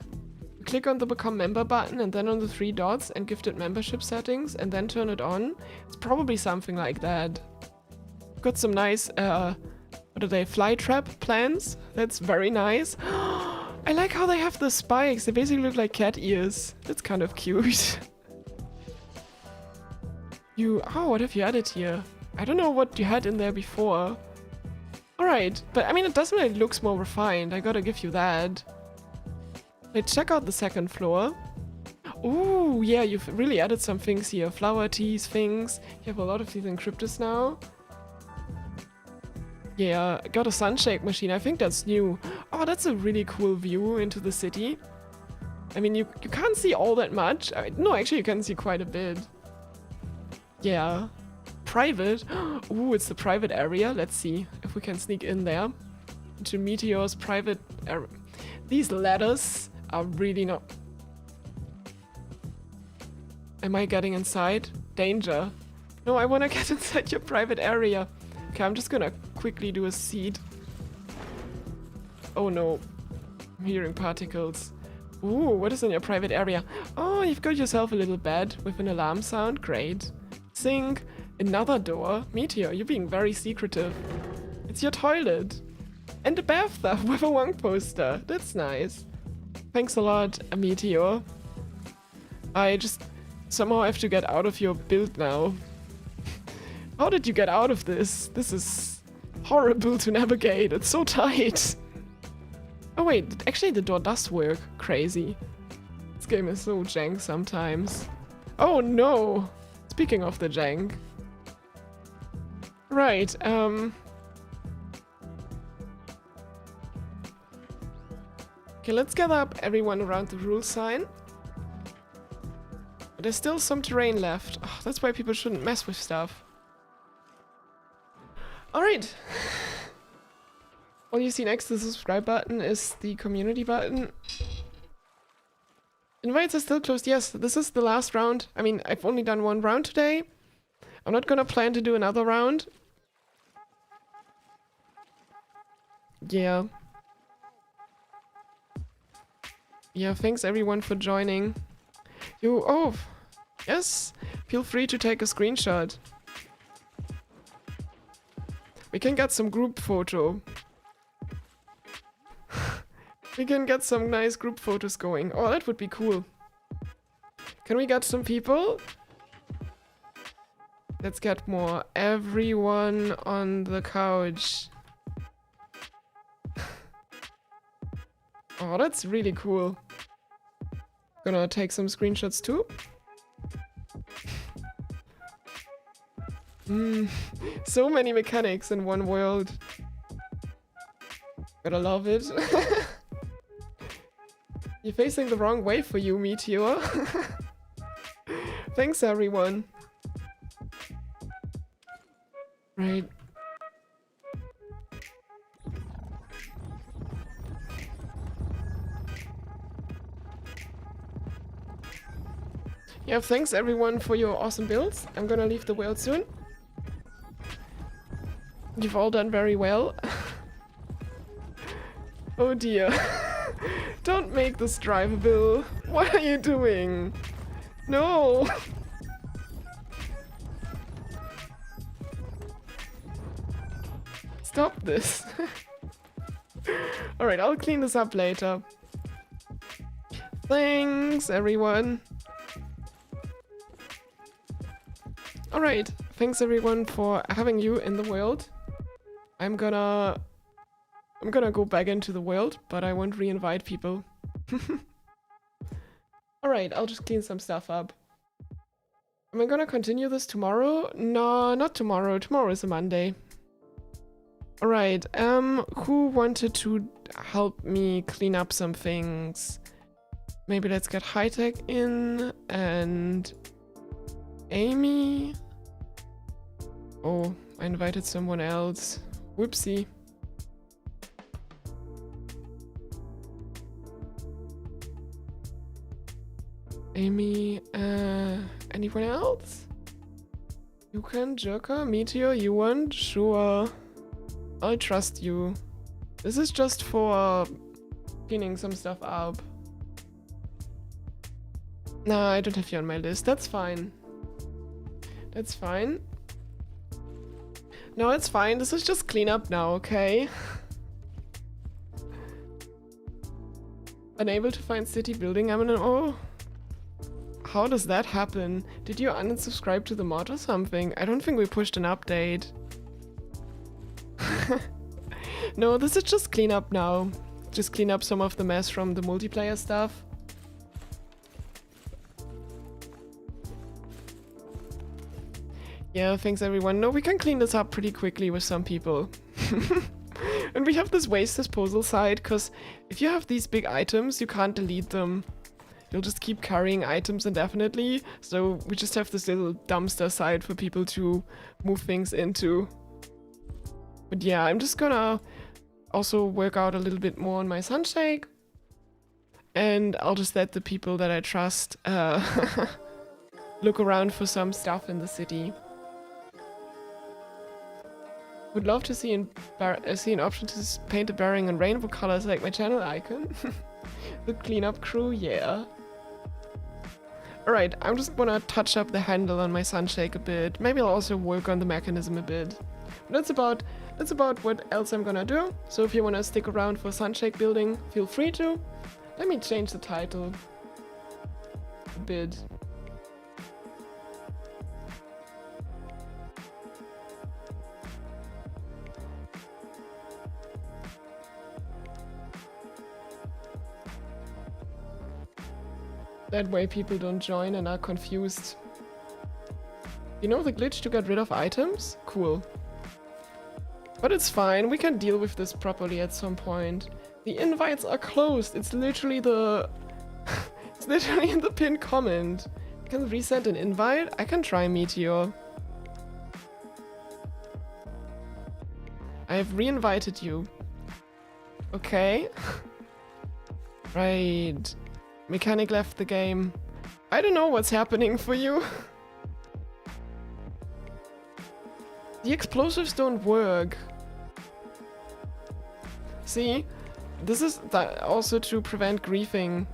Click on the become member button and then on the 3 dots and gifted membership settings and then turn it on. It's probably something like that. Got some nice, what are they, fly trap plans? That's very nice. I like how they have the spikes. They basically look like cat ears. That's kind of cute. Oh, what have you added here? I don't know what you had in there before. Alright, but I mean, it definitely looks more refined. I gotta give you that. Let's check out the second floor. Oh, yeah, you've really added some things here. Flower teas, things. You have a lot of these encryptors now. Yeah, got a Sunshake machine. I think that's new. Oh, that's a really cool view into the city. I mean, you can't see all that much. No, actually, you can see quite a bit. Yeah. Private. Ooh, it's the private area. Let's see if we can sneak in there. Into Meteor's private area. These ladders are really not... Am I getting inside? Danger. No, I want to get inside your private area. Okay, I'm just gonna quickly do a seed. Oh no. I'm hearing particles. Ooh, what is in your private area? Oh, you've got yourself a little bed with an alarm sound. Great. Sink. Another door. Meteor, you're being very secretive. It's your toilet. And a bathtub with a Wong poster. That's nice. Thanks a lot, Meteor. I just somehow have to get out of your build now. How did you get out of this? This is horrible to navigate. It's so tight. Oh wait, actually the door does work. Crazy. This game is so jank sometimes. Oh no! Speaking of the jank. Right, okay, let's gather up everyone around the rule sign. But there's still some terrain left. Oh, that's why people shouldn't mess with stuff. Alright. All you see next to the subscribe button is the community button. Invites are still closed. Yes, this is the last round. I mean, I've only done 1 round today. I'm not gonna plan to do another round. Yeah. Yeah, thanks everyone for joining. Oh, yes, feel free to take a screenshot. We can get some group photo. We can get some nice group photos going. Oh, that would be cool. Can we get some people? Let's get more. Everyone on the couch. Oh, that's really cool. Gonna take some screenshots too. So many mechanics in one world. Gotta love it. You're facing the wrong way for you, Meteor. Thanks, everyone. Right. Yeah, thanks everyone for your awesome builds. I'm gonna leave the world soon. You've all done very well. Oh dear. Don't make this drivable. What are you doing? No. Stop this. Alright, I'll clean this up later. Thanks, everyone. Alright, thanks everyone for having you in the world. I'm gonna go back into the world, but I won't re-invite people. Alright, I'll just clean some stuff up. Am I gonna continue this tomorrow? No, not tomorrow. Tomorrow is a Monday. Alright, who wanted to help me clean up some things? Maybe let's get high-tech in, and Amy. Oh, I invited someone else. Whoopsie. Amy, anyone else? You can, Joker, Meteor, you want? Sure. I'll trust you. This is just for cleaning some stuff up. Nah, I don't have you on my list. That's fine. That's fine. No, it's fine. This is just cleanup now, okay? Unable to find city building. I'm in an... Oh. How does that happen? Did you unsubscribe to the mod or something? I don't think we pushed an update. No, this is just cleanup now. Just clean up some of the mess from the multiplayer stuff. Yeah, thanks everyone. No, we can clean this up pretty quickly with some people. And we have this waste disposal side, because if you have these big items, you can't delete them. You'll just keep carrying items indefinitely, so we just have this little dumpster side for people to move things into. But yeah, I'm just gonna also work out a little bit more on my Sunshake. And I'll just let the people that I trust look around for some stuff in the city. Would love to see an option to paint the bearing in rainbow colors like my channel icon. The cleanup crew, yeah. Alright, I'm just gonna touch up the handle on my Sunshake a bit. Maybe I'll also work on the mechanism a bit. That's about what else I'm gonna do. So if you wanna stick around for Sunshake building, feel free to. Let me change the title a bit. That way people don't join and are confused. You know the glitch to get rid of items? Cool. But it's fine, we can deal with this properly at some point. The invites are closed, it's literally the... it's literally in the pinned comment. I can resend an invite, I can try Meteor. I have re-invited you. Okay. Right. Mechanic left the game. I don't know what's happening for you. The explosives don't work. See? This is also to prevent griefing.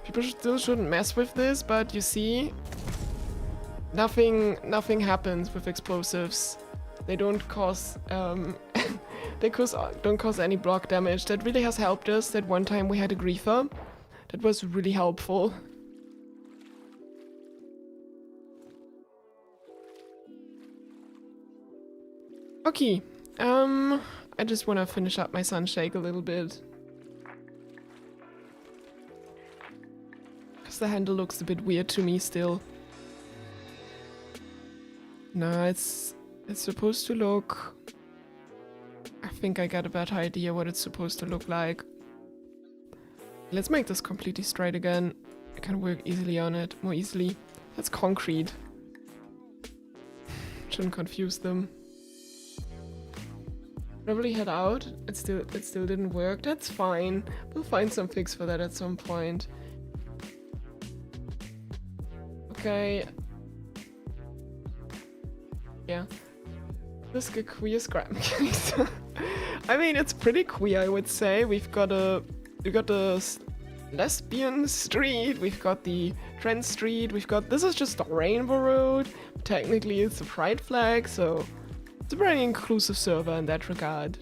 People still shouldn't mess with this, but you see? Nothing happens with explosives. They don't cause don't cause any block damage. That really has helped us. That one time we had a griefer. That was really helpful. Okay, I just want to finish up my Sunshake a little bit. Because the handle looks a bit weird to me still. No, it's supposed to look... I think I got a better idea what it's supposed to look like. Let's make this completely straight again. I can work easily on it, more easily. That's concrete. Shouldn't confuse them. Probably head out. It still didn't work. That's fine. We'll find some fix for that at some point. Okay. Yeah. This queer scrap mechanics. I mean, it's pretty queer, I would say. We've got lesbian street, we've got the trans street, this is just a rainbow road. Technically, it's a pride flag, so it's a very inclusive server in that regard.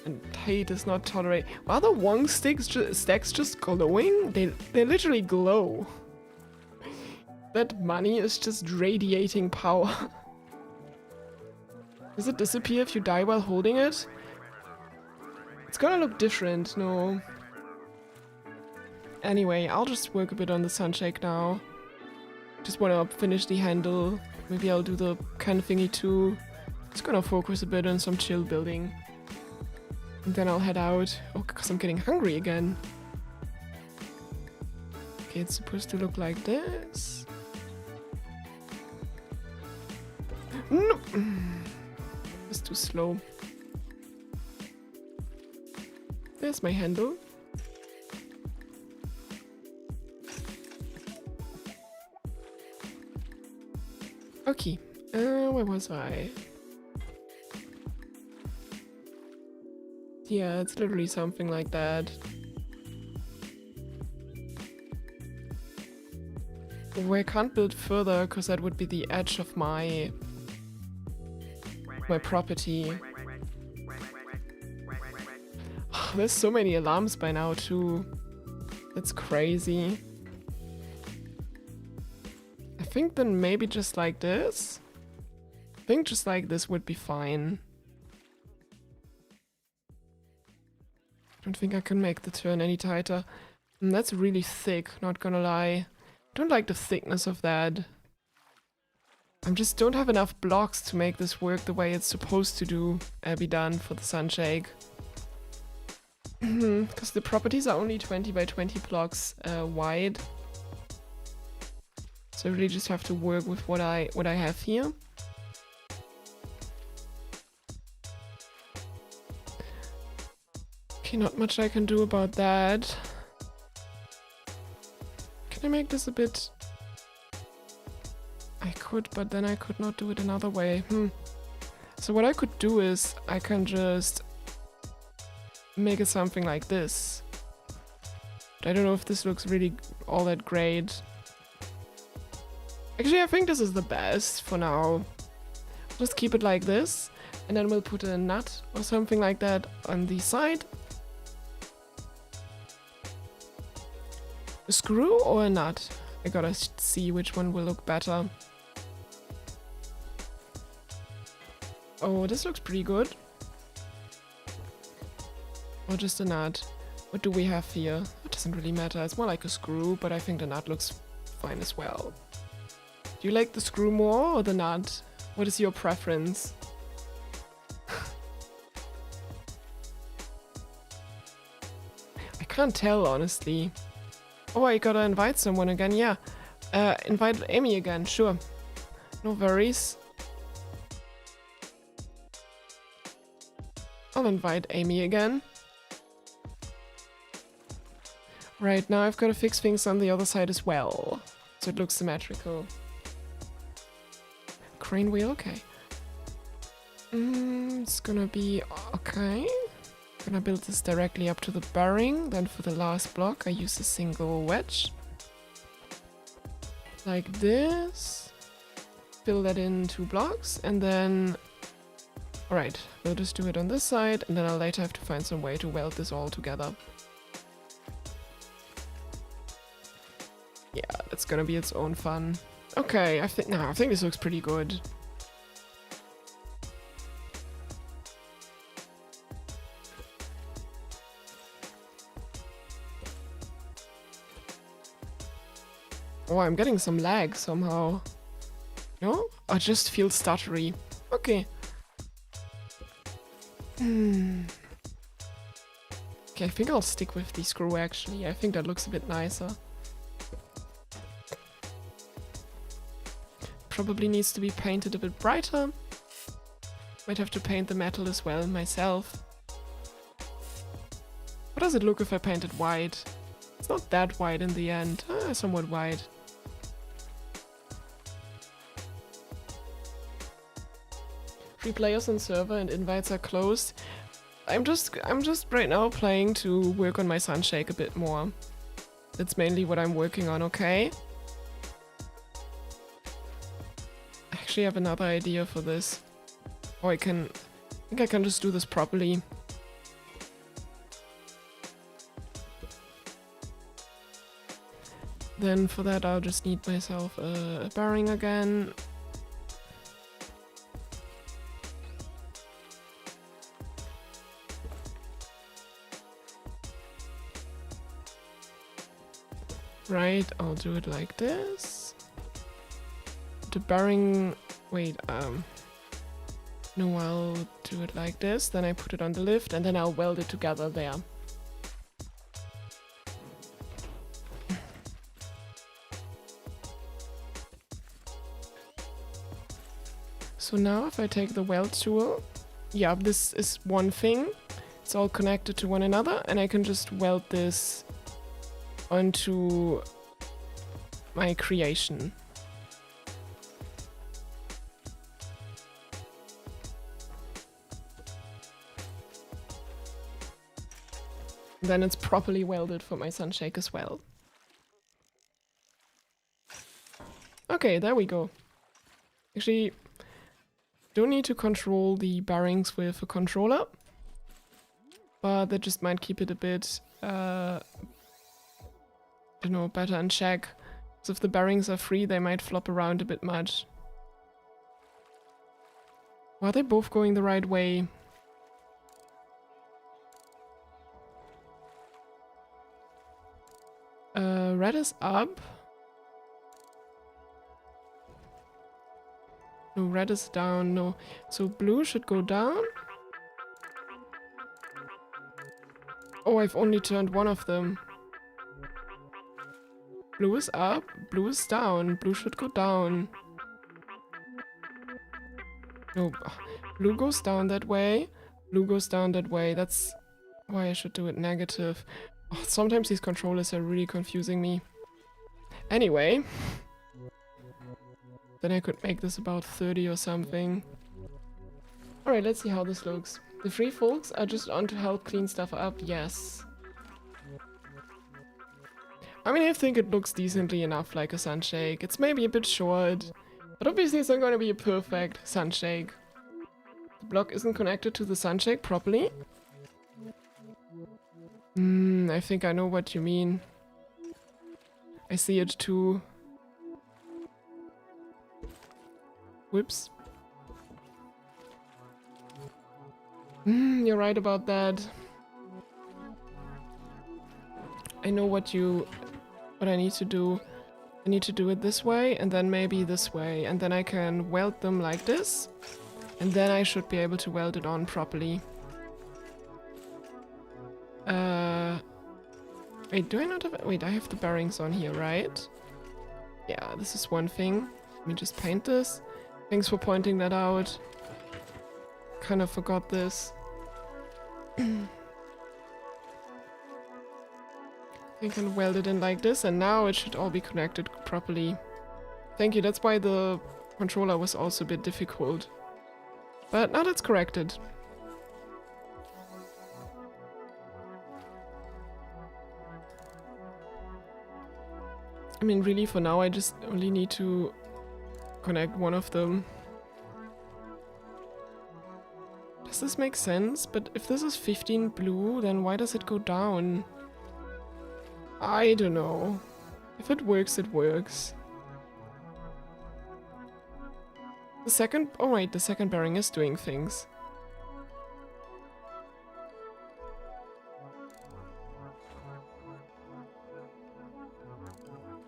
And hate is not tolerated. Are the Wong stacks just glowing? They literally glow. That money is just radiating power. Does it disappear if you die while holding it? It's gonna look different, no. Anyway, I'll just work a bit on the Sunshake now. Just wanna finish the handle. Maybe I'll do the kind of thingy too. Just gonna focus a bit on some chill building. And then I'll head out. Oh, because I'm getting hungry again. Okay, it's supposed to look like this. No! It's too slow. There's my handle. Okay, where was I? Yeah, it's literally something like that. Oh, I can't build further because that would be the edge of my property. There's so many alarms by now too. That's crazy. I think then maybe just like this. I think just like this would be fine. I don't think I can make the turn any tighter. And that's really thick, not gonna lie. I don't like the thickness of that. I just don't have enough blocks to make this work the way it's supposed to be done for the Sunshake. Because the properties are only 20 by 20 blocks wide. So I really just have to work with what I have here. Okay, not much I can do about that. Can I make this a bit... I could, but then I could not do it another way. So what I could do is I can just make it something like this. But I don't know if this looks really all that great. Actually, I think this is the best for now. Just keep it like this, and then we'll put a nut or something like that on the side. A screw or a nut? I gotta see which one will look better. Oh, this looks pretty good. Or just a nut. What do we have here? It doesn't really matter. It's more like a screw, but I think the nut looks fine as well. Do you like the screw more or the nut? What is your preference? I can't tell, honestly. Oh, I gotta invite someone again, yeah. Invite Amy again, sure. No worries. I'll invite Amy again. Right, now I've got to fix things on the other side as well. So it looks symmetrical. Crane wheel, okay. It's gonna be okay. Gonna build this directly up to the bearing. Then for the last block, I use a single wedge. Like this. Fill that in 2 blocks, and then... Alright, we'll just do it on this side, and then I'll later have to find some way to weld this all together. Yeah, that's gonna be its own fun. Okay, I think this looks pretty good. Oh, I'm getting some lag somehow. No? I just feel stuttery. Okay. Okay, I think I'll stick with the screw actually. I think that looks a bit nicer. Probably needs to be painted a bit brighter. Might have to paint the metal as well myself. How does it look if I paint it white? It's not that white in the end. Somewhat white. 3 players on server and invites are closed. I'm just right now playing to work on my Sunshake a bit more. That's mainly what I'm working on, okay? I actually have another idea for this. Oh, I think I can just do this properly. Then for that I'll just need myself a bearing again. Right, I'll do it like this. The bearing... Wait, no, I'll do it like this. Then I put it on the lift and then I'll weld it together there. So now if I take the weld tool, yeah, this is one thing. It's all connected to one another and I can just weld this onto my creation. Then it's properly welded for my Sunshake as well. Okay, there we go. Actually, don't need to control the bearings with a controller, but that just might keep it a bit, you know, better in check. So if the bearings are free, they might flop around a bit much. Are they both going the right way? Red is up. No, red is down. No. So blue should go down. Oh, I've only turned one of them. Blue is up. Blue is down. Blue should go down. No. Blue goes down that way. Blue goes down that way. That's why I should do it negative. Oh, sometimes these controllers are really confusing me. Anyway. Then I could make this about 30 or something. Alright, let's see how this looks. The three folks are just on to help clean stuff up, yes. I mean, I think it looks decently enough like a Sunshake. It's maybe a bit short, but obviously it's not going to be a perfect Sunshake. The block isn't connected to the Sunshake properly. I think I know what you mean. I see it too. Whoops. You're right about that. I know what I need to do. I need to do it this way and then maybe this way, and then I can weld them like this, and then I should be able to weld it on properly. Wait, do I not have... Wait, I have the bearings on here, right? Yeah, this is one thing. Let me just paint this. Thanks for pointing that out. Kind of forgot this. I can weld it in like this, and now it should all be connected properly. Thank you, that's why the controller was also a bit difficult. But now that's corrected. I mean, really, for now I just only need to connect one of them. Does this make sense? But if this is 15 blue, then why does it go down? I don't know. If it works, it works. The second... Oh right, the second bearing is doing things.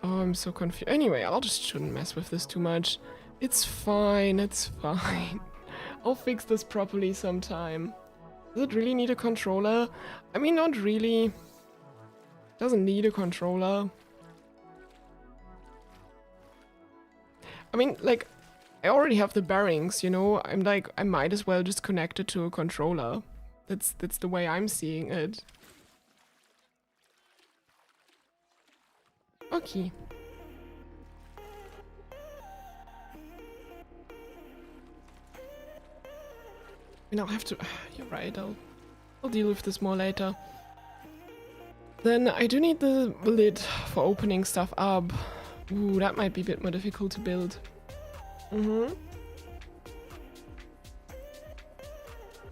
Oh, I'm so confused. Anyway, I just shouldn't mess with this too much. It's fine, it's fine. I'll fix this properly sometime. Does it really need a controller? I mean, not really. Doesn't need a controller. I mean, like, I already have the bearings, you know? I'm like, I might as well just connect it to a controller. That's the way I'm seeing it. Okay. And I'll have to... You're right, I'll I'll deal with this more later. Then I do need the lid for opening stuff up. Ooh, that might be a bit more difficult to build.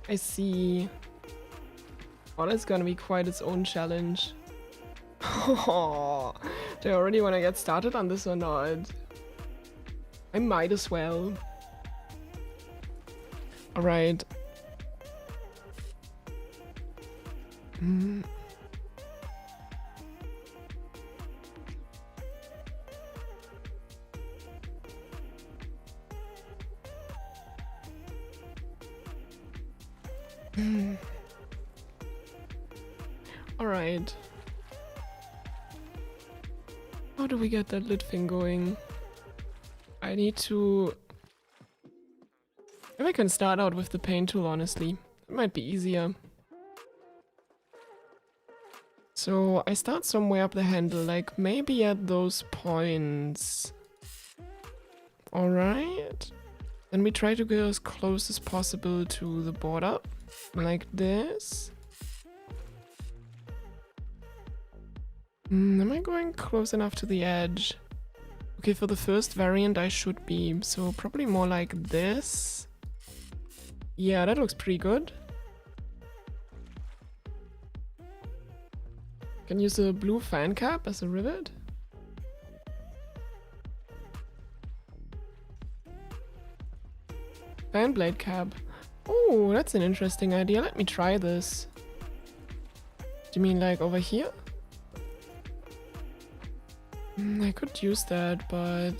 I see. Oh, that's gonna be quite its own challenge. Oh, do I already want to get started on this or not? I might as well. Alright. Alright. How do we get that lid thing going? I need to... Maybe I can start out with the paint tool, honestly. It might be easier. So I start somewhere up the handle, like maybe at those points. Alright. Then we try to go as close as possible to the border, like this. Am I going close enough to the edge? Okay, for the first variant I should be, so probably more like this. Yeah, that looks pretty good. Can use a blue fan cap as a rivet. Fan blade cap. Oh, that's an interesting idea. Let me try this. Do you mean like over here? I could use that, but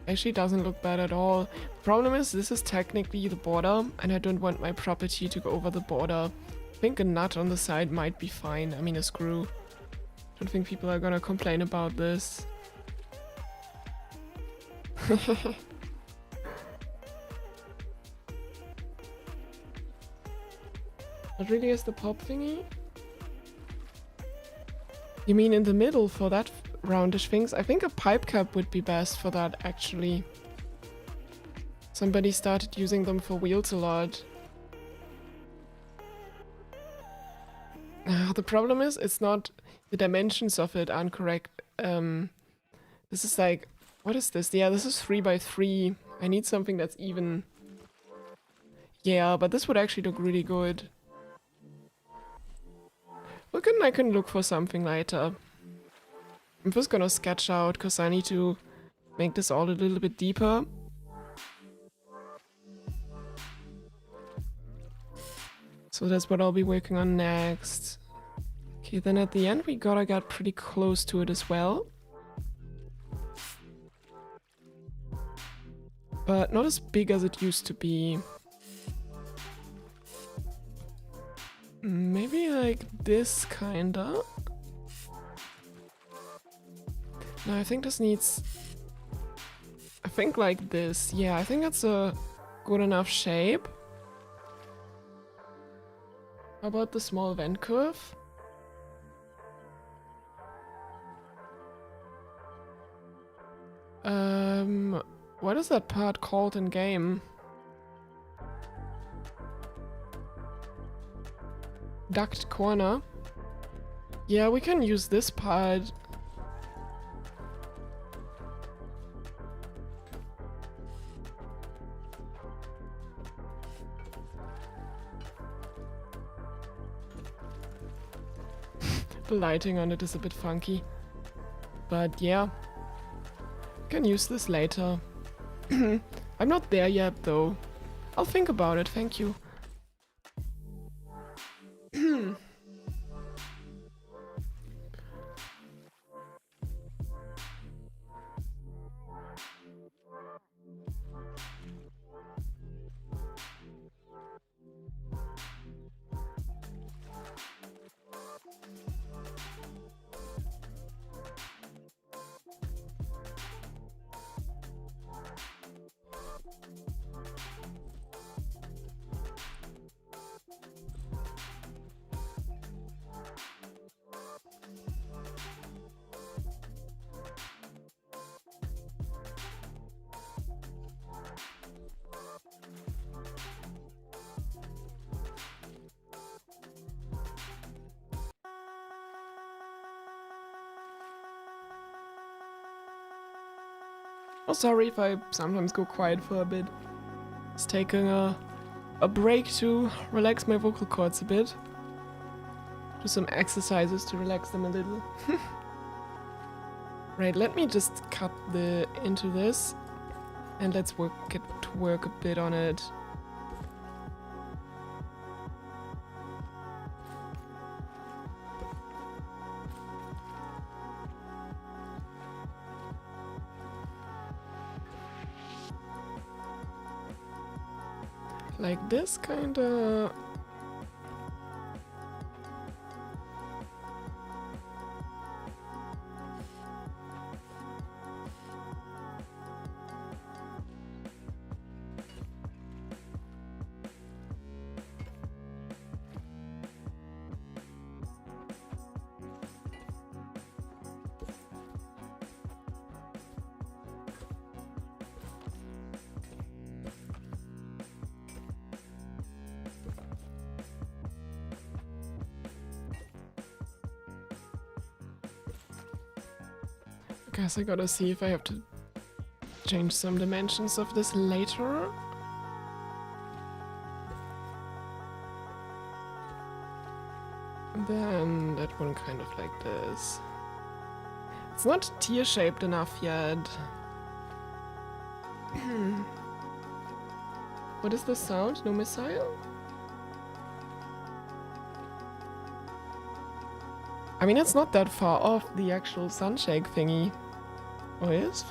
actually doesn't look bad at all. Problem is, this is technically the border, and I don't want my property to go over the border. I think a nut on the side might be fine. I mean, a screw. Don't think people are gonna complain about this. What really is the pop thingy? You mean in the middle for that roundish things? I think a pipe cap would be best for that, actually. Somebody started using them for wheels a lot. The problem is, it's not... The dimensions of it aren't correct. This is like... What is this? Yeah, this is 3 by 3. I need something that's even... Yeah, but this would actually look really good. I can look for something later. I'm just gonna sketch out, because I need to make this all a little bit deeper. So that's what I'll be working on next. Okay, then at the end we gotta get pretty close to it as well. But not as big as it used to be. Maybe like this kinda. No, I think this needs... I think like this. Yeah, I think that's a good enough shape. How about the small vent curve? What is that part called in game? Duct corner. Yeah, we can use this part. The lighting on it is a bit funky. But yeah, can use this later. I'm not there yet though. I'll think about it, thank you. Oh, sorry if I sometimes go quiet for a bit. Just taking a break to relax my vocal cords a bit. Do some exercises to relax them a little. Right, let me just cut into this and let's get to work a bit on it. Like this, kinda. Guess I gotta see if I have to change some dimensions of this later. And then that one kind of like this. It's not tear-shaped enough yet. What is the sound? No missile? I mean, it's not that far off the actual Sunshake thingy. Oh, it is?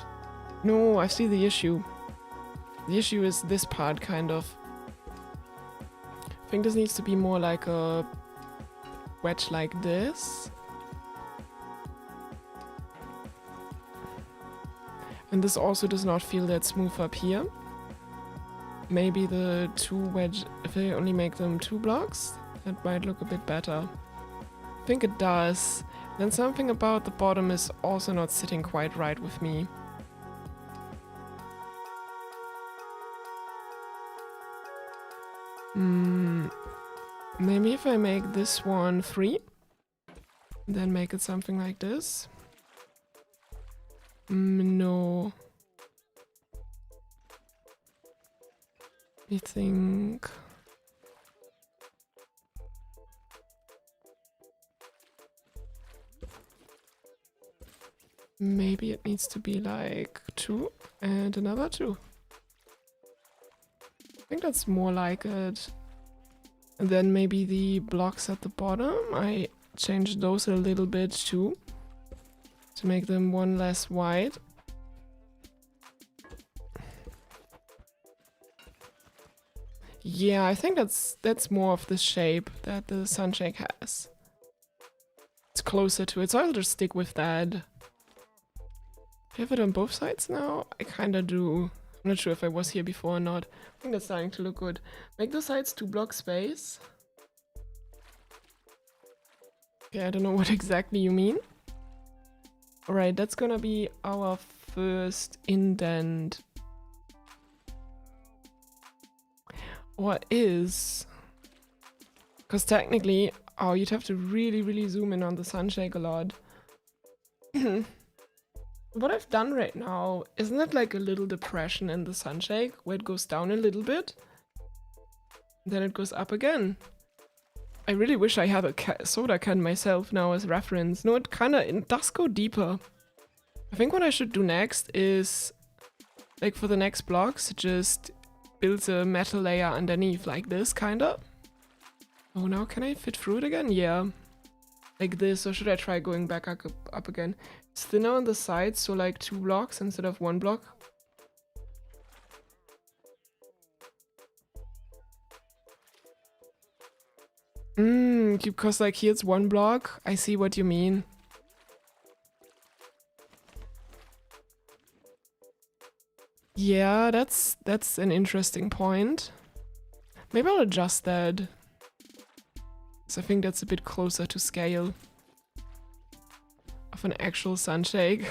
No, I see the issue. The issue is this part, kind of. I think this needs to be more like a wedge like this. And this also does not feel that smooth up here. Maybe the two wedge, if I only make them 2 blocks, that might look a bit better. I think it does. Then something about the bottom is also not sitting quite right with me. Maybe if I make this one 3, then make it something like this. No. I think... maybe it needs to be like 2 and another 2. I think that's more like it. And then maybe the blocks at the bottom, I changed those a little bit too, to make them 1 less wide. Yeah, I think that's more of the shape that the Sunshake has. It's closer to it, so I'll just stick with that. Do you have it on both sides now? I kinda do. I'm not sure if I was here before or not. I think that's starting to look good. Make the sides 2 block space. Okay, I don't know what exactly you mean. Alright, that's gonna be our first indent. Or is... because technically... oh, you'd have to really zoom in on the Sunshake a lot. What I've done right now, isn't it like a little depression in the Sunshake where it goes down a little bit? Then it goes up again. I really wish I had a soda can myself now as reference. No, it does go deeper. I think what I should do next is, like for the next blocks, just build a metal layer underneath like this, kinda. Oh, now can I fit through it again? Yeah. Like this, or should I try going back up again? It's thinner on the sides, so like 2 blocks instead of 1 block. Because like here it's 1 block. I see what you mean. Yeah, that's an interesting point. Maybe I'll adjust that. So I think that's a bit closer to scale of an actual Sunshake.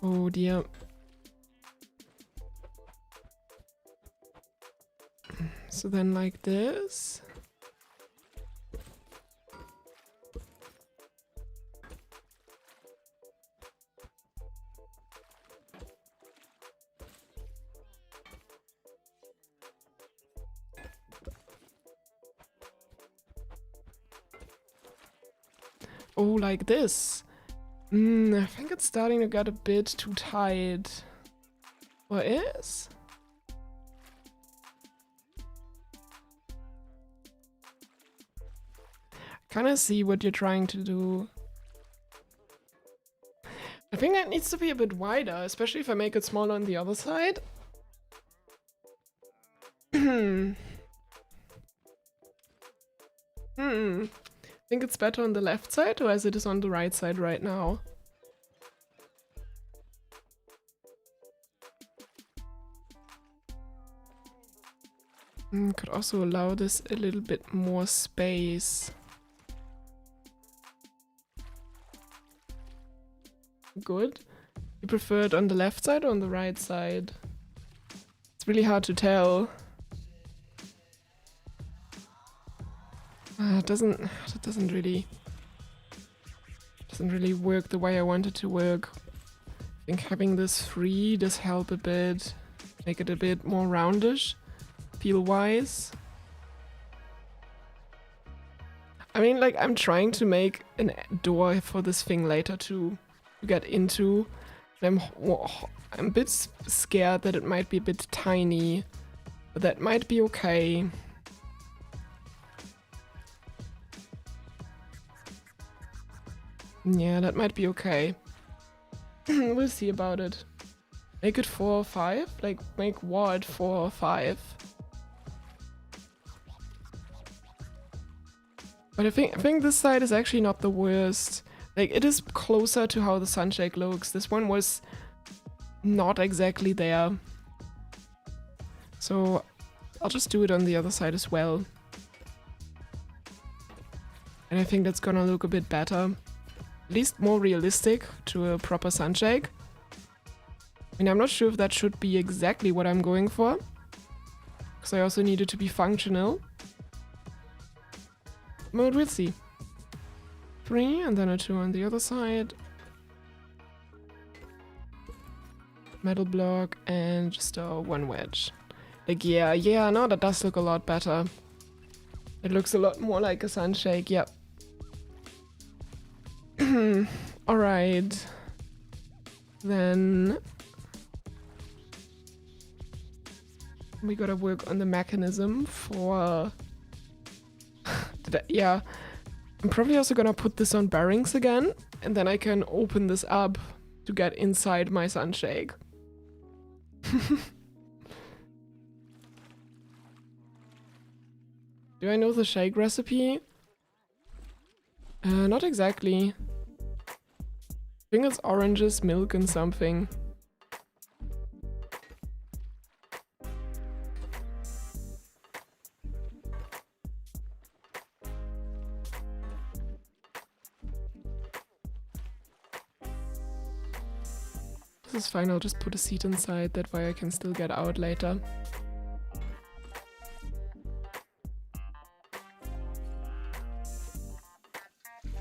Oh dear. So then like this. Oh, like this. I think it's starting to get a bit too tight. Or is? Kind of see what you're trying to do. I think that needs to be a bit wider, especially if I make it smaller on the other side. Think it's better on the left side or as it is on the right side right now? Could also allow this a little bit more space. Good. You prefer it on the left side or on the right side? It's really hard to tell. It doesn't really work the way I want it to work. I think having this free does help a bit, make it a bit more roundish, feel-wise. I mean, like, I'm trying to make a door for this thing later to get into. I'm a bit scared that it might be a bit tiny, but that might be okay. Yeah, that might be okay. We'll see about it. Make it 4 or 5? Like, make what 4 or 5? But I think this side is actually not the worst. Like, it is closer to how the Sunshake looks. This one was not exactly there. So I'll just do it on the other side as well. And I think that's gonna look a bit better. At least more realistic to a proper Sunshake. I mean, I'm not sure if that should be exactly what I'm going for. Because I also need it to be functional. But we'll see. 3 and then a 2 on the other side. Metal block and just a 1 wedge. Like, yeah, no, that does look a lot better. It looks a lot more like a Sunshake, yep. Alright. Then we gotta work on the mechanism for... yeah. I'm probably also gonna put this on bearings again, and then I can open this up to get inside my Sunshake. Do I know the shake recipe? Not exactly. I think it's oranges, milk, and something. This is fine, I'll just put a seat inside, that way I can still get out later.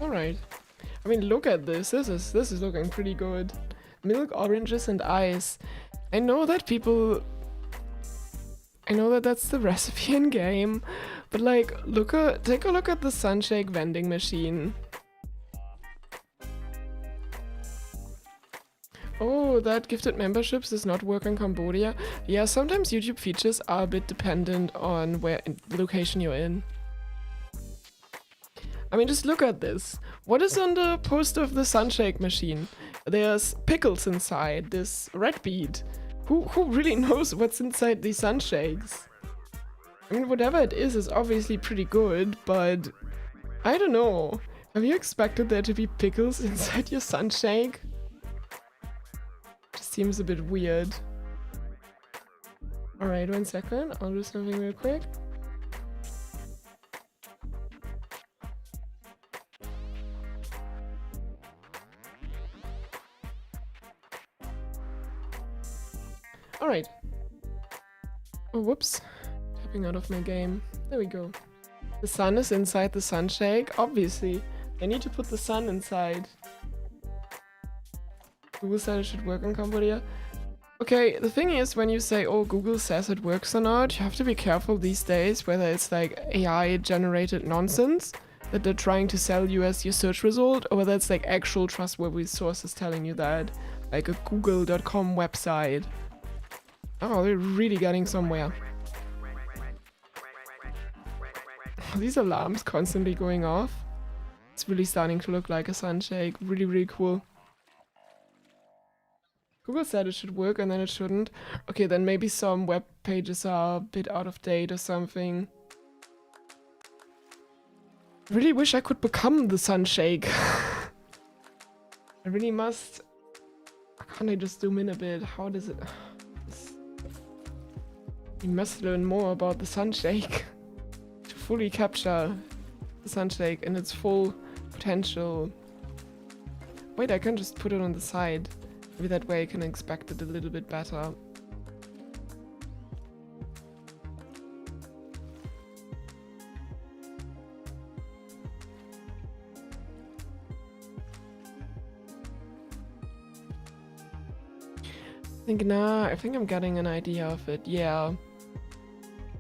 Alright. I mean, look at this. This is looking pretty good. Milk, oranges, and ice. I know that that's the recipe in game, but like, take a look at the Sunshake vending machine. Oh, that gifted memberships does not work in Cambodia. Yeah, sometimes YouTube features are a bit dependent on where location you're in. I mean, just look at this. What is on the poster of the Sunshake machine? There's pickles inside, this red beet. Who really knows what's inside these Sunshakes? I mean, whatever it is obviously pretty good, but I don't know. Have you expected there to be pickles inside your Sunshake? Just seems a bit weird. Alright, 1 second. I'll do something real quick. Alright. Oh, whoops. Tapping out of my game. There we go. The sun is inside the Sunshake. Obviously. I need to put the sun inside. Google said it should work in Cambodia. Okay, the thing is, when you say, oh, Google says it works or not, you have to be careful these days whether it's like AI generated nonsense that they're trying to sell you as your search result, or whether it's like actual trustworthy sources telling you that, like a google.com website. Oh, they're really getting somewhere. These alarms constantly going off. It's really starting to look like a Sunshake. Really, really cool. Google said it should work and then it shouldn't. Okay, then maybe some web pages are a bit out of date or something. I really wish I could become the Sunshake. I really must. Can't I just zoom in a bit? How does it... We must learn more about the Sunshake to fully capture the Sunshake in its full potential. Wait, I can just put it on the side. Maybe that way I can inspect it a little bit better. I think I'm getting an idea of it, yeah.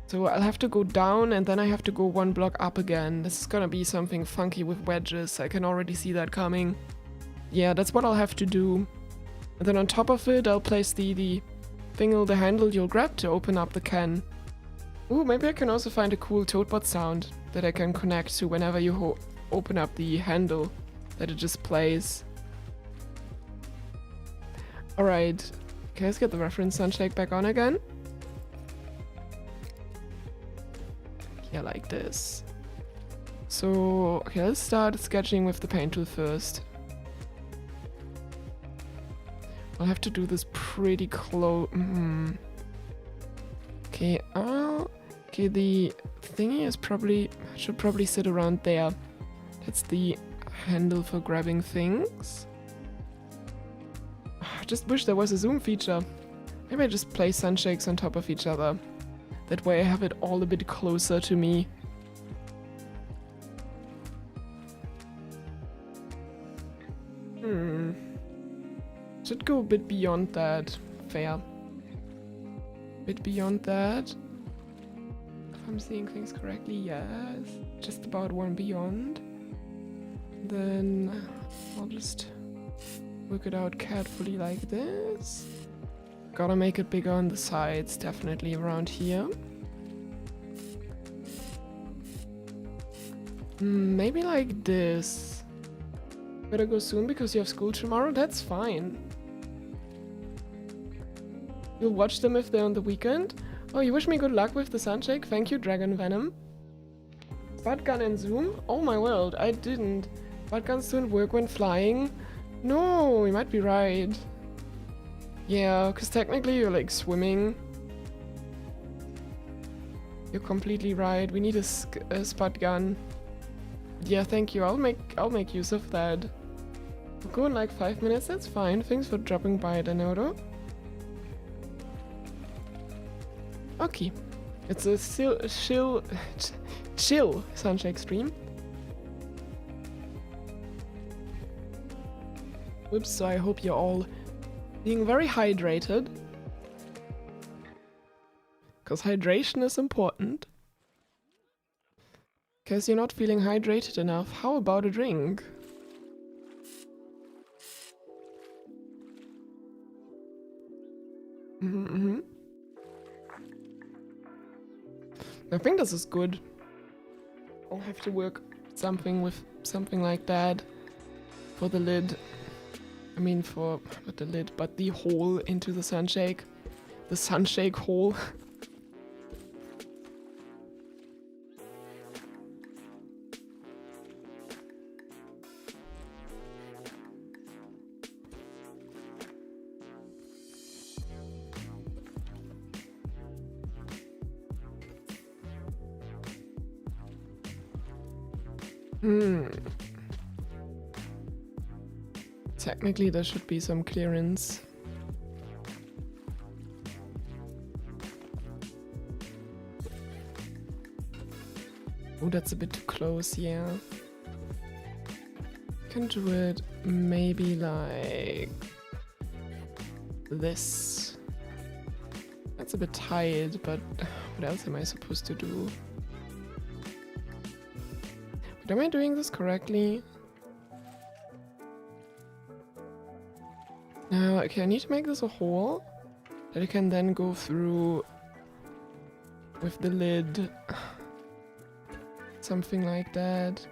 So I'll have to go down and then I have to go one block up again. This is gonna be something funky with wedges. I can already see that coming. Yeah, that's what I'll have to do. And then on top of it, I'll place the handle you'll grab to open up the can. Ooh, maybe I can also find a cool Toadbot sound that I can connect to whenever you open up the handle, that it just plays. Alright, okay, let's get the reference Sunshake back on again. Yeah, like this. So, okay, let's start sketching with the paint tool first. I'll have to do this pretty close. Okay, okay, the thingy is should probably sit around there. That's the handle for grabbing things. I just wish there was a zoom feature. Maybe I just place Sunshakes on top of each other. That way I have it all a bit closer to me. Should go a bit beyond that. Fair. Bit beyond that. If I'm seeing things correctly, yes. Just about one beyond. Then I'll just work it out carefully like this. Gotta make it bigger on the sides, definitely around here. Maybe like this. Better go soon because you have school tomorrow? That's fine. You'll watch them if they're on the weekend? Oh, you wish me good luck with the Sunshake? Thank you, Dragon Venom. Butt gun and zoom? Oh my world, I didn't. Butt guns don't work when flying? No, you might be right. Yeah, because technically you're like swimming. You're completely right. We need a spot gun. Yeah, thank you. I'll make use of that. We'll go in like 5 minutes. That's fine. Thanks for dropping by, Denodo. Okay, it's a chill Sunshake stream. Whoops, so I hope you're all being very hydrated. Because hydration is important. Because you're not feeling hydrated enough. How about a drink? I think this is good. I'll have to work something with something like that for the lid. I mean for, not the lid, but the hole into the Sunshake. The Sunshake hole. Technically there should be some clearance. Oh, that's a bit too close, yeah. Can do it maybe like this. That's a bit tight, but what else am I supposed to do? Am I doing this correctly? No, okay, I need to make this a hole that I can then go through with the lid. Something like that.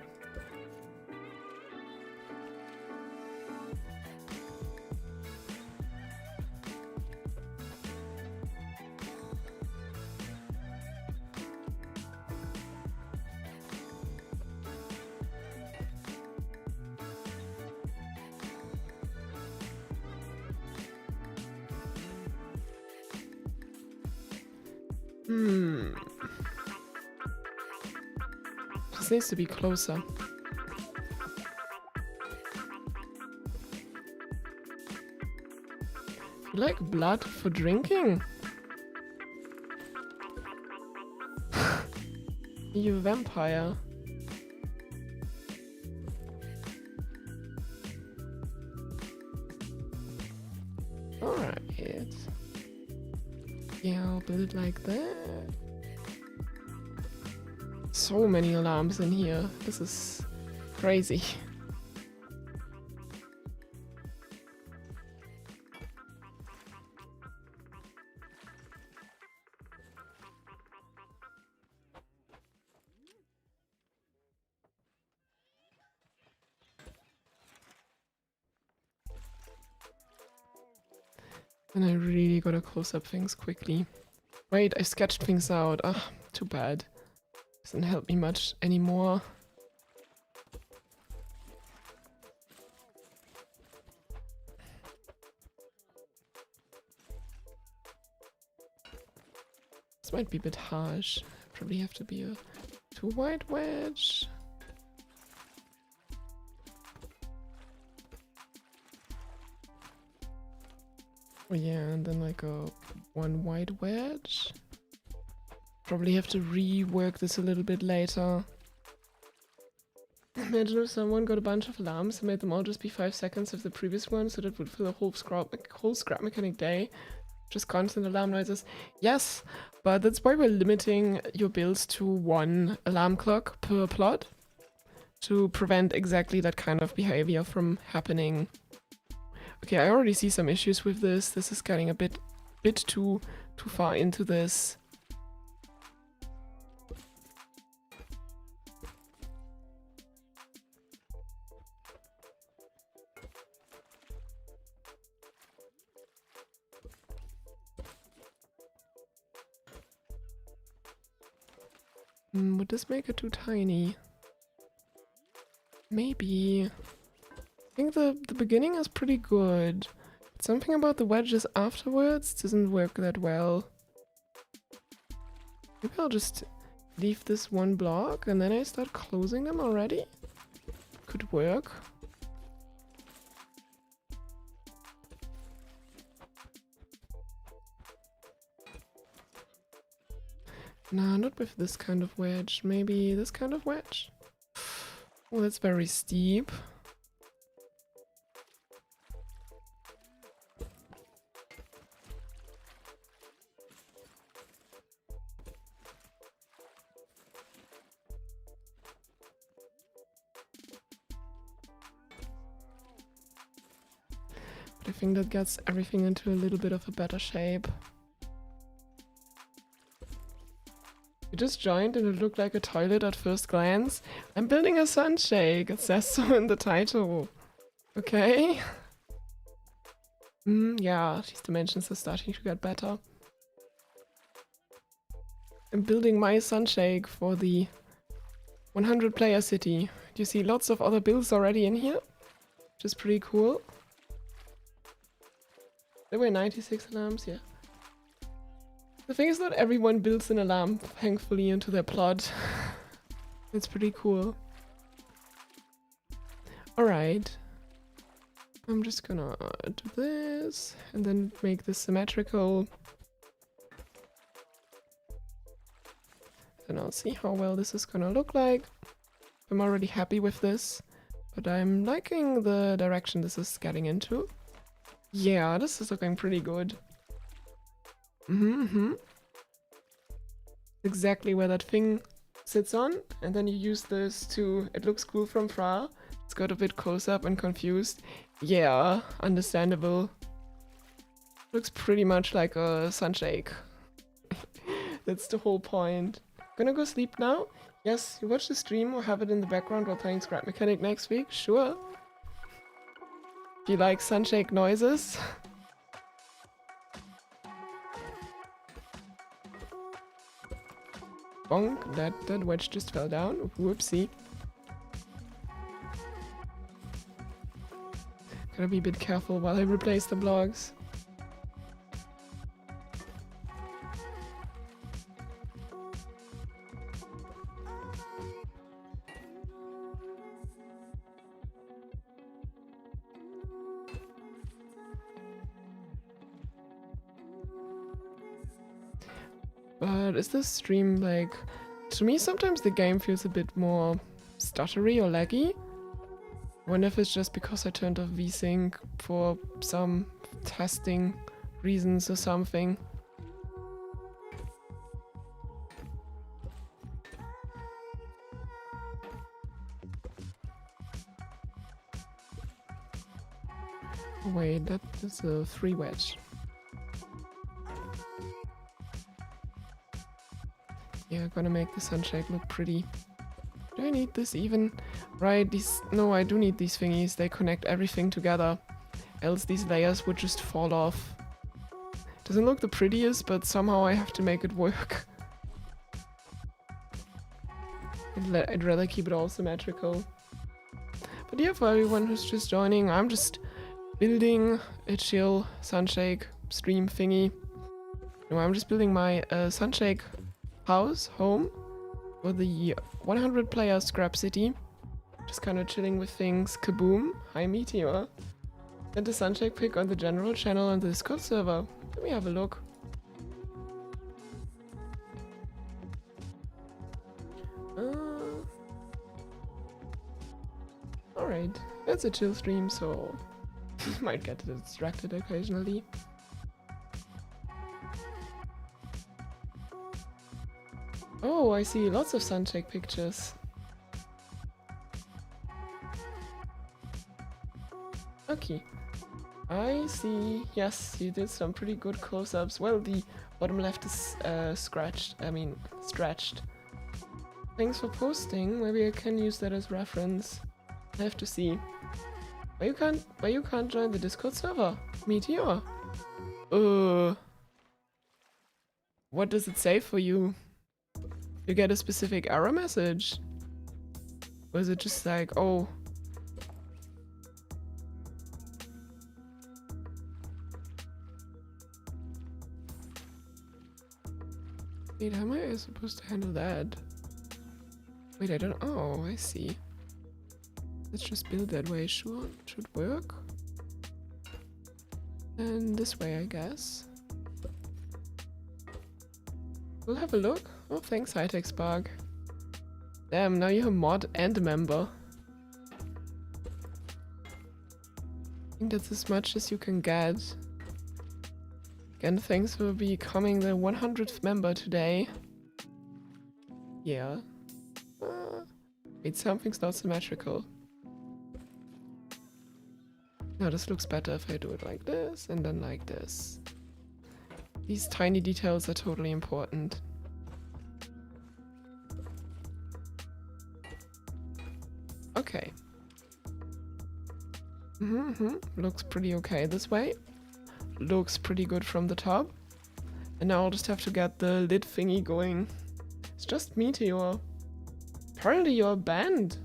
This needs to be closer. You like blood for drinking? You a vampire. Alright. Yeah, I'll build it like that. So many alarms in here. This is crazy. And I really gotta close up things quickly. Wait, I sketched things out. Ah, too bad. Doesn't help me much anymore. This might be a bit harsh. Probably have to be a too wide wedge. Oh yeah, and then like a one wide wedge. Probably have to rework this a little bit later. Imagine if someone got a bunch of alarms and made them all just be 5 seconds of the previous one, so that would fill a whole scrap mechanic day. Just constant alarm noises. Yes, but that's why we're limiting your builds to 1 alarm clock per plot, to prevent exactly that kind of behavior from happening. Okay, I already see some issues with this. This is getting a bit too far into this. Would this make it too tiny? Maybe. I think the beginning is pretty good. But something about the wedges afterwards doesn't work that well. Maybe I'll just leave this 1 block and then I start closing them already? Could work. Nah, not with this kind of wedge. Maybe this kind of wedge? Oh, that's very steep. But I think that gets everything into a little bit of a better shape. You just joined and it looked like a toilet at first glance. I'm building a Sunshake. It says so in the title. Okay. Yeah, these dimensions are starting to get better. I'm building my Sunshake for the 100 player city. Do you see lots of other builds already in here? Which is pretty cool. There were 96 alarms, yeah. The thing is, not everyone builds an alarm, thankfully, into their plot. It's pretty cool. Alright. I'm just gonna do this, and then make this symmetrical. And I'll see how well this is gonna look like. I'm already happy with this, but I'm liking the direction this is getting into. Yeah, this is looking pretty good. Exactly where that thing sits on, and then you use this to... It looks cool from far. It's got a bit close up and confused. Yeah, understandable. Looks pretty much like a Sunshake. That's the whole point. Gonna go sleep now? Yes, you watch the stream or have it in the background while playing Scrap Mechanic next week? Sure. If you like Sunshake noises. Bonk, that wedge just fell down. Whoopsie. Gotta be a bit careful while I replace the blocks. But is this stream like... To me sometimes the game feels a bit more stuttery or laggy. I wonder if it's just because I turned off VSync for some testing reasons or something. Wait, that is a 3 wedge. Yeah, gonna make the Sunshake look pretty. Do I need this even? Right, these... No, I do need these thingies. They connect everything together. Else these layers would just fall off. Doesn't look the prettiest, but somehow I have to make it work. I'd rather keep it all symmetrical. But yeah, for everyone who's just joining, I'm just building a chill Sunshake stream thingy. No, I'm just building my Sunshake home for the 100 player Scrap City. Just kind of chilling with things. Kaboom! Hi Meteor. Sent a Sunshake pic on the general channel on the Discord server. Let me have a look. Alright, it's a chill stream, so might get distracted occasionally. Oh, I see lots of Sunshake pictures. Okay. I see. Yes, you did some pretty good close-ups. Well, the bottom left is stretched. Thanks for posting. Maybe I can use that as reference. I have to see. Why you can't join the Discord server? Meteor. What does it say for you? You get a specific error message? Or is it just like, oh... Wait, how am I supposed to handle that? Wait, I don't... Oh, I see. Let's just build that way, sure. Should work. And this way, I guess. We'll have a look. Oh, thanks, Hightech Spark. Damn, now you're a mod and a member. I think that's as much as you can get. Again, thanks for becoming the 100th member today. Yeah. Wait, something's not symmetrical. Now this looks better if I do it like this and then like this. These tiny details are totally important. Okay. Looks pretty okay this way. Looks pretty good from the top. And now I'll just have to get the lid thingy going. It's just Meteor. Apparently you're banned.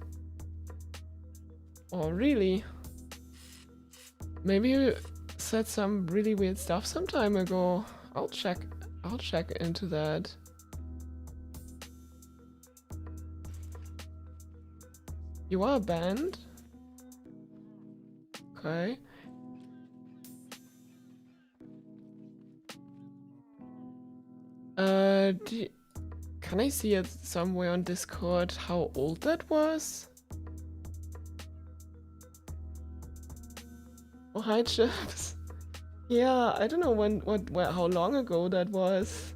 Oh, really? Maybe you said some really weird stuff some time ago. I'll check into that. You are banned? Okay. Can I see it somewhere on Discord how old that was? Oh, hi Chips. Yeah, I don't know how long ago that was.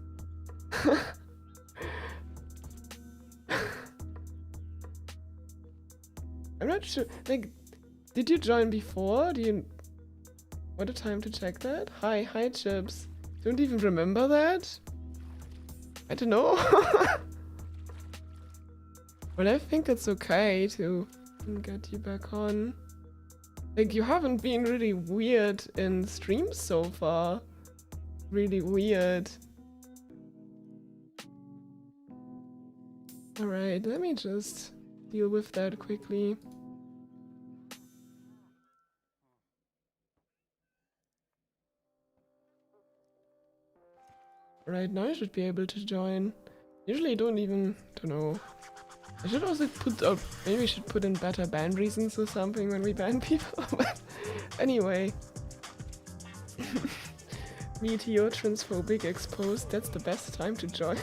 I'm not sure. Like, did you join before? Do you... What a time to check that? Hi, Chips. Don't even remember that? I don't know. Well, I think it's okay to get you back on. Like, you haven't been really weird in streams so far. Really weird. Alright, let me just deal with that quickly. Right now I should be able to join. Usually I don't know. I should also put up, maybe we should put in better ban reasons or something when we ban people. But anyway. Meteor transphobic exposed, that's the best time to join.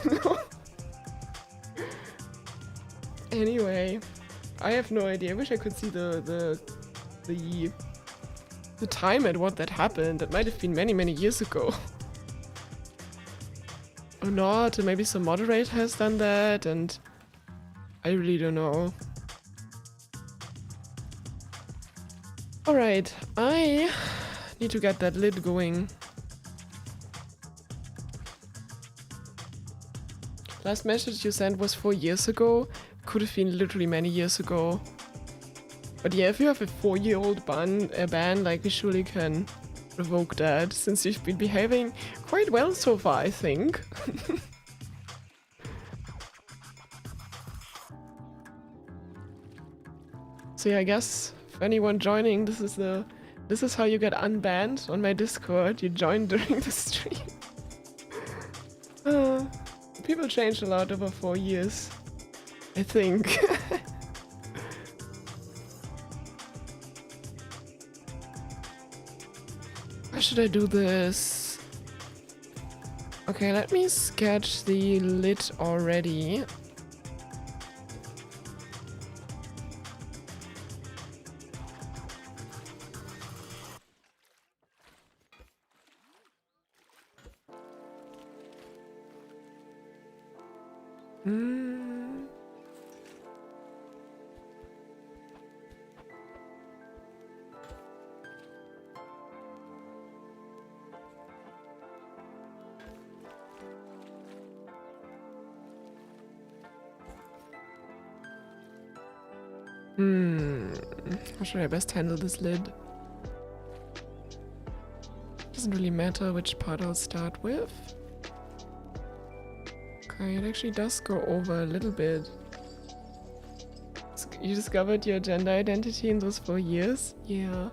Anyway, I have no idea. I wish I could see the time at what that happened. That might have been many years ago. Or not, and maybe some moderator has done that, and I really don't know. Alright, I need to get that lid going. Last message you sent was 4 years ago. Could have been literally many years ago. But yeah, if you have a 4-year-old ban, like, we surely can revoke that, since you've been behaving quite well so far, I think. So yeah, I guess for anyone joining, this is how you get unbanned on my Discord. You join during the stream. People changed a lot over 4 years, I think. How should I do this? Okay, let me sketch the lid already. How should I best handle this lid? Doesn't really matter which part I'll start with. Okay, it actually does go over a little bit. You discovered your gender identity in those 4 years? Yeah.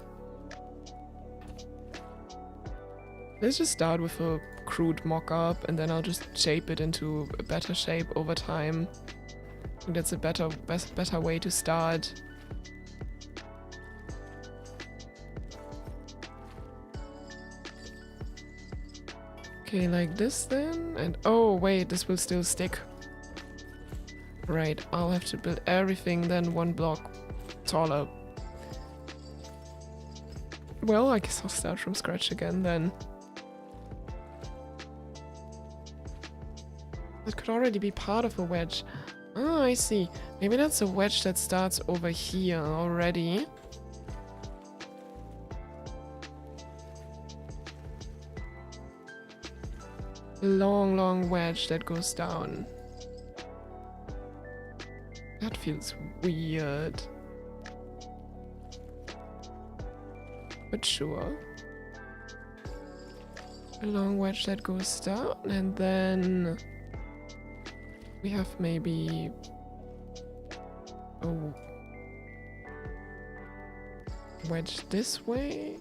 Let's just start with a crude mock-up, and then I'll just shape it into a better shape over time. I think that's a better way to start. Okay, like this then, and oh wait, this will still stick. Right, I'll have to build everything then 1 block taller. Well, I guess I'll start from scratch again then. That could already be part of a wedge. Oh, I see. Maybe that's a wedge that starts over here already. Long wedge that goes down. That feels weird. But sure. A long wedge that goes down, and then we have maybe a wedge this way.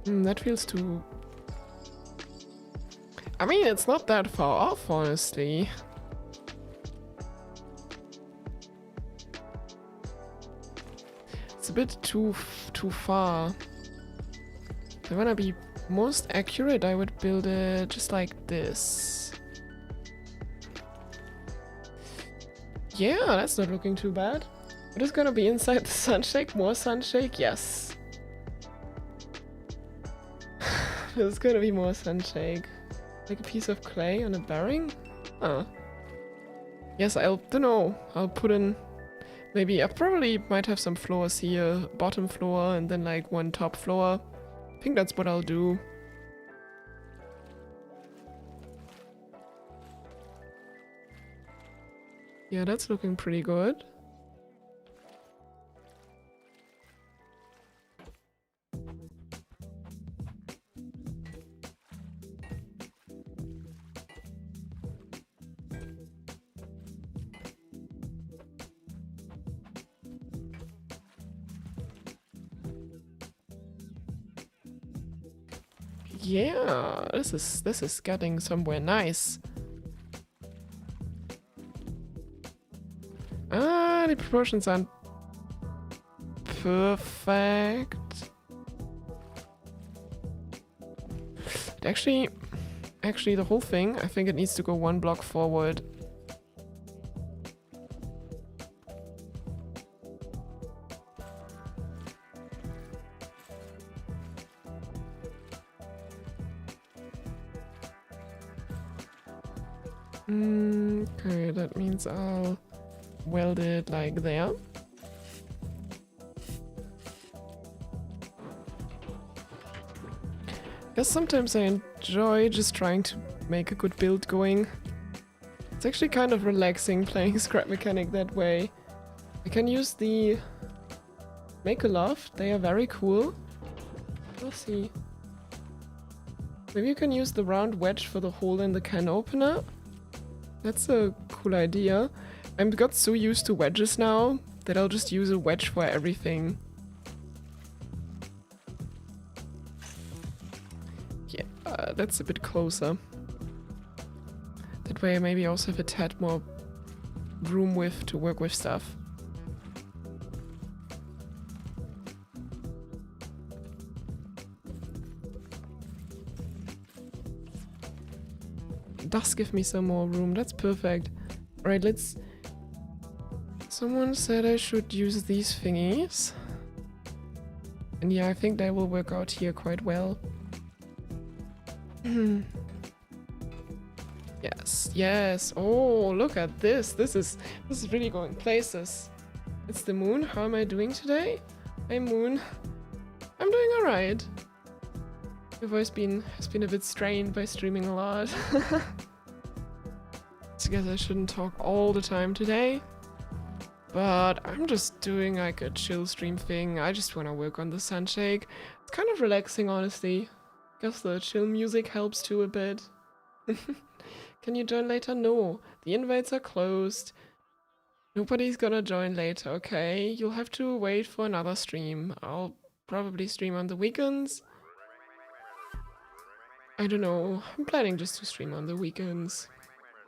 That feels too... I mean, it's not that far off, honestly. It's a bit too far. If I wanna be most accurate, I would build it just like this. Yeah, that's not looking too bad. What is gonna be inside the Sunshake? More Sunshake? Yes. There's gonna be more Sunshake. Like a piece of clay on a bearing? Huh. Yes, don't know. I'll put in, maybe I probably might have some floors here, bottom floor and then like one top floor. I think that's what I'll do. Yeah, that's looking pretty good. Yeah, this is getting somewhere nice. Ah, the proportions aren't perfect. Actually, the whole thing, I think it needs to go one block forward. Okay, that means I'll weld it like there. Guess sometimes I enjoy just trying to make a good build going. It's actually kind of relaxing playing Scrap Mechanic that way. I can use the Make a Loft, they are very cool. We'll see. Maybe you can use the round wedge for the hole in the can opener. That's a cool idea. I've got so used to wedges now that I'll just use a wedge for everything. Yeah, that's a bit closer. That way I maybe also have a tad more room with to work with stuff. It does give me some more room, that's perfect. Alright, let's... Someone said I should use these thingies. And yeah, I think they will work out here quite well. Yes, yes. Oh, look at this. This is really going places. It's the moon. How am I doing today? Hey moon. I'm doing alright. My voice has been a bit strained by streaming a lot. I guess I shouldn't talk all the time today. But I'm just doing like a chill stream thing. I just want to work on the Sunshake. It's kind of relaxing, honestly. Guess the chill music helps too a bit. Can you join later? No. The invites are closed. Nobody's gonna join later, okay? You'll have to wait for another stream. I'll probably stream on the weekends. I don't know. I'm planning just to stream on the weekends.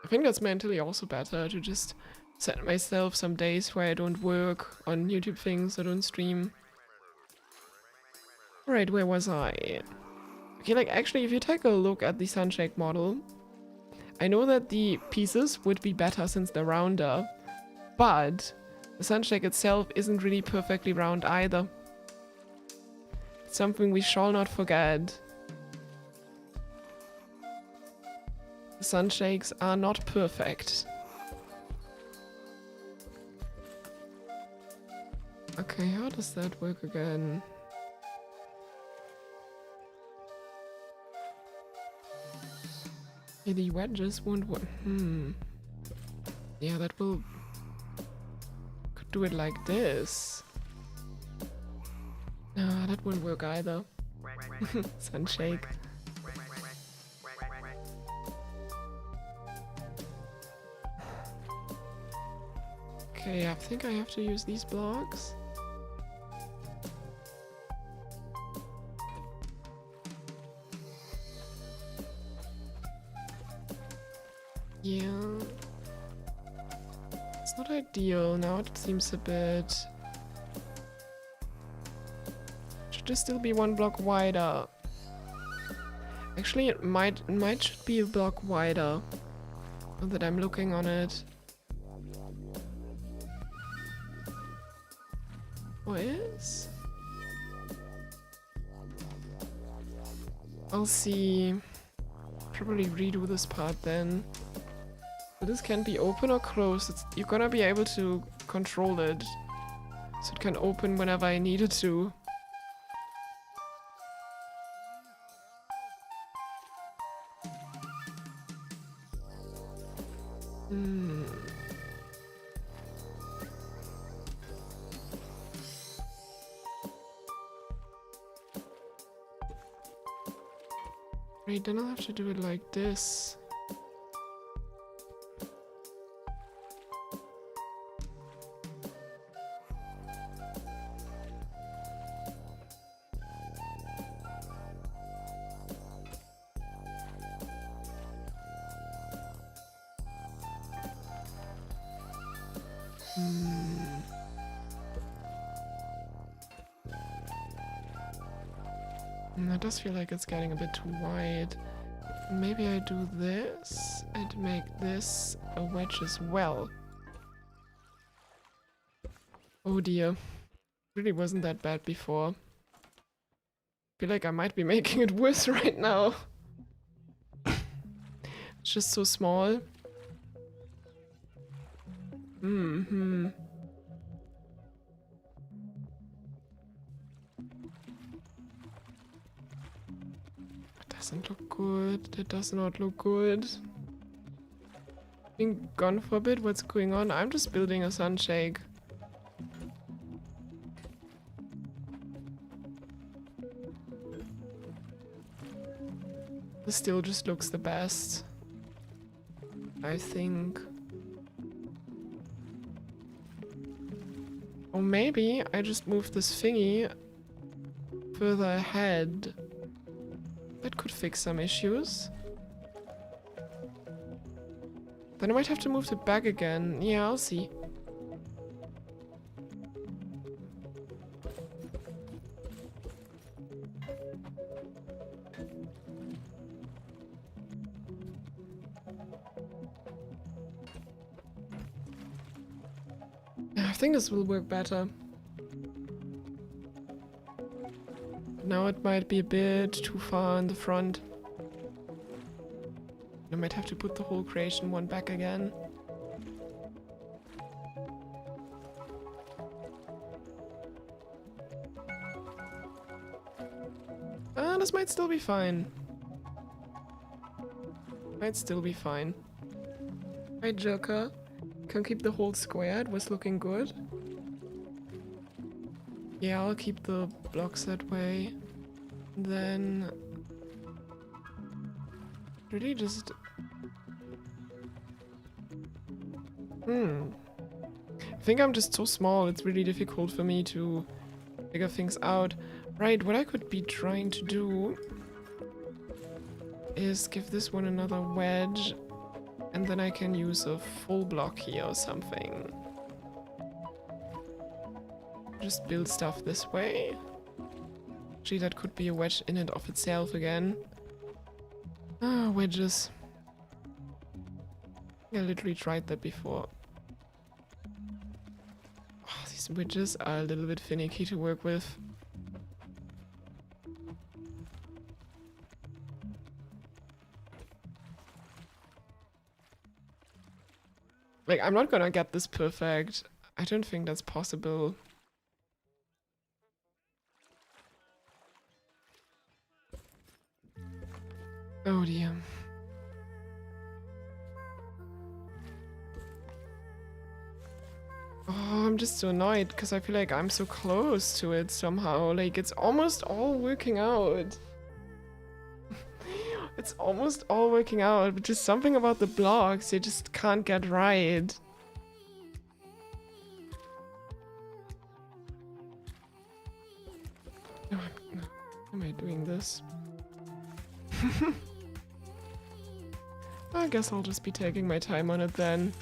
I think that's mentally also better to just set myself some days where I don't work on YouTube things, I don't stream. Alright, where was I? Okay, like actually if you take a look at the Sunshake model, I know that the pieces would be better since they're rounder, but the Sunshake itself isn't really perfectly round either. It's something we shall not forget. The Sunshakes are not perfect. Okay, how does that work again? Yeah, the wedges won't work. Yeah, that will... Could do it like this. No, that won't work either. Sunshake. Okay, I think I have to use these blocks. Yeah. It's not ideal. Now it seems a bit... Should just still be one block wider. Actually, it might should be a block wider. Now that I'm looking on it. What is? I'll see. probably redo this part then. So this can be open or closed. You're gonna be able to control it. So it can open whenever I need it to. Wait, then I'll have to do it like this. That does feel like it's getting a bit too wide. Maybe I do this and make this a wedge as well. Oh dear. Really wasn't that bad before. Feel like I might be making it worse right now. It's just so small. Doesn't look good. That does not look good. Being gone for a bit, what's going on? I'm just building a Sunshake. This still just looks the best, I think. Or maybe I just move this thingy further ahead. That could fix some issues. Then I might have to move it back again. Yeah, I'll see. I think this will work better. Now it might be a bit too far in the front. I might have to put the whole creation one back again. This might still be fine. Might still be fine. Right, Joker. Can keep the whole square. It was looking good. Yeah, I'll keep the blocks that way. Then really just I think I'm just so small, it's really difficult for me to figure things out. Right, what I could be trying to do is give this one another wedge, and then I can use a full block here or something. Just build stuff this way. Actually, that could be a wedge in and of itself again. Ah, wedges. I literally tried that before. Oh, these wedges are a little bit finicky to work with. Like, I'm not gonna get this perfect. I don't think that's possible. Oh dear. Oh, I'm just so annoyed because I feel like I'm so close to it somehow. Like, it's almost all working out. It's almost all working out, but just something about the blocks you just can't get right. No, am I doing this? I guess I'll just be taking my time on it then.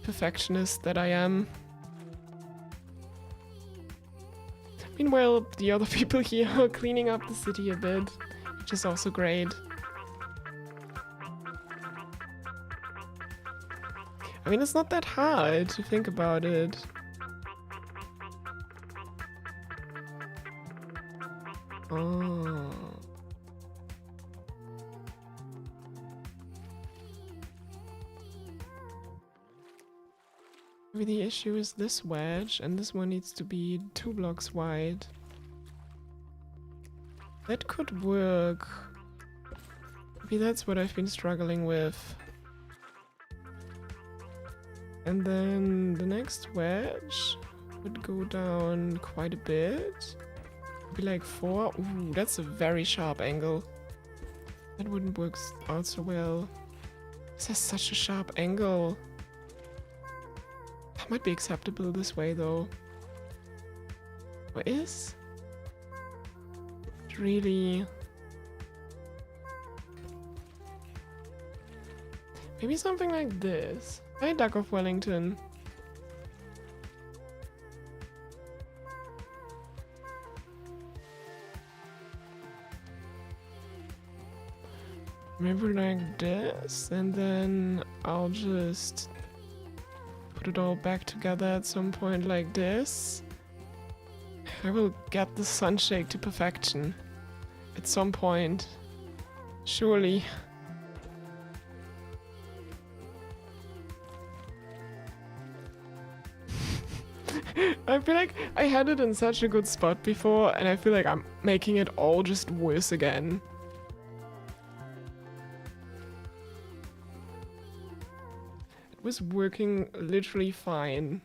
Perfectionist that I am. Meanwhile, the other people here are cleaning up the city a bit, which is also great. I mean, it's not that hard to think about it. Oh. Maybe the issue is this wedge, and this one needs to be 2 blocks wide. That could work. Maybe that's what I've been struggling with. And then the next wedge would go down quite a bit. Be like 4. Ooh, that's a very sharp angle. That wouldn't work out so well. This has such a sharp angle. That might be acceptable this way though. What is? It really... Maybe something like this. Hey, Duck of Wellington. Maybe like this, and then I'll just put it all back together at some point like this. I will get the Sunshake to perfection at some point, surely. I feel like I had it in such a good spot before, and I feel like I'm making it all just worse again. It was working literally fine.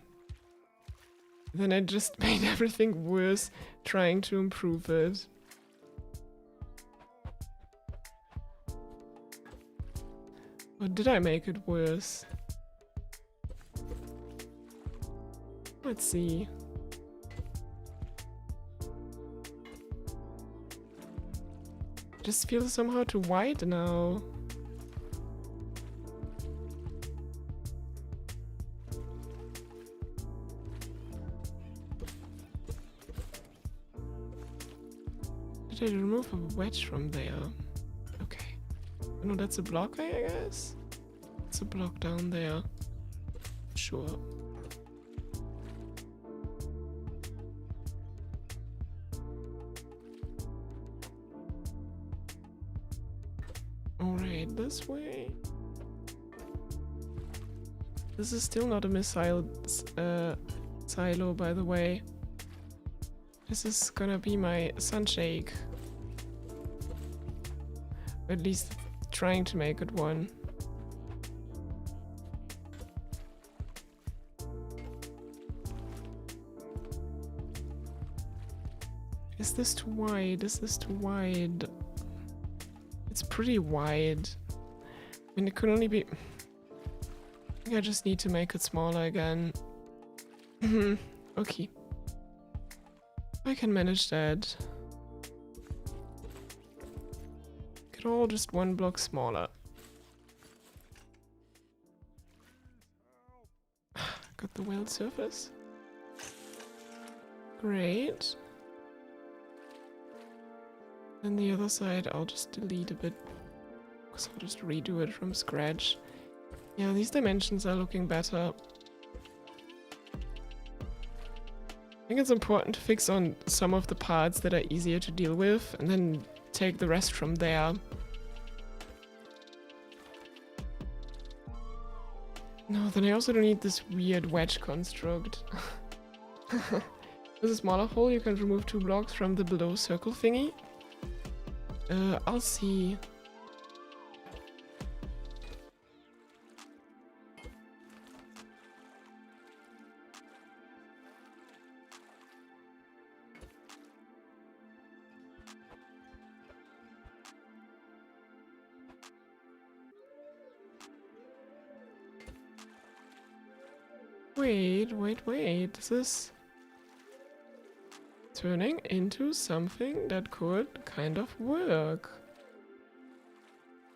Then I just made everything worse trying to improve it. Or did I make it worse? Let's see. Just feels somehow too wide now. Did I remove a wedge from there? Okay. No, that's a block, I guess? It's a block down there. Sure. Alright, this way. This is still not a missile silo, by the way. This is gonna be my Sunshake. Or at least trying to make it one. Is this too wide? Is this too wide? It's pretty wide. I mean, it could only be... I think I just need to make it smaller again. Okay. I can manage that. Get all just 1 block smaller. Got the weld surface. Great. Then the other side I'll just delete a bit, because I'll just redo it from scratch. Yeah, these dimensions are looking better. I think it's important to fix on some of the parts that are easier to deal with, and then take the rest from there. No, then I also don't need this weird wedge construct. With a smaller hole you can remove 2 blocks from the below circle thingy. I'll see. Wait. This is turning into something that could kind of work.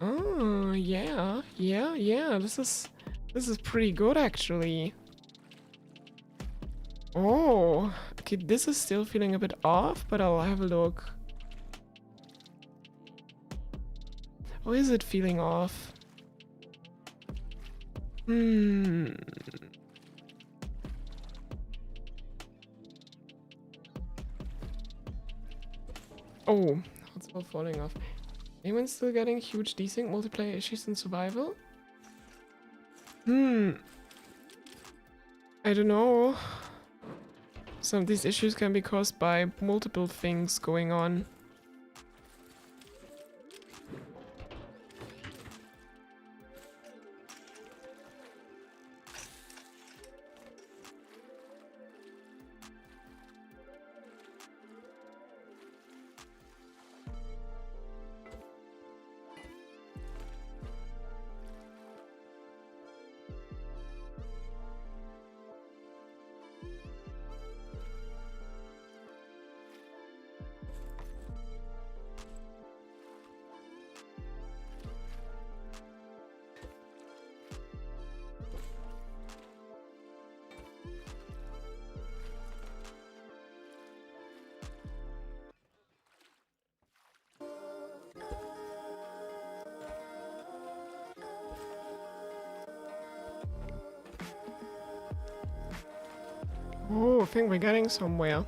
Oh, yeah. This is pretty good actually. Oh, okay, this is still feeling a bit off, but I'll have a look. Oh, is it feeling off? Oh, it's all falling off. Anyone still getting huge desync multiplayer issues in survival? I I don't know. Some of these issues can be caused by multiple things going on. Oh, I think we're getting somewhere.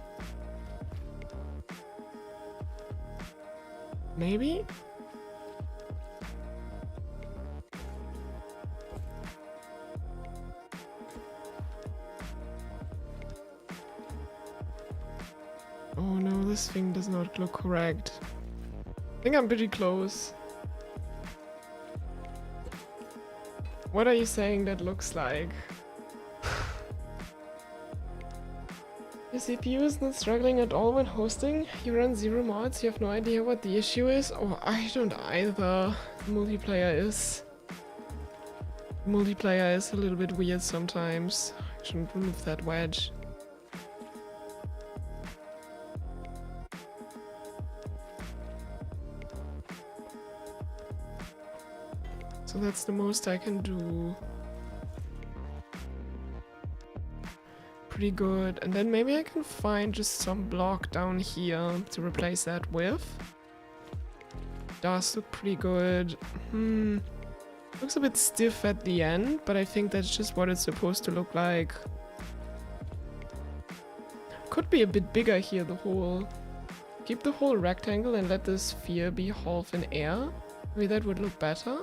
Maybe? Oh no, this thing does not look correct. I think I'm pretty close. What are you saying that looks like? Your CPU is not struggling at all when hosting. You run 0 mods, you have no idea what the issue is? Oh, I don't either. Multiplayer is a little bit weird sometimes. I shouldn't remove that wedge. So that's the most I can do. Pretty good. And then maybe I can find just some block down here to replace that with. Does look pretty good. Looks a bit stiff at the end, but I think that's just what it's supposed to look like. Could be a bit bigger here, the hole. Keep the whole rectangle and let the sphere be half in air. Maybe that would look better.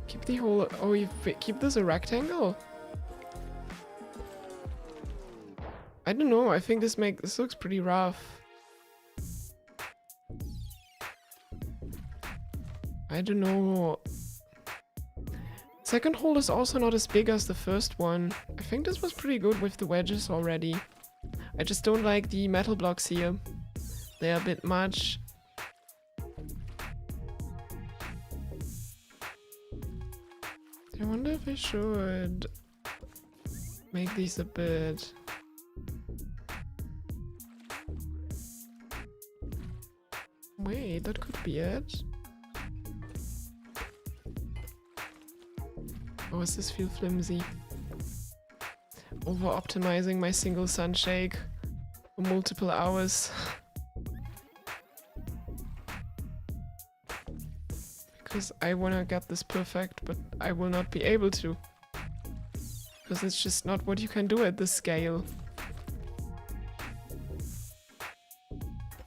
Keep the whole... Oh, you keep this a rectangle? I don't know, I think this looks pretty rough. I don't know. Second hole is also not as big as the first one. I think this was pretty good with the wedges already. I just don't like the metal blocks here. They're a bit much. I wonder if I should make these a bit... Wait, that could be it. Oh, does this feel flimsy? Over-optimizing my single Sunshake for multiple hours. Because I wanna get this perfect, but I will not be able to. Because it's just not what you can do at this scale.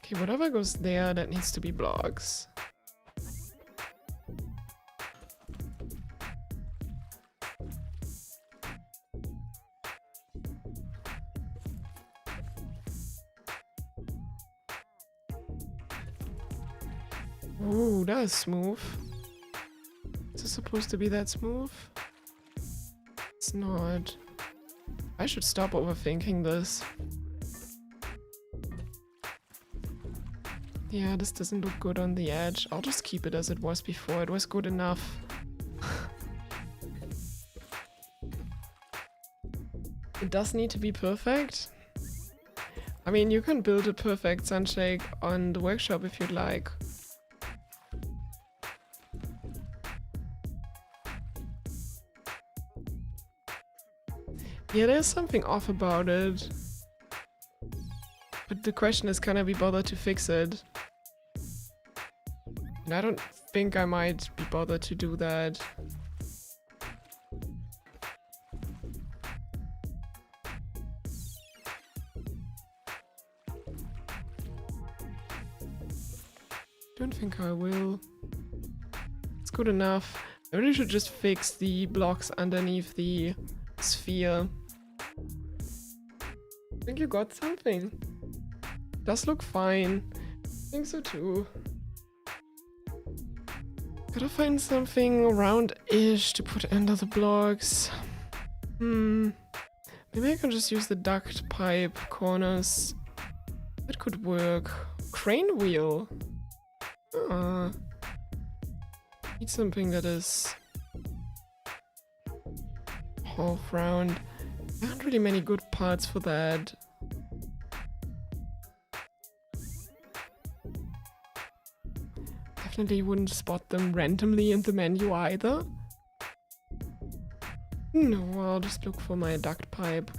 Okay, whatever goes there, that needs to be blocks. Ooh, that is smooth. Is this supposed to be that smooth? It's not. I should stop overthinking this. Yeah, this doesn't look good on the edge. I'll just keep it as it was before. It was good enough. It does need to be perfect. I mean, you can build a perfect Sunshake on the workshop if you'd like. Yeah, there's something off about it. But the question is, can I be bothered to fix it? And I don't think I might be bothered to do that. Don't think I will. It's good enough. I really should just fix the blocks underneath the sphere. I think you got something. Does look fine. I think so too. Gotta find something round-ish to put under the blocks. Maybe I can just use the duct pipe corners. That could work. Crane wheel. Need something that is half round. There aren't really many good parts for that. Definitely wouldn't spot them randomly in the menu either. No, I'll just look for my duct pipe.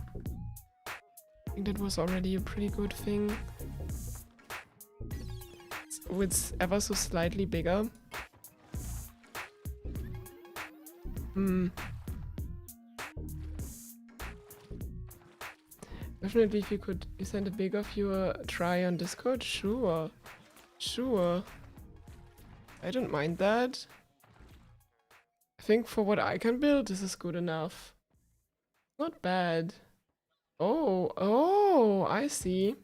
I think that was already a pretty good thing. It's ever so slightly bigger. Definitely if you could send a bigger viewer try on Discord, sure. Sure. I don't mind that. I think for what I can build, this is good enough. Not bad. Oh, I see.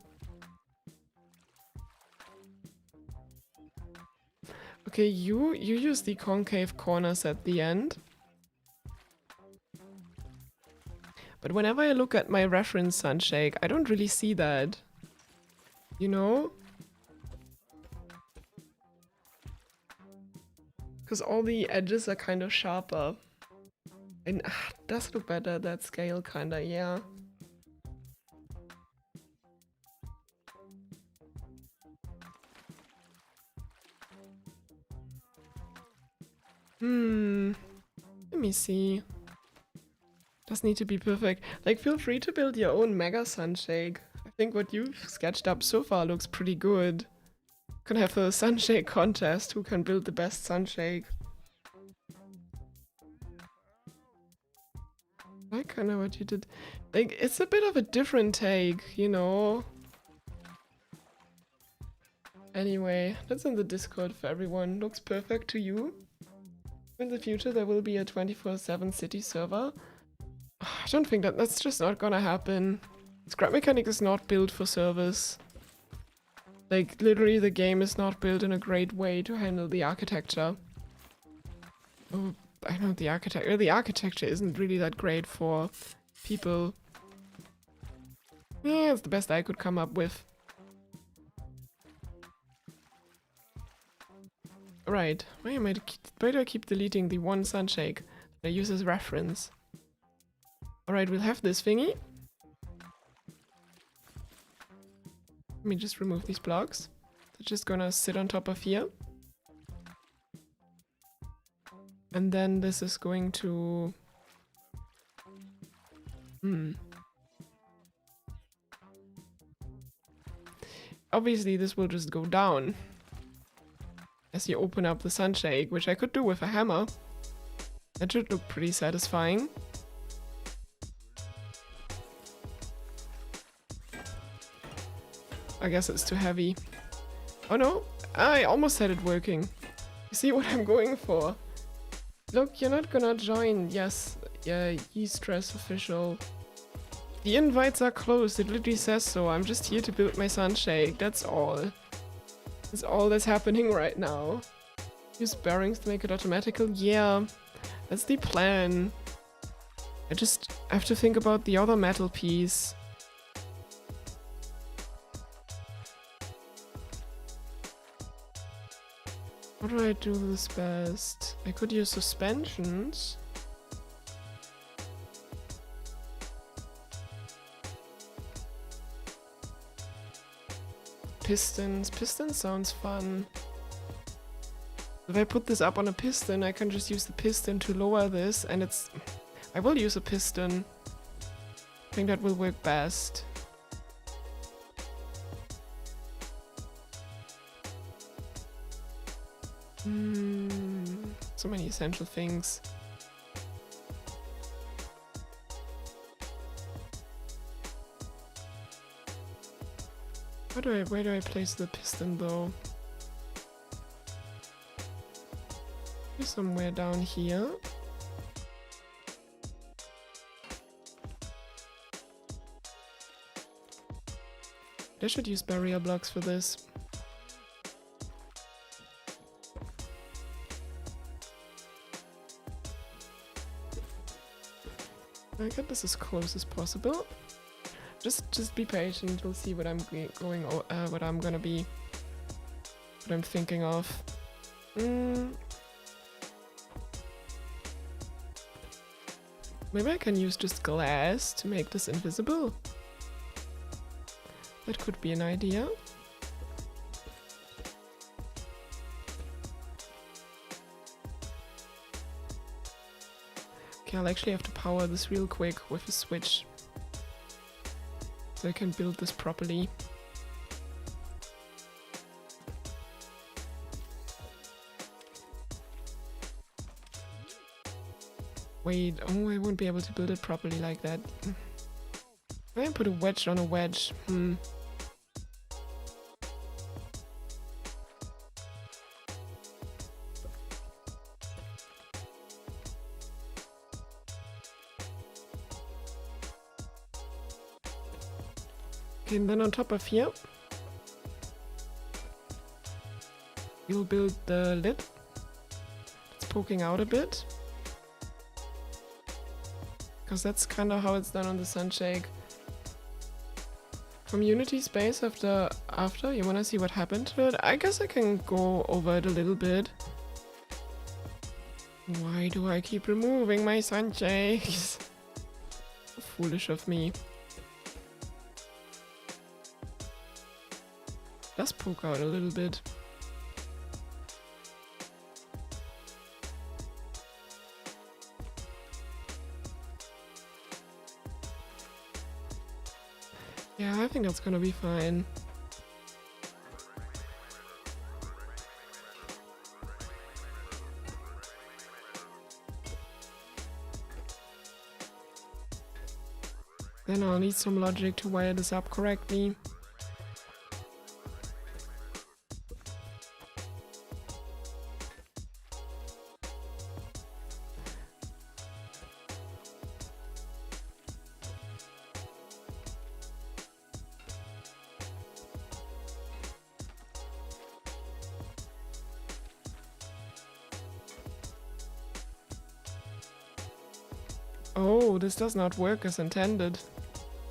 Okay, you use the concave corners at the end. But whenever I look at my reference Sunshake, I don't really see that. You know? Because all the edges are kind of sharper. And it does look better at that scale, kinda, yeah. Let me see. Does need to be perfect. Like, feel free to build your own mega Sunshake. I think what you've sketched up so far looks pretty good. Can have a Sunshake contest. Who can build the best Sunshake? I like kind of what you did. Like, it's a bit of a different take, you know? Anyway, that's in the Discord for everyone. Looks perfect to you. In the future, there will be a 24/7 city server. I don't think that's just not gonna happen. Scrap Mechanic is not built for servers. Like, literally the game is not built in a great way to handle the architecture. Oh, I know the architecture isn't really that great for people. Yeah, it's the best I could come up with. Right, why do I keep deleting the one Sunshake that I use as reference? Alright, we'll have this thingy. Let me just remove these blocks. They're just gonna sit on top of here. And then this is going to... Obviously this will just go down as you open up the Sunshake, which I could do with a hammer. That should look pretty satisfying. I guess it's too heavy. Oh no, I almost had it working. You see what I'm going for? Look, you're not gonna join. Yes, yeah, stress official. The invites are closed, it literally says so. I'm just here to build my Sunshake, that's all. That's all that's happening right now. Use bearings to make it automatical? Yeah, that's the plan. I just have to think about the other metal piece. How do I do this best? I could use suspensions. Pistons. Piston sounds fun. If I put this up on a piston, I can just use the piston to lower this, and it's... I will use a piston. I think that will work best. So many essential things. Where do I place the piston though? somewhere down here. I should use barrier blocks for this. I get this as close as possible. Just be patient. We'll see what I'm what I'm gonna be, what I'm thinking of. Maybe I can use just glass to make this invisible. That could be an idea. Okay, I'll actually have to power this real quick with a switch, so I can build this properly. Wait, oh, I won't be able to build it properly like that. I put a wedge on a wedge. Okay, and then on top of here, we'll build the lid. It's poking out a bit, because that's kind of how it's done on the Sunshake. Community space after, you want to see what happened to it? I guess I can go over it a little bit. Why do I keep removing my Sunshakes? Foolish of me. Does poke out a little bit. Yeah, I think that's gonna be fine. Then I'll need some logic to wire this up correctly. Oh, this does not work as intended.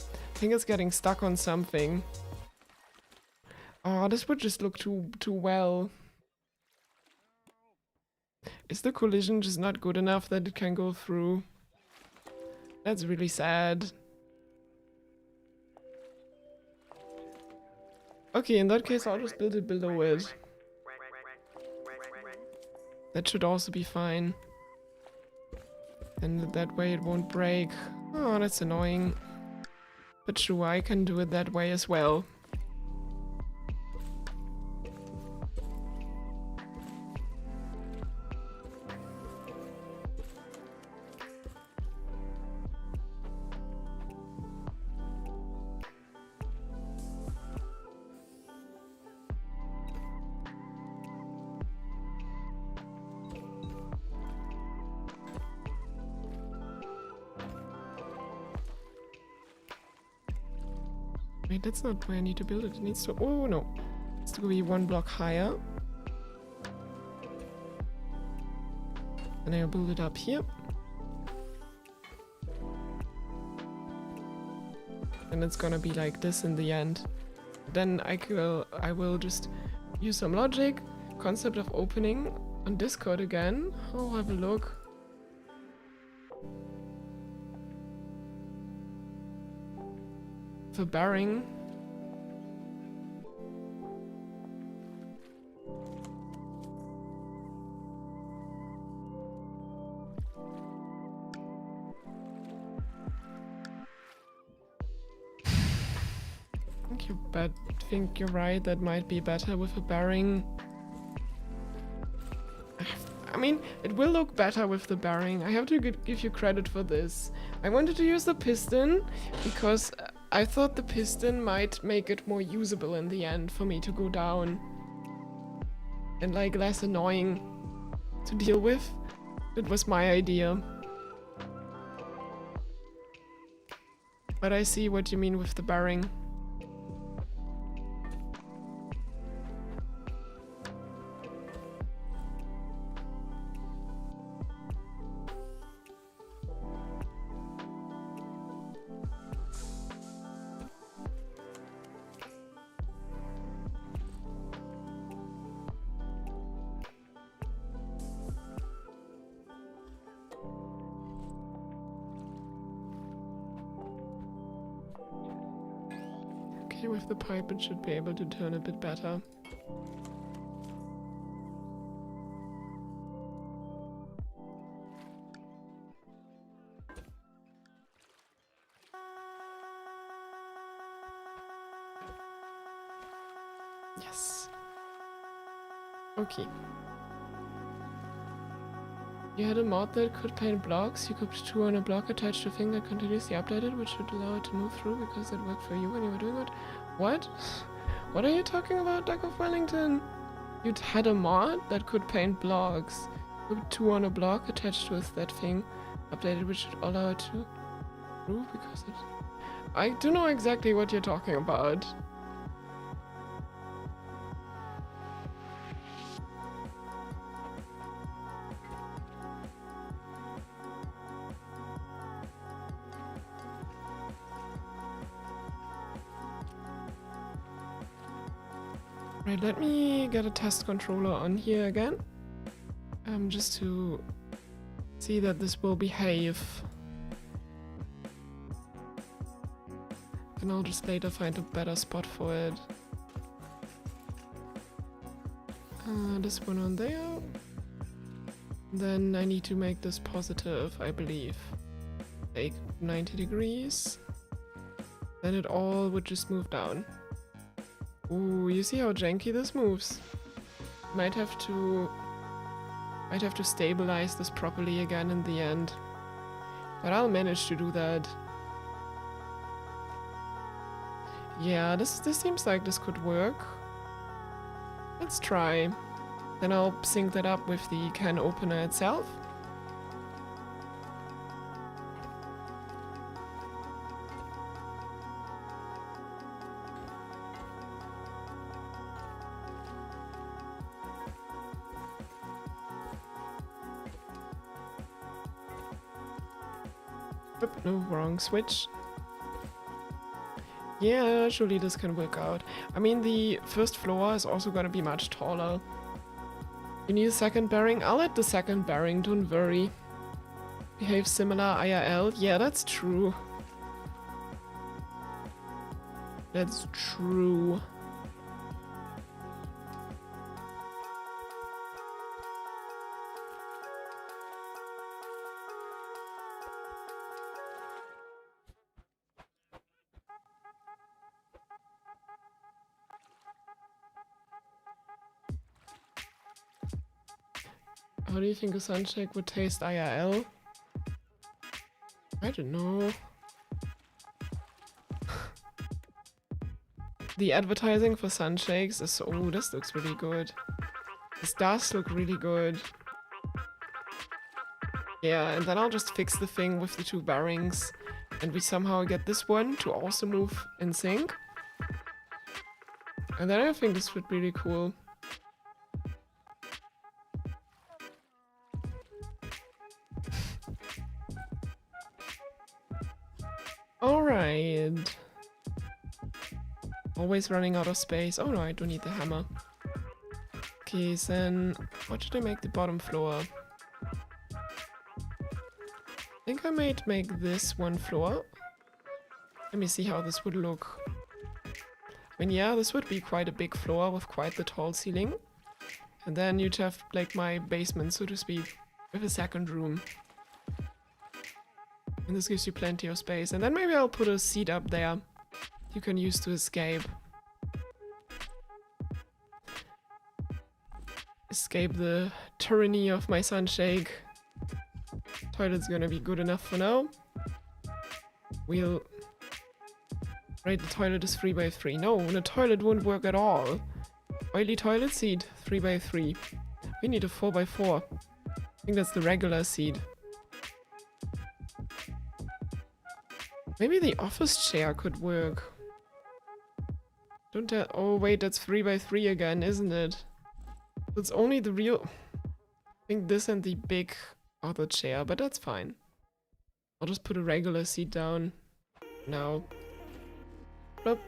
I think it's getting stuck on something. Oh, this would just look too well. Is the collision just not good enough that it can go through? That's really sad. Okay, in that case I'll just build it below it. That should also be fine. And that way it won't break. Oh, that's annoying. But sure, I can do it that way as well. Wait, that's not where I need to build it. It needs to... Oh, no. It needs to be one block higher. And I'll build it up here. And it's gonna be like this in the end. Then I will just use some logic. Concept of opening on Discord again. Oh, have a look. The bearing. I think you're right, that might be better with a bearing. I mean, it will look better with the bearing. I have to give you credit for this. I wanted to use the piston because I thought the piston might make it more usable in the end for me to go down. And like less annoying. to deal with. It was my idea. But I see what you mean with the barring. Okay, with the pipe it should be able to turn a bit better. Yes. Okay. You had a mod that could paint blocks. You could chew on a block attached to a thing that continuously updated, which would allow it to move through because it worked for you when you were doing it. What? What are you talking about, Duck of Wellington? You had a mod that could paint blocks. You could chew on a block attached with that thing updated, which would allow it to move because it... I don't know exactly what you're talking about. Right, let me get a test controller on here again. Just to see that this will behave. And I'll just later find a better spot for it. This one on there. Then I need to make this positive, I believe. Take 90 degrees. Then it all would just move down. Ooh, you see how janky this moves? Might have to stabilize this properly again in the end. But I'll manage to do that. Yeah, this seems like this could work. Let's try. Then I'll sync that up with the can opener itself. Oop, no, wrong switch. Yeah, surely this can work out. I mean, the first floor is also gonna be much taller. You need a second bearing? I'll add the second bearing, don't worry. Behave similar IRL? Yeah, that's true. That's true. How do you think a Sunshake would taste IRL? I don't know. The advertising for Sunshakes is... Oh, this looks really good. This does look really good. Yeah, and then I'll just fix the thing with the two bearings. And we somehow get this one to also move in sync. And then I think this would be really cool. Alright. Always running out of space. Oh no, I don't need the hammer. Okay, so then what should I make the bottom floor? I think I might make this one floor. Let me see how this would look. I mean, yeah, this would be quite a big floor with quite the tall ceiling. And then you'd have like my basement, so to speak, with a second room. And this gives you plenty of space. And then maybe I'll put a seat up there you can use to escape. Escape the tyranny of my Sunshake. Toilet's gonna be good enough for now. We'll... Right, the toilet is 3x3. No, the toilet won't work at all. Oily toilet seat, 3x3. We need a 4x4. think that's the regular seat. Maybe the office chair could work. Don't tell. Oh wait, that's 3x3 again, isn't it? It's only the real. I think this and the big other chair, but that's fine. I'll just put a regular seat down now. Plop.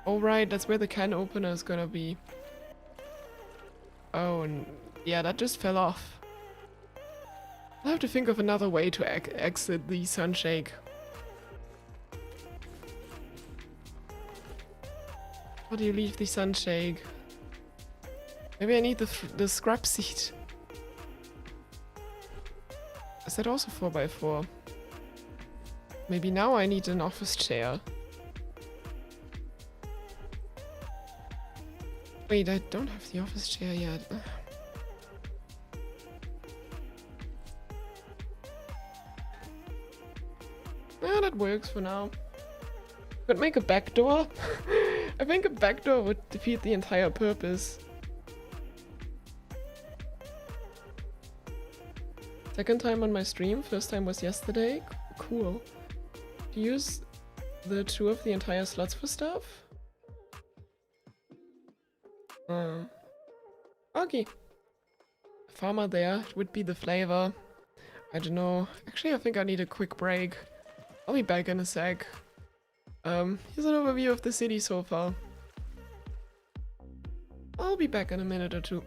Oh right, that's where the can opener is gonna be. Oh, and yeah, that just fell off. I'll have to think of another way to exit the Sunshake. How do you leave the Sunshake? Maybe I need the scrap seat. Is that also 4x4? Maybe now I need an office chair. Wait, I don't have the office chair yet. Yeah, that works for now. Could make a back door. I think a back door would defeat the entire purpose. Second time on my stream, first time was yesterday. Cool. Do you use the 2 of the entire slots for stuff? Okay. Farmer there would be the flavor. I don't know. Actually, I think I need a quick break. I'll be back in a sec. Here's an overview of the city so far. I'll be back in a minute or two.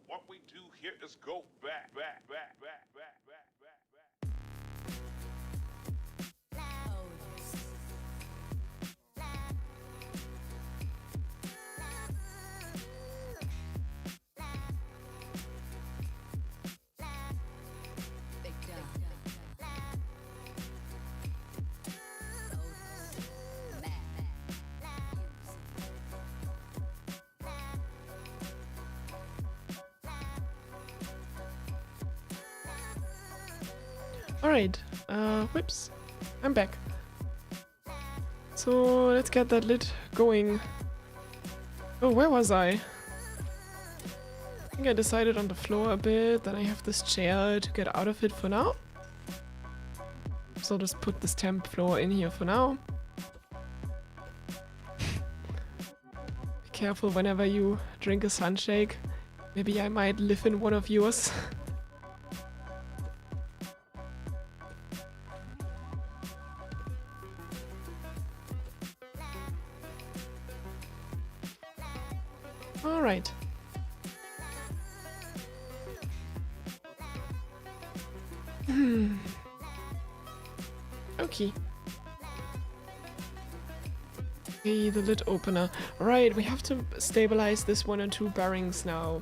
What we do here is go back, back, back, back, back, back, back, back. Alright, whoops. I'm back. So let's get that lit going. Oh, where was I? I think I decided on the floor a bit, then I have this chair to get out of it for now. So I'll just put this temp floor in here for now. Be careful whenever you drink a Sunshake. Maybe I might live in one of yours. Alright. Okay. Okay, the lid opener. Alright, we have to stabilize this 1 and 2 bearings now.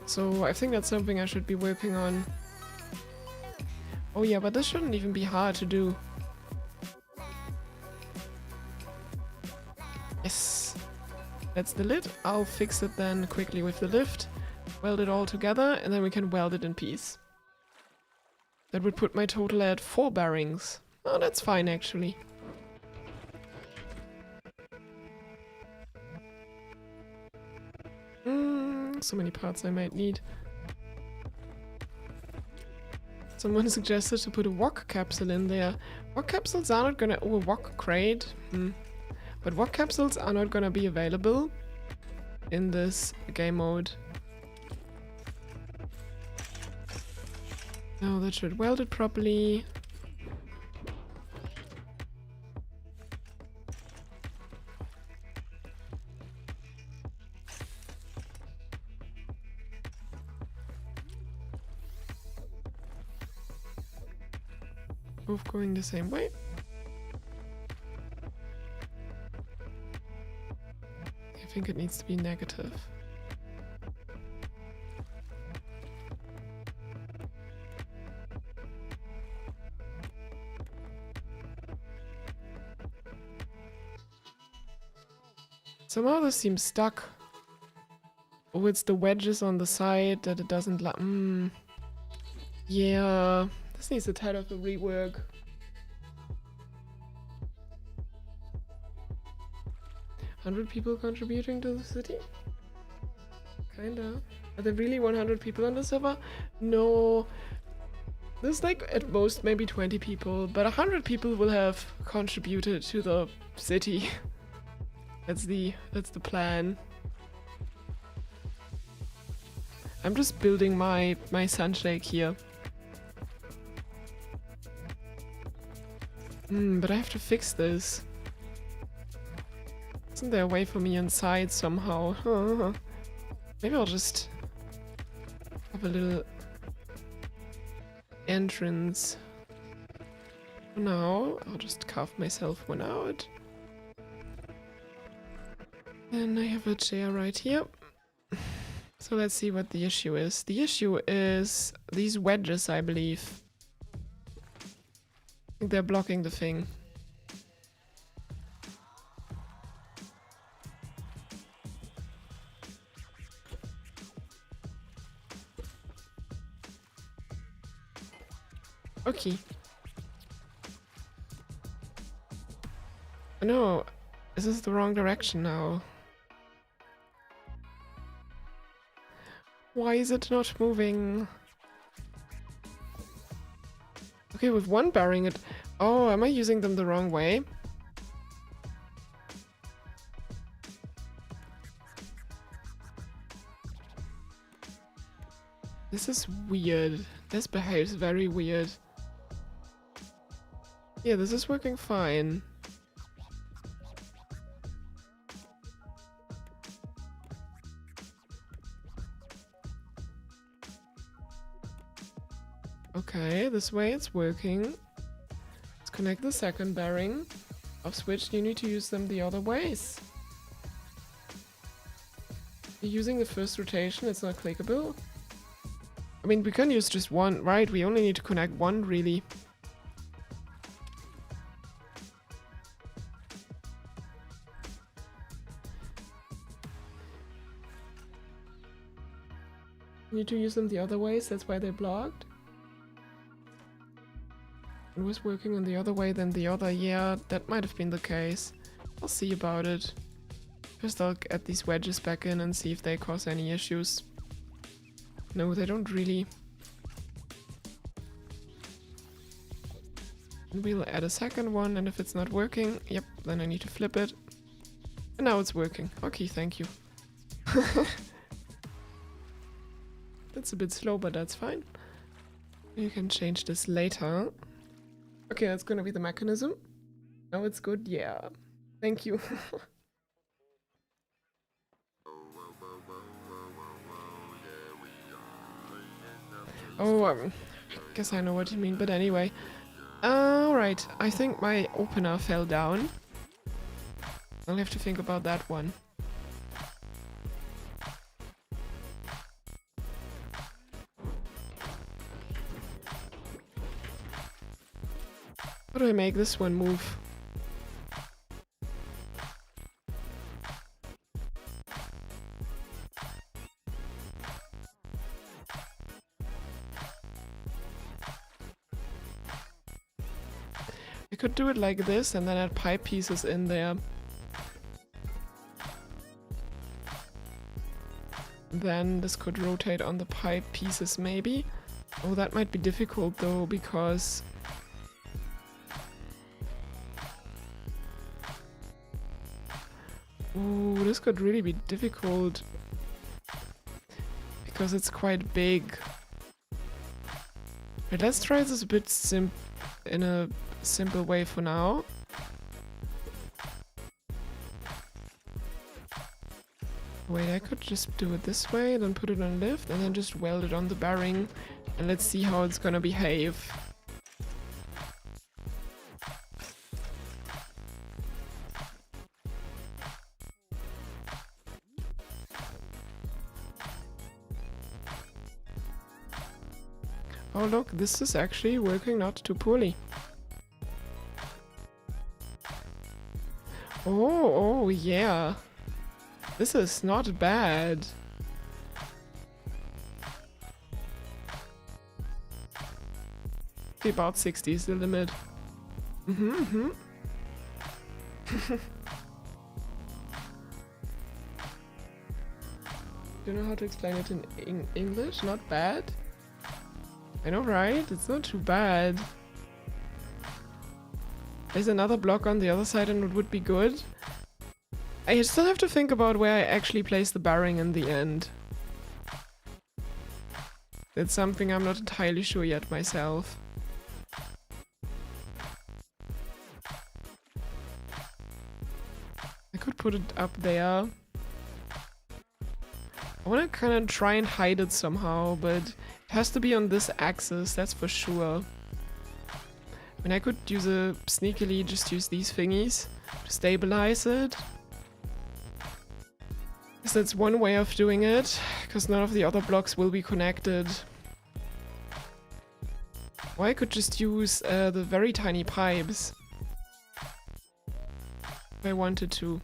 So I think that's something I should be working on. Oh yeah, but this shouldn't even be hard to do. Yes. That's the lid. I'll fix it then quickly with the lift. Weld it all together and then we can weld it in piece. That would put my total at 4 bearings. Oh, that's fine actually. So many parts I might need. Someone suggested to put a walk capsule in there. Walk capsules are not gonna... Oh, a walk crate. But walk capsules are not gonna be available in this game mode. No, that should weld it properly. Both going the same way. I think it needs to be negative. Somehow this seems stuck. Oh, it's the wedges on the side that it doesn't like. Yeah, this needs a tad of a rework. $100 people contributing to the city? Kinda. Are there really 100 people on the server? No. There's like at most maybe 20 people, but 100 people will have contributed to the city. That's the plan. I'm just building my Sunshake here. But I have to fix this. Isn't there a way for me inside somehow? Maybe I'll just have a little entrance. For now, I'll just carve myself one out. And I have a chair right here. So let's see what the issue is. The issue is these wedges, I believe. I think they're blocking the thing. Okay. No, this is the wrong direction now. Why is it not moving? Okay, with one bearing it... Oh, am I using them the wrong way? This is weird. This behaves very weird. Yeah, this is working fine. Okay, this way it's working. Let's connect the second bearing. Off switch, you need to use them the other ways. You're using the first rotation, it's not clickable. I mean, we can use just one, right? We only need to connect one, really. You need to use them the other ways, that's why they're blocked. It was working on the other way than the other. Yeah, that might have been the case. I'll see about it. First I'll add these wedges back in and see if they cause any issues. No, they don't really. And we'll add a second one, and if it's not working, yep, then I need to flip it. And now it's working. Okay, thank you. That's a bit slow, but that's fine. You can change this later. Okay, that's gonna be the mechanism. Now it's good, yeah. Thank you. Oh, I guess I know what you mean, but anyway. Alright, I think my opener fell down. I'll have to think about that one. How do I make this one move? We could do it like this and then add pipe pieces in there. Then this could rotate on the pipe pieces maybe. Oh, that might be difficult though, because... Ooh, this could really be difficult. Because it's quite big. Right, let's try this a bit in a simple way for now. Wait, I could just do it this way, then put it on lift, and then just weld it on the bearing. And let's see how it's gonna behave. Oh look, this is actually working not too poorly. Oh yeah. This is not bad. Okay, about 60 is the limit. Do you know how to explain it in English? Not bad? I know, right? It's not too bad. There's another block on the other side and it would be good. I still have to think about where I actually place the bearing in the end. That's something I'm not entirely sure yet myself. I could put it up there. I want to kind of try and hide it somehow, but it has to be on this axis, that's for sure. And I could sneakily just use these thingies to stabilize it. Because that's one way of doing it, because none of the other blocks will be connected. Or I could just use the very tiny pipes. If I wanted to.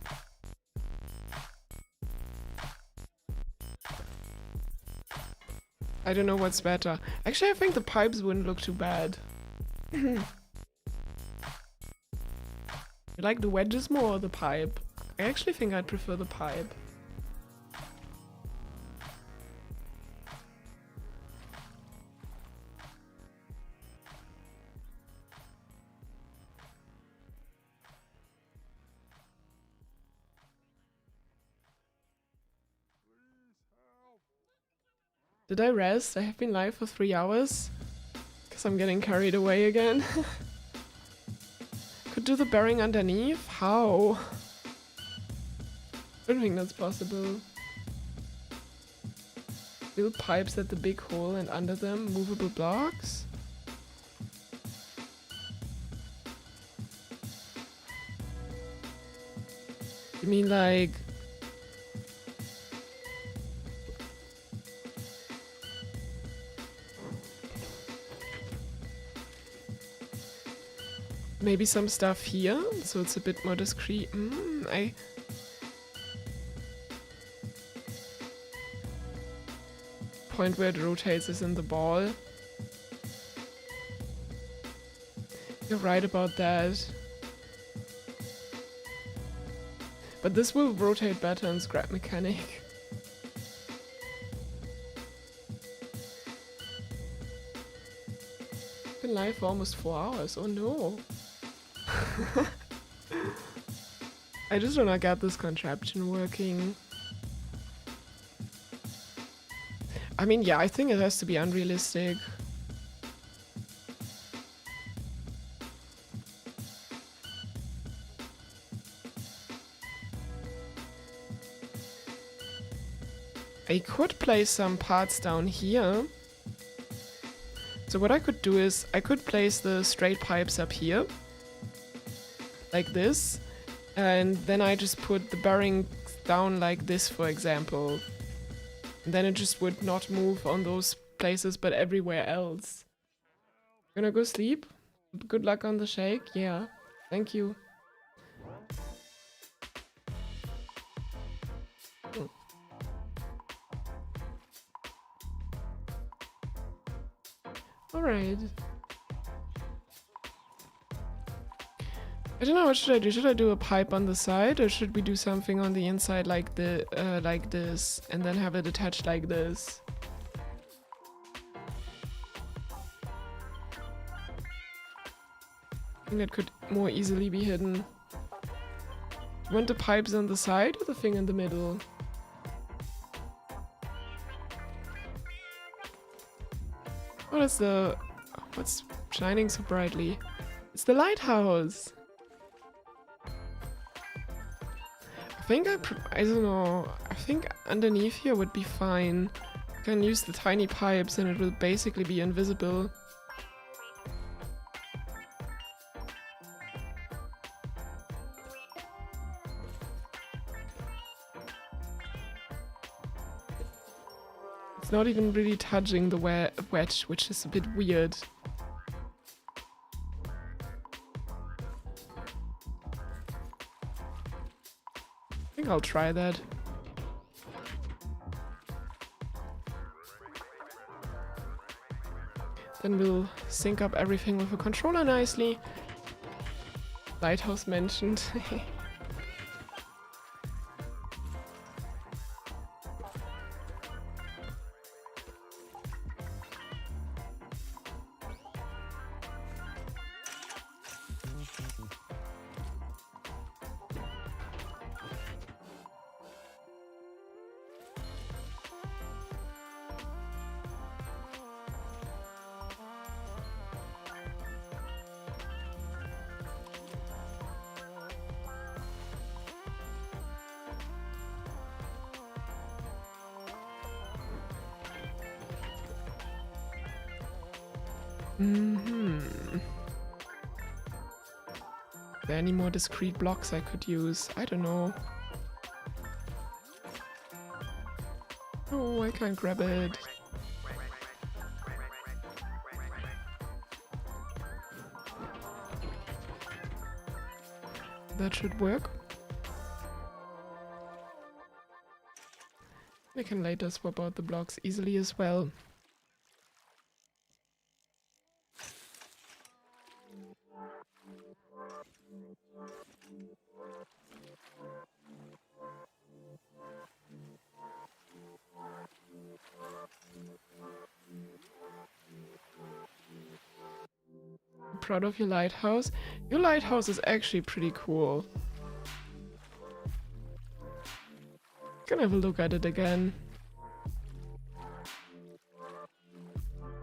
I don't know what's better. Actually, I think the pipes wouldn't look too bad. You like the wedges more or the pipe? I actually think I'd prefer the pipe. Did I rest? I have been live for 3 hours. Because I'm getting carried away again. Could do the bearing underneath? How? I don't think that's possible. Build pipes at the big hole and under them movable blocks? You mean like... maybe some stuff here, so it's a bit more discreet. Point where it rotates is in the ball. You're right about that. But this will rotate better in Scrap Mechanic. Been live for almost 4 hours, oh no. I just wanna get this contraption working. I mean, yeah, I think it has to be unrealistic. I could place some parts down here. So what I could do is, I could place the straight pipes up here. Like this. And then I just put the bearing down like this, for example. And then it just would not move on those places, but everywhere else. Gonna go sleep? Good luck on the shake? Yeah. Thank you. Alright. I don't know, what should I do? Should I do a pipe on the side, or should we do something on the inside like like this, and then have it attached like this? I think that could more easily be hidden. Do you want the pipes on the side or the thing in the middle? What's shining so brightly? It's the lighthouse! I don't know, I think underneath here would be fine. I can use the tiny pipes and it will basically be invisible. It's not even really touching the wedge, which is a bit weird. I think I'll try that. Then we'll sync up everything with a controller nicely. Lighthouse mentioned. Are there any more discrete blocks I could use? I don't know. Oh, I can't grab it. That should work. I can later swap out the blocks easily as well. Proud of your lighthouse. Your lighthouse is actually pretty cool. Can have a look at it again.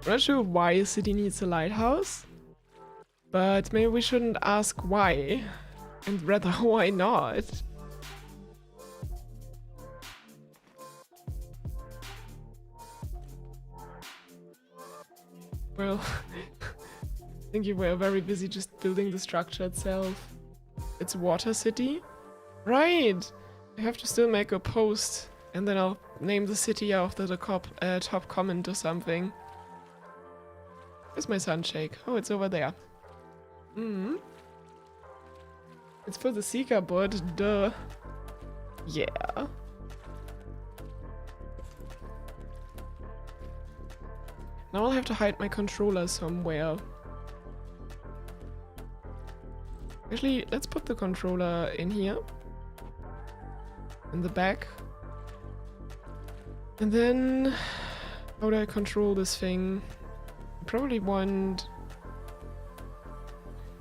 I'm not sure why a city needs a lighthouse, but maybe we shouldn't ask why, and rather why not. Well, I think you were very busy just building the structure itself. It's Water City? Right! I have to still make a post, and then I'll name the city after the top comment or something. Where's my Sunshake? Oh, it's over there. It's for the Seeker bot, duh. Yeah. Now I'll have to hide my controller somewhere. Actually, let's put the controller in here. In the back. And then... how do I control this thing? I probably want...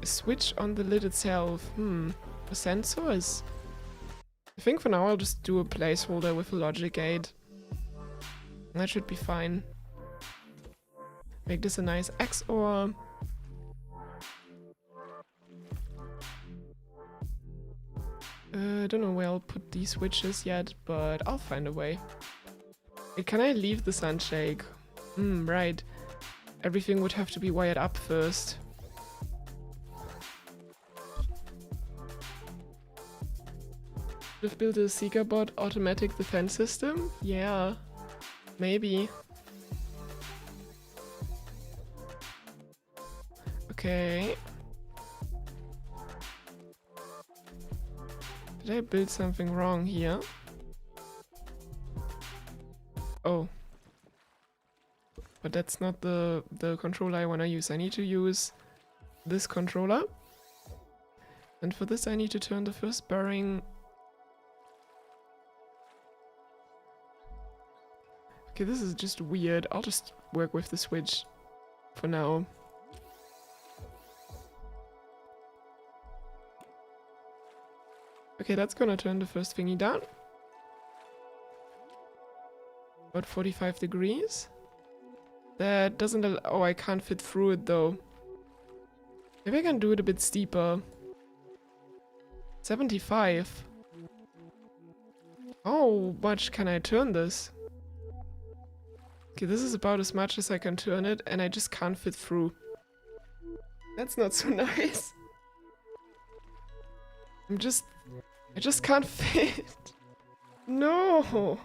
a switch on the lid itself. For sensors? I think for now I'll just do a placeholder with a logic gate. That should be fine. Make this a nice XOR. I don't know where I'll put these switches yet, but I'll find a way. Wait, can I leave the Sunshake? Right. Everything would have to be wired up first. Should have built a Seeker bot automatic defense system? Yeah. Maybe. Okay. Did I build something wrong here? Oh. But that's not the controller I want to use. I need to use this controller. And for this I need to turn the first bearing. Okay, this is just weird. I'll just work with the switch for now. Okay, that's gonna turn the first thingy down. About 45 degrees. That doesn't allow... Oh, I can't fit through it though. Maybe I can do it a bit steeper. 75. How much can I turn this? Okay, this is about as much as I can turn it, and I just can't fit through. That's not so nice. I just can't fit. No.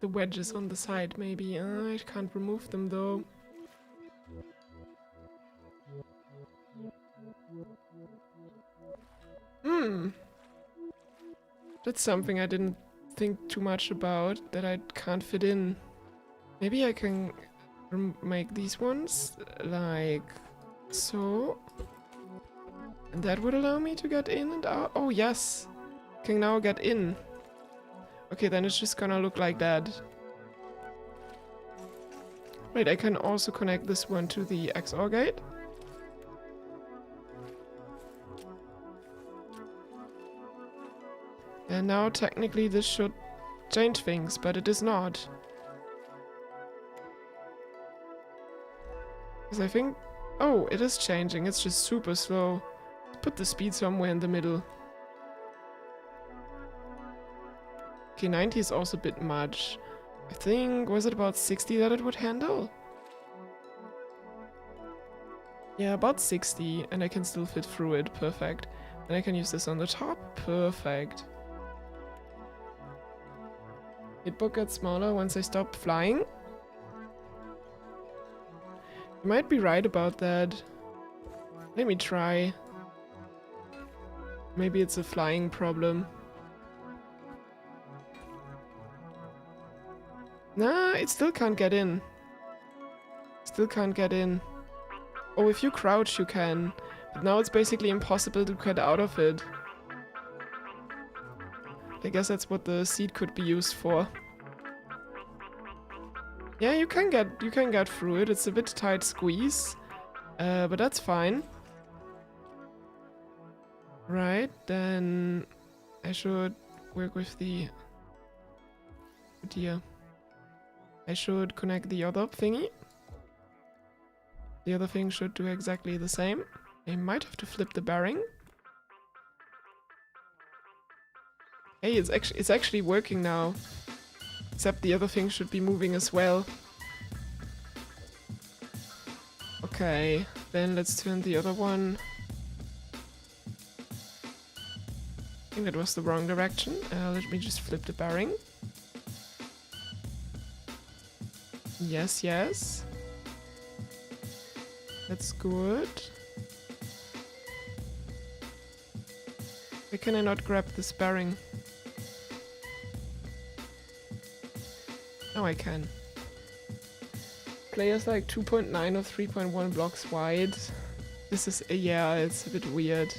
The wedges on the side, maybe. I can't remove them though. That's something I didn't think too much about, that I can't fit in. Maybe I can make these ones like so. And that would allow me to get in and out. Oh yes, can now get in. Okay, then it's just gonna look like that. Wait, I can also connect this one to the XOR gate. And now technically this should change things, but it is not. Because I think... Oh, it is changing, it's just super slow. Put the speed somewhere in the middle. Okay, 90 is also a bit much. I think, was it about 60 that it would handle? Yeah, about 60, and I can still fit through it, perfect. And I can use this on the top, perfect. Hitbox gets smaller once I stop flying. You might be right about that. Let me try. Maybe it's a flying problem. Nah, it still can't get in. Still can't get in. Oh, if you crouch you can. But now it's basically impossible to get out of it. I guess that's what the seat could be used for. Yeah, you can get through it. It's a bit tight squeeze. But that's fine. Right, then I should work with the... Oh dear. I should connect the other thingy. The other thing should do exactly the same. I might have to flip the bearing. Hey, it's actually working now. Except the other thing should be moving as well. Okay, then let's turn the other one. I think that was the wrong direction. Let me just flip the bearing. Yes, yes. That's good. Why can I not grab this bearing? Now I can. Players like 2.9 or 3.1 blocks wide. This is, yeah, it's a bit weird.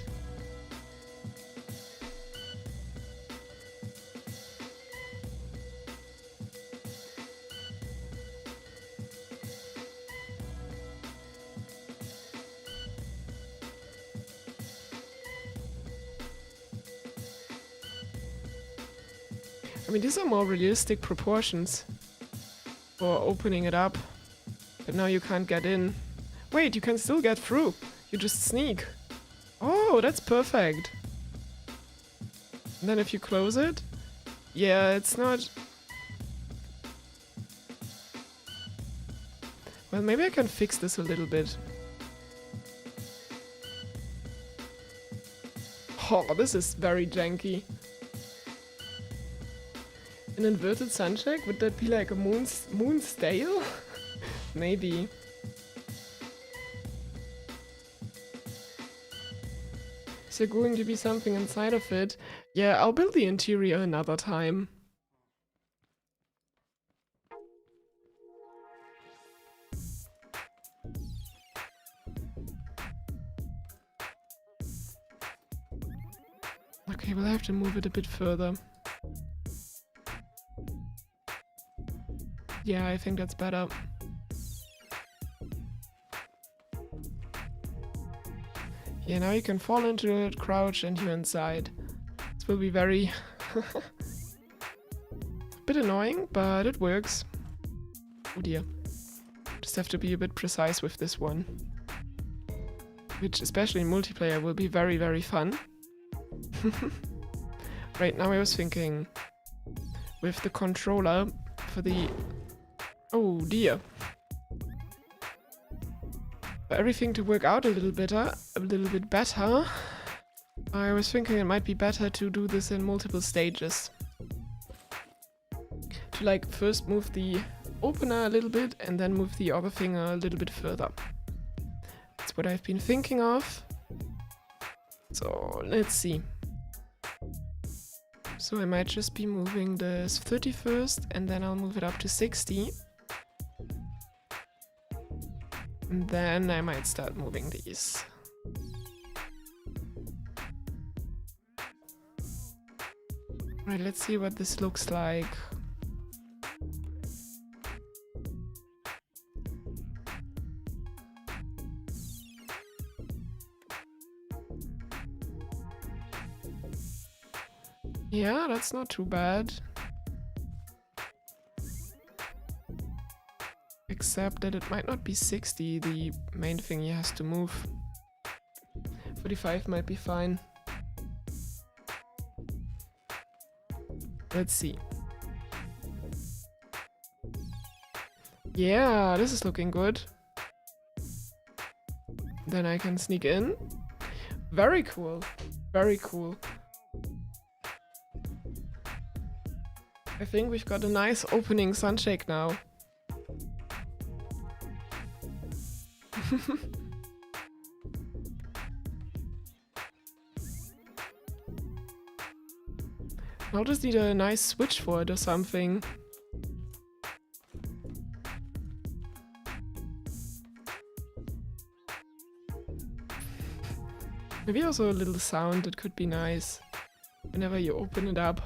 I mean, these are more realistic proportions for opening it up. But now you can't get in. Wait, you can still get through. You just sneak. Oh, that's perfect. And then if you close it, yeah, it's not... Well, maybe I can fix this a little bit. Oh, this is very janky. An inverted Sunshake? Would that be like a moon's tail? Maybe. Is there going to be something inside of it? Yeah, I'll build the interior another time. Okay, we'll have to move it a bit further. Yeah, I think that's better. Yeah, now you can fall into it, crouch, and you're inside. This will be very... bit annoying, but it works. Oh dear. Just have to be a bit precise with this one. Which, especially in multiplayer, will be very, very fun. Right, now I was thinking... with the controller for the... Oh dear. For everything to work out a little bit better, I was thinking it might be better to do this in multiple stages. To like first move the opener a little bit and then move the other thing a little bit further. That's what I've been thinking of. So let's see. So I might just be moving this 31st and then I'll move it up to 60. And then I might start moving these. Right, let's see what this looks like. Yeah, that's not too bad. Except that it might not be 60, the main thing he has to move. 45 might be fine. Let's see. Yeah, this is looking good. Then I can sneak in. Very cool. Very cool. I think we've got a nice opening Sunshake now. I'll just need a nice switch for it or something. Maybe also a little sound that could be nice whenever you open it up.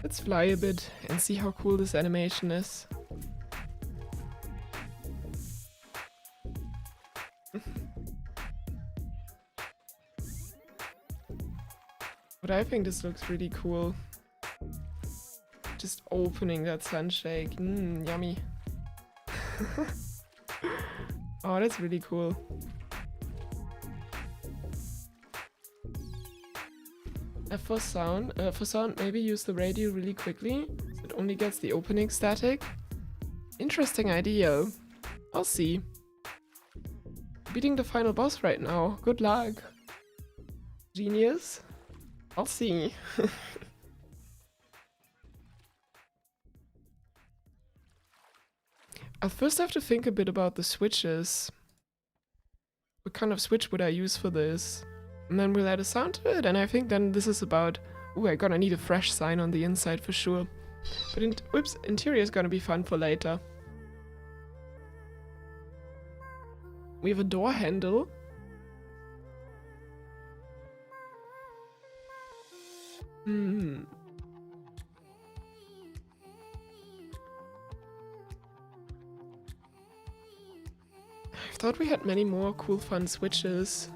Let's fly a bit and see how cool this animation is. But I think this looks really cool. Just opening that Sunshake. Yummy. Oh, that's really cool. For sound, maybe use the radio really quickly, so it only gets the opening static. Interesting idea. I'll see. Beating the final boss right now. Good luck. Genius. I'll see. I'll first have to think a bit about the switches. What kind of switch would I use for this? And then we'll add a sound to it, and I think then this is about... Ooh, I'm gonna need a fresh sign on the inside for sure. But interior is gonna be fun for later. We have a door handle. I thought we had many more cool fun switches.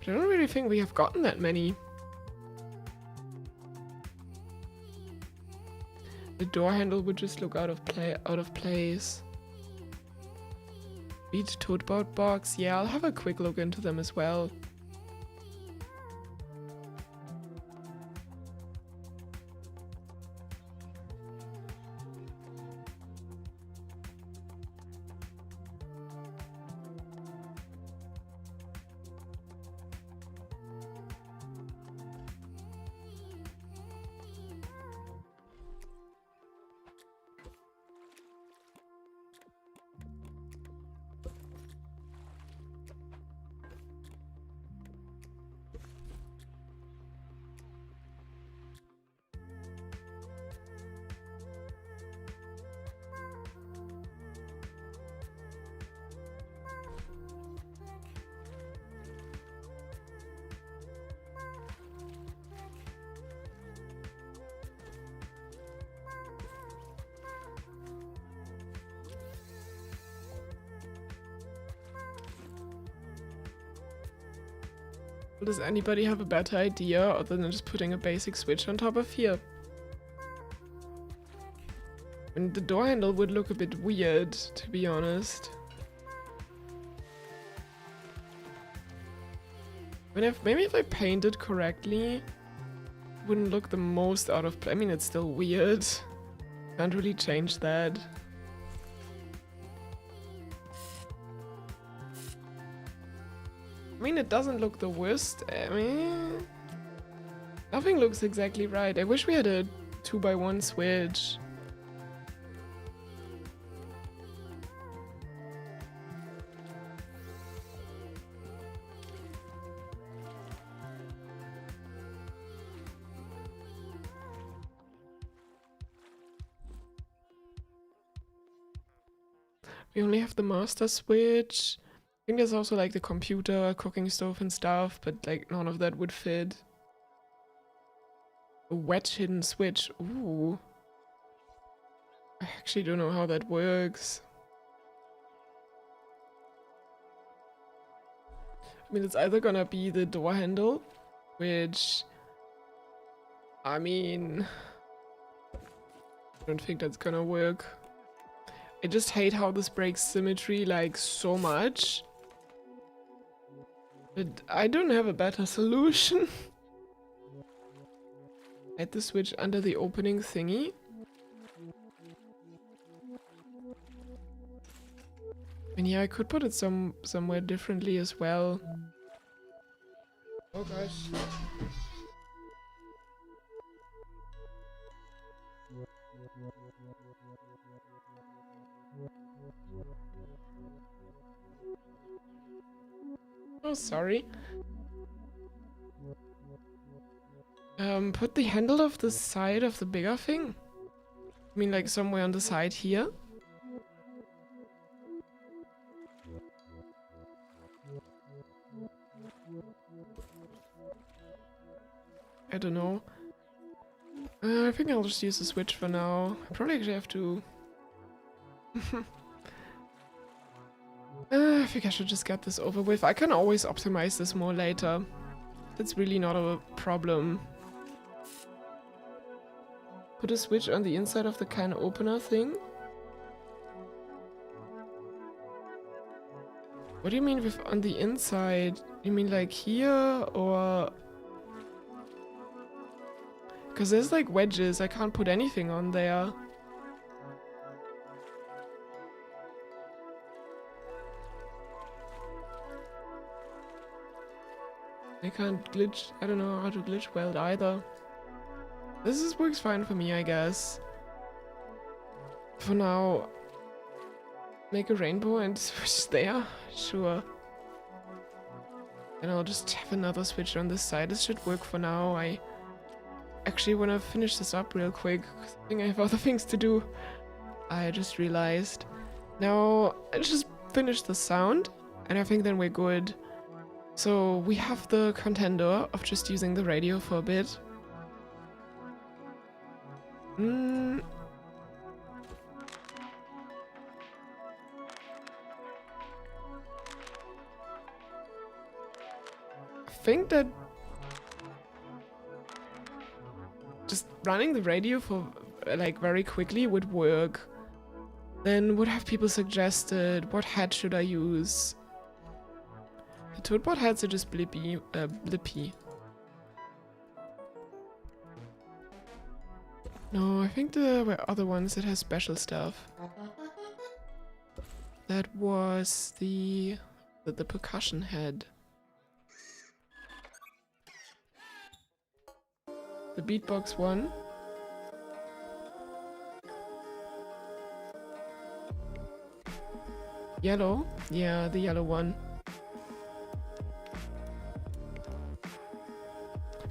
I don't really think we have gotten that many. The door handle would just look out of place. Beach tote box. Yeah, I'll have a quick look into them as well. Does anybody have a better idea other than just putting a basic switch on top of here? And the door handle would look a bit weird, to be honest. Maybe if I painted correctly, it wouldn't look the most out of place. I mean, it's still weird. Can't really change that. I mean, it doesn't look the worst. I mean, nothing looks exactly right. I wish we had a 2x1 switch. We only have the master switch. I think there's also like the computer, cooking stove and stuff, but like none of that would fit. A wedge hidden switch. Ooh. I actually don't know how that works. I mean, it's either gonna be the door handle, which... I mean... I don't think that's gonna work. I just hate how this breaks symmetry like so much. But I don't have a better solution. Add the switch under the opening thingy. And yeah, I could put it somewhere differently as well. Oh gosh. Oh, sorry. Put the handle of the side of the bigger thing. I mean, like somewhere on the side here. I don't know. I think I'll just use the switch for now. I probably actually have to... I think I should just get this over with. I can always optimize this more later. That's really not a problem. Put a switch on the inside of the can opener thing. What do you mean with on the inside? You mean like here or... Because there's like wedges, I can't put anything on there. I can't glitch, I don't know how to glitch weld either. Works fine for me, I guess. For now, make a rainbow and switch there, sure. And I'll just have another switch on this side, this should work for now. I actually want to finish this up real quick, because I think I have other things to do. I just realized. Now, I just finished the sound, and I think then we're good. So, we have the contender of just using the radio for a bit. I think that just running the radio for like very quickly would work. Then would have people suggested what hat should I use? The Toadbot hats are just blippy. No, I think there were other ones that has special stuff. That was the percussion head. The beatbox one. Yellow? Yeah, the yellow one.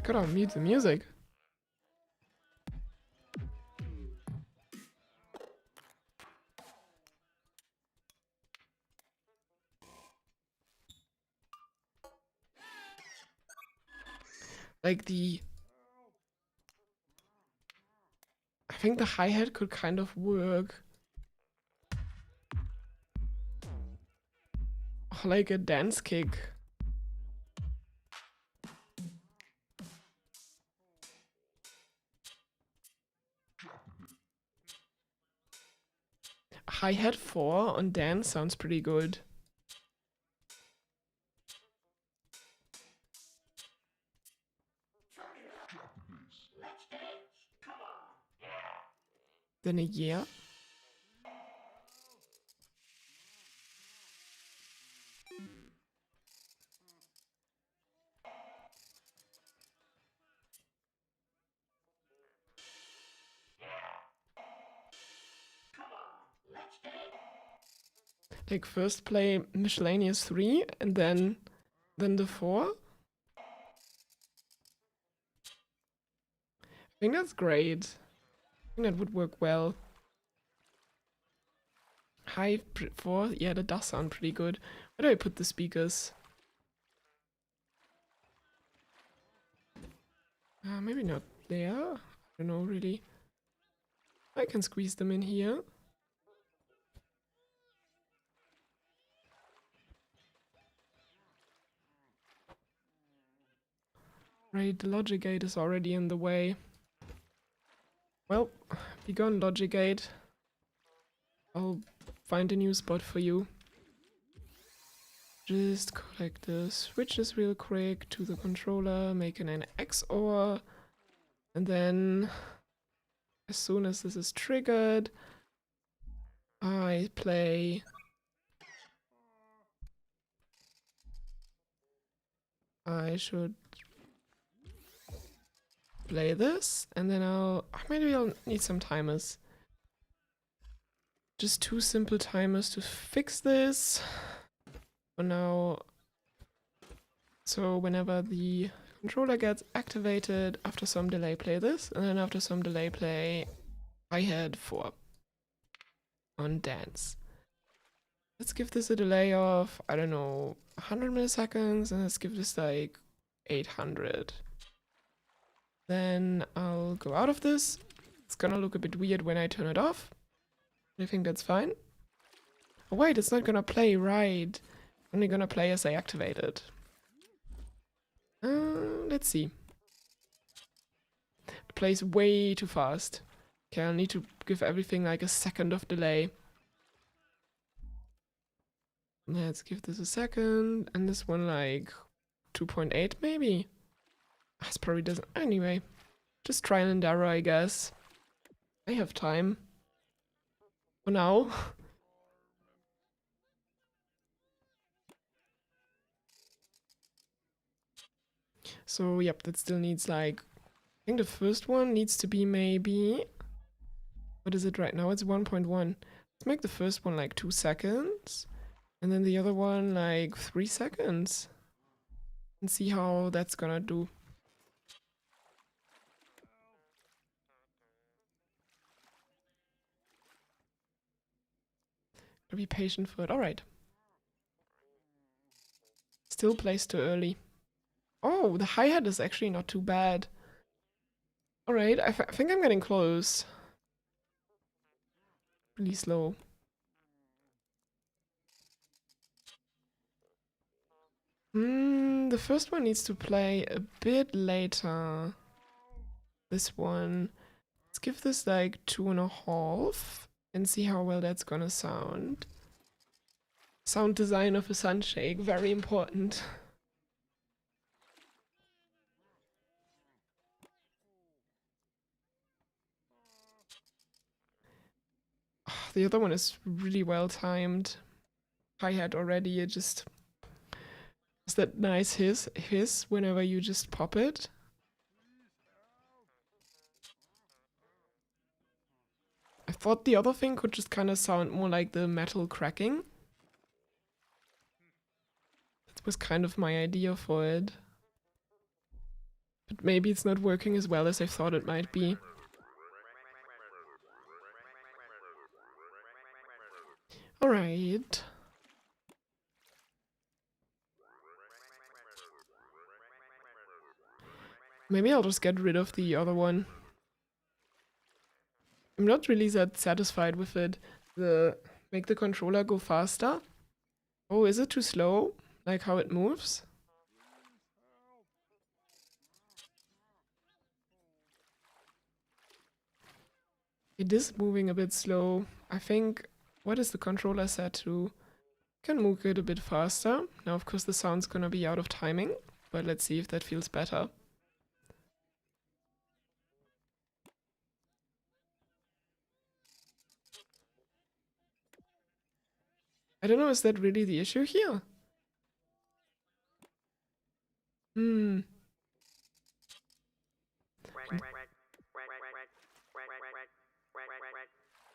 Gotta mute the music. Like I think the hi-hat could kind of work. Like a dance kick. hi-hat 4 on dance sounds pretty good. Then a year. Like first play miscellaneous 3 and then the 4. I think that's great. I think that would work well. High 4, yeah, that does sound pretty good. Where do I put the speakers? Maybe not there. I don't know really. I can squeeze them in here. Right, the logic gate is already in the way. Well, be gone, logic gate. I'll find a new spot for you. Just collect the switches real quick to the controller, make an XOR, and then as soon as this is triggered, I play I should play this, and then maybe I'll need some timers. Just 2 simple timers to fix this. For now, so whenever the controller gets activated, after some delay play this, and then after some delay play hi-hat 4 on dance. Let's give this a delay of, I don't know, 100 milliseconds, and let's give this like 800. Then I'll go out of this. It's gonna look a bit weird when I turn it off. I think that's fine. Oh wait, it's not gonna play, right. Only gonna play as I activate it. Let's see. It plays way too fast. Okay, I'll need to give everything like a second of delay. Let's give this a second, and this one like 2.8 maybe? This probably doesn't. Anyway, just trial and error, I guess. I have time. For now. So, yep, that still needs like... I think the first one needs to be maybe... What is it right now? It's 1.1. Let's make the first one like 2 seconds. And then the other one like 3 seconds. And see how that's gonna do. Gotta be patient for it. Alright. Still plays too early. Oh, the hi-hat is actually not too bad. Alright, I think I'm getting close. Really slow. The first one needs to play a bit later. This one. Let's give this like 2.5 and see how well that's gonna sound. Sound design of a Sunshake, very important. The other one is really well timed. Hi-hat already, it just... Is that nice hiss whenever you just pop it? I thought the other thing could just kind of sound more like the metal cracking. That was kind of my idea for it. But maybe it's not working as well as I thought it might be. Alright. Maybe I'll just get rid of the other one. I'm not really that satisfied with it. Make the controller go faster. Oh, is it too slow? Like how it moves? It is moving a bit slow. I think What is the controller set to? Can move it a bit faster. Now, of course, the sound's gonna be out of timing, but let's see if that feels better. I don't know, is that really the issue here? Hmm.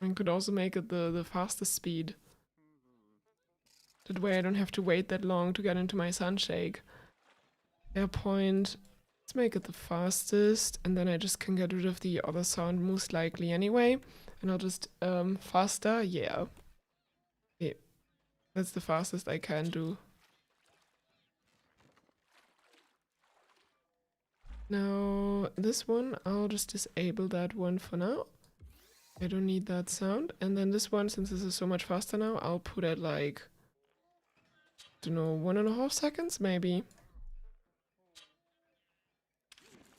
I could also make it the fastest speed. That way I don't have to wait that long to get into my Sunshake. Fair point. Let's make it the fastest, and then I just can get rid of the other sound most likely anyway. And I'll just, faster, yeah. Okay. That's the fastest I can do. Now, this one, I'll just disable that one for now. I don't need that sound. And then this one, since this is so much faster now, I'll put at like, don't know, 1.5 seconds maybe.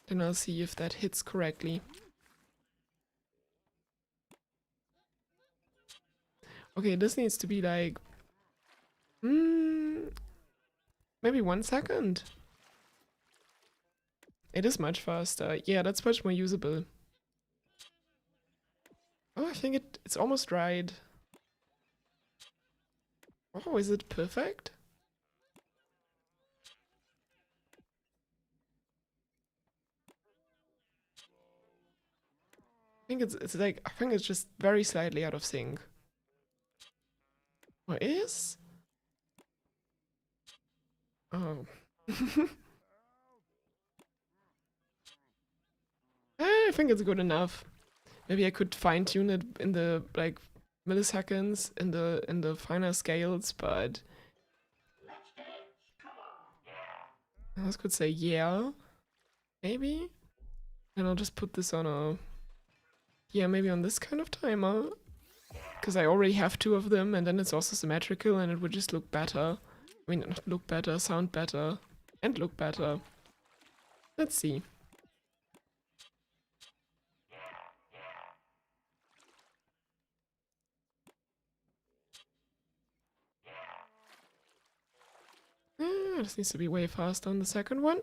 Then I'll see if that hits correctly. Okay, this needs to be like, maybe 1 second. It is much faster. Yeah, that's much more usable. Oh, I think it's almost right. Oh, is it perfect? I think it's like, I think it's just very slightly out of sync. Or is? Oh. I think it's good enough. Maybe I could fine tune it in the like milliseconds in the finer scales, but I was could say yeah, maybe. And I'll just put this on a, yeah, maybe on this kind of timer, because I already have 2 of them, and then it's also symmetrical, and it would just look better. I mean, not look better, sound better, and look better. Let's see. This needs to be way faster on the second one.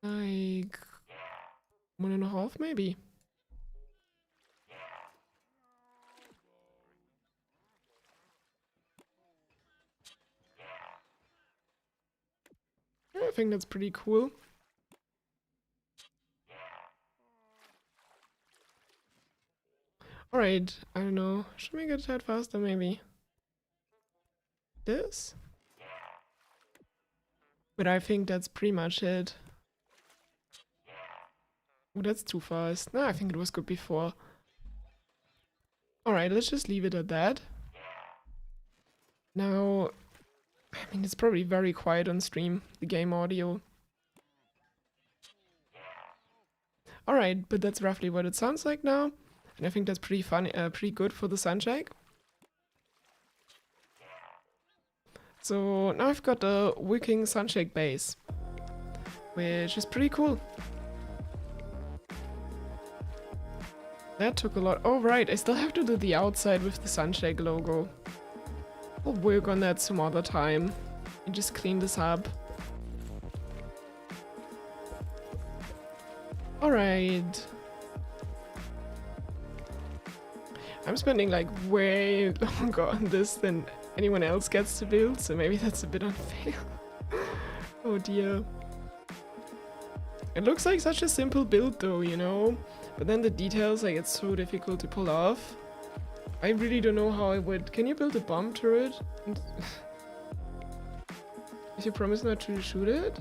Like 1.5 maybe. I think that's pretty cool. Alright, I don't know. Should we get that faster maybe? This? But I think that's pretty much it. Oh, that's too fast. No, I think it was good before. Alright, let's just leave it at that. Now, I mean, it's probably very quiet on stream, the game audio. Alright, but that's roughly what it sounds like now. And I think that's pretty fun, pretty good for the Sunshake. So now I've got a working Sunshake bass, which is pretty cool. That took a lot. Oh right, I still have to do the outside with the Sunshake logo. We'll work on that some other time and just clean this up. Alright. I'm spending like way longer on this than anyone else gets to build, so maybe that's a bit unfair. Oh dear. It looks like such a simple build though, you know? But then the details, like, it's so difficult to pull off. I really don't know how I would... Can you build a bomb turret? If you promise not to shoot it?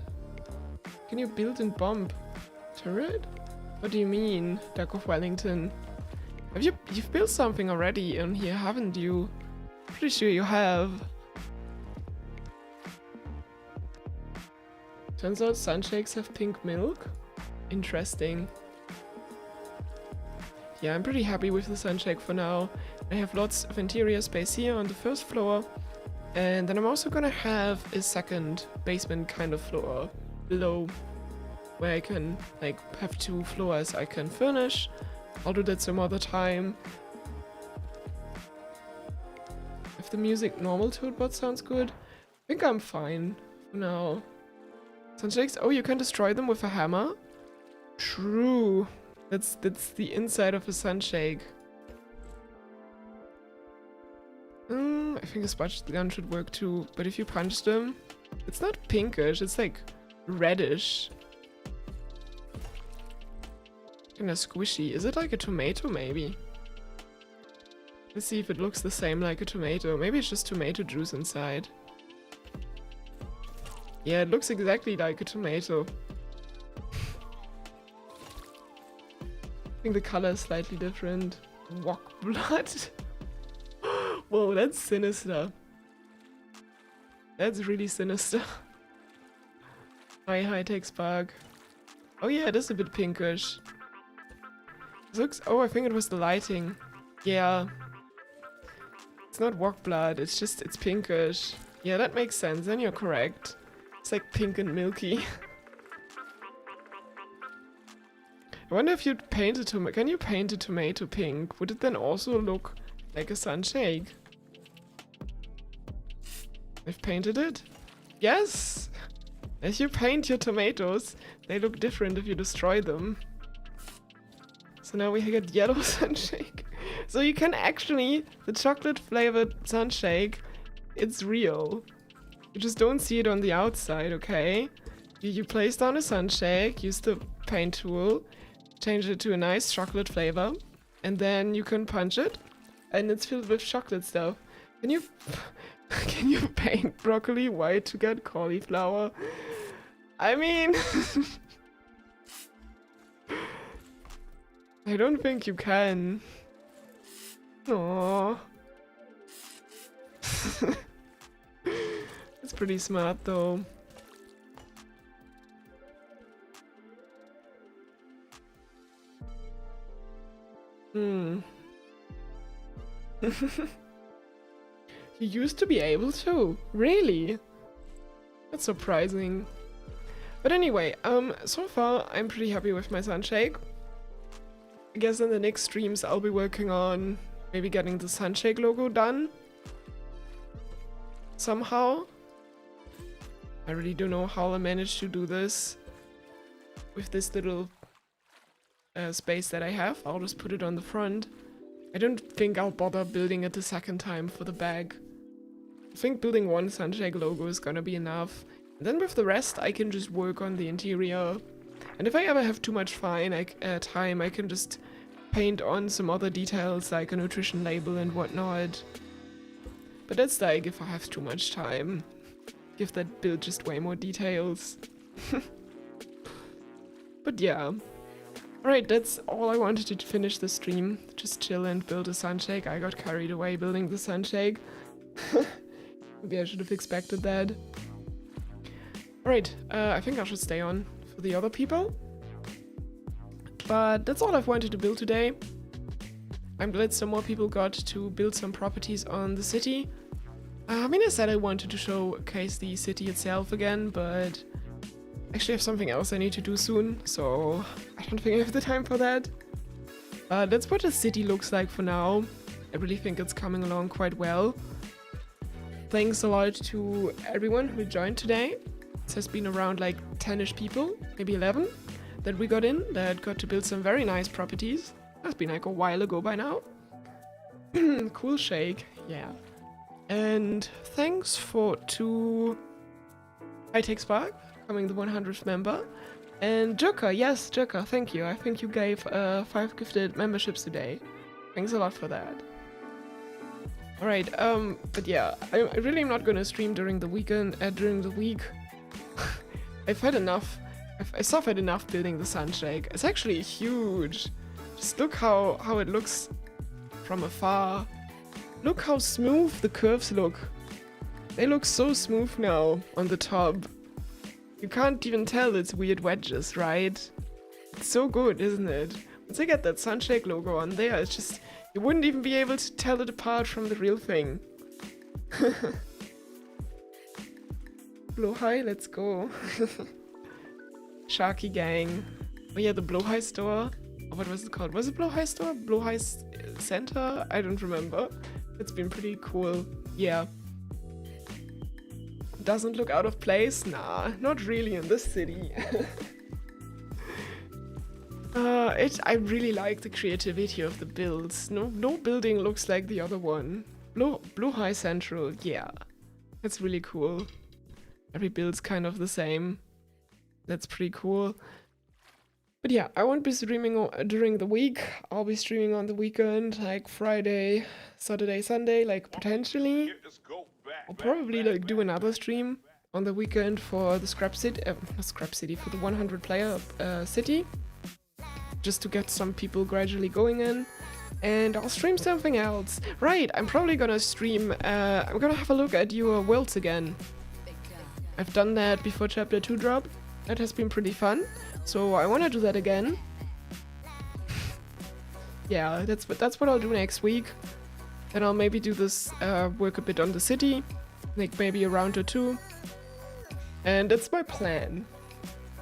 Can you build a bomb turret? What do you mean, Duck of Wellington? You've built something already in here, haven't you? Pretty sure you have. Turns out Sunshakes have pink milk. Interesting. Yeah, I'm pretty happy with the Sunshake for now. I have lots of interior space here on the first floor. And then I'm also gonna have a second basement kind of floor below, where I can like have 2 floors I can furnish. I'll do that some other time. if the music normal Toadbot sounds good. I think I'm fine for now. Sunshakes, oh, you can destroy them with a hammer? True. That's the inside of a Sunshake. I think a sponge gun should work too, but if you punch them, it's not pinkish, it's like reddish. Kinda squishy. Is it like a tomato, maybe? Let's see if it looks the same like a tomato. Maybe it's just tomato juice inside. Yeah, it looks exactly like a tomato. I think the color is slightly different. Walk blood. Whoa, that's sinister. That's really sinister. Hi, takes bug. Oh yeah, it is a bit pinkish. This looks. Oh, I think it was the lighting. Yeah. It's not walk blood. It's pinkish. Yeah, that makes sense. Then you're correct. It's like pink and milky. I wonder if you'd paint a tomato. Can you paint a tomato pink? Would it then also look like a Sunshake? I've painted it. Yes! As you paint your tomatoes, they look different if you destroy them. So now we get yellow Sunshake. So you can actually, the chocolate flavored Sunshake, it's real. You just don't see it on the outside, okay? You place down a Sunshake, use the paint tool, change it to a nice chocolate flavor, and then you can punch it, and it's filled with chocolate stuff. Can you paint broccoli white to get cauliflower? I mean... I don't think you can. Aww. It's pretty smart though. You used to be able to? Really? That's surprising. But anyway, so far I'm pretty happy with my Sunshake. I guess in the next streams I'll be working on maybe getting the Sunshake logo done. Somehow. I really don't know how I managed to do this with this little space that I have. I'll just put it on the front. I don't think I'll bother building it a second time for the bag. I think building one Sunshake logo is gonna be enough. And then with the rest I can just work on the interior. And if I ever have too much time, I can just paint on some other details like a nutrition label and whatnot. But that's like if I have too much time. Give that build just way more details. But yeah. Alright, that's all I wanted to finish the stream. Just chill and build a Sunshake. I got carried away building the Sunshake. Maybe I should have expected that. Alright, I think I should stay on for the other people. But that's all I've wanted to build today. I'm glad some more people got to build some properties on the city. I mean, I said I wanted to showcase the city itself again, but actually I have something else I need to do soon, so I don't think I have the time for that. That's what the city looks like for now. I really think it's coming along quite well. Thanks a lot to everyone who joined today. It has been around like 10ish people, maybe 11, that we got in, that got to build some very nice properties. That's been like a while ago by now. Cool shake, yeah. And thanks to High-Tech Spark, becoming the 100th member. And Joker, yes, Joker, thank you. I think you gave 5 gifted memberships today. Thanks a lot for that. Alright, but yeah, I really am not gonna stream during the weekend, during the week. I've had enough. I suffered enough building the Sunshake. It's actually huge. Just look how it looks from afar. Look how smooth the curves look. They look so smooth now on the top. You can't even tell it's weird wedges, right? It's so good, isn't it? Once I get that Sunshake logo on there, it's just... You wouldn't even be able to tell it apart from the real thing. Blowhigh, let's go. Sharky Gang. Oh yeah, the Blowhigh store. Oh, what was it called? Was it Blowhigh store? Blowhigh Center? I don't remember. It's been pretty cool. yeah. Doesn't look out of place? Nah, not really in this city. I really like the creativity of the builds. No building looks like the other one. Blue High Central, yeah. That's really cool. Every build's kind of the same. That's pretty cool. But yeah, I won't be streaming during the week. I'll be streaming on the weekend, like Friday, Saturday, Sunday, like potentially. Here is go back. I'll probably like do another stream on the weekend for the Scrap City, for the 100 player city. Just to get some people gradually going in. And I'll stream something else. Right, I'm probably gonna stream, I'm gonna have a look at your worlds again. I've done that before chapter 2 drop. That has been pretty fun. So I wanna do that again. Yeah, that's what I'll do next week. Then I'll maybe do this, work a bit on the city. Like maybe a round or two. And that's my plan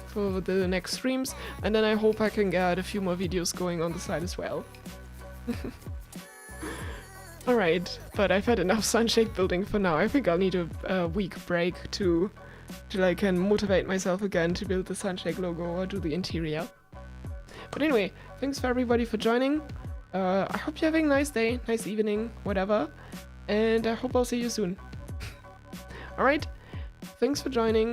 for the next streams. And then I hope I can get a few more videos going on the side as well. Alright, but I've had enough Sunshake building for now. I think I'll need a week break till I can motivate myself again to build the Sunshake logo or do the interior. But anyway, thanks for everybody for joining. I hope you're having a nice day, nice evening, whatever. And I hope I'll see you soon. Alright, thanks for joining.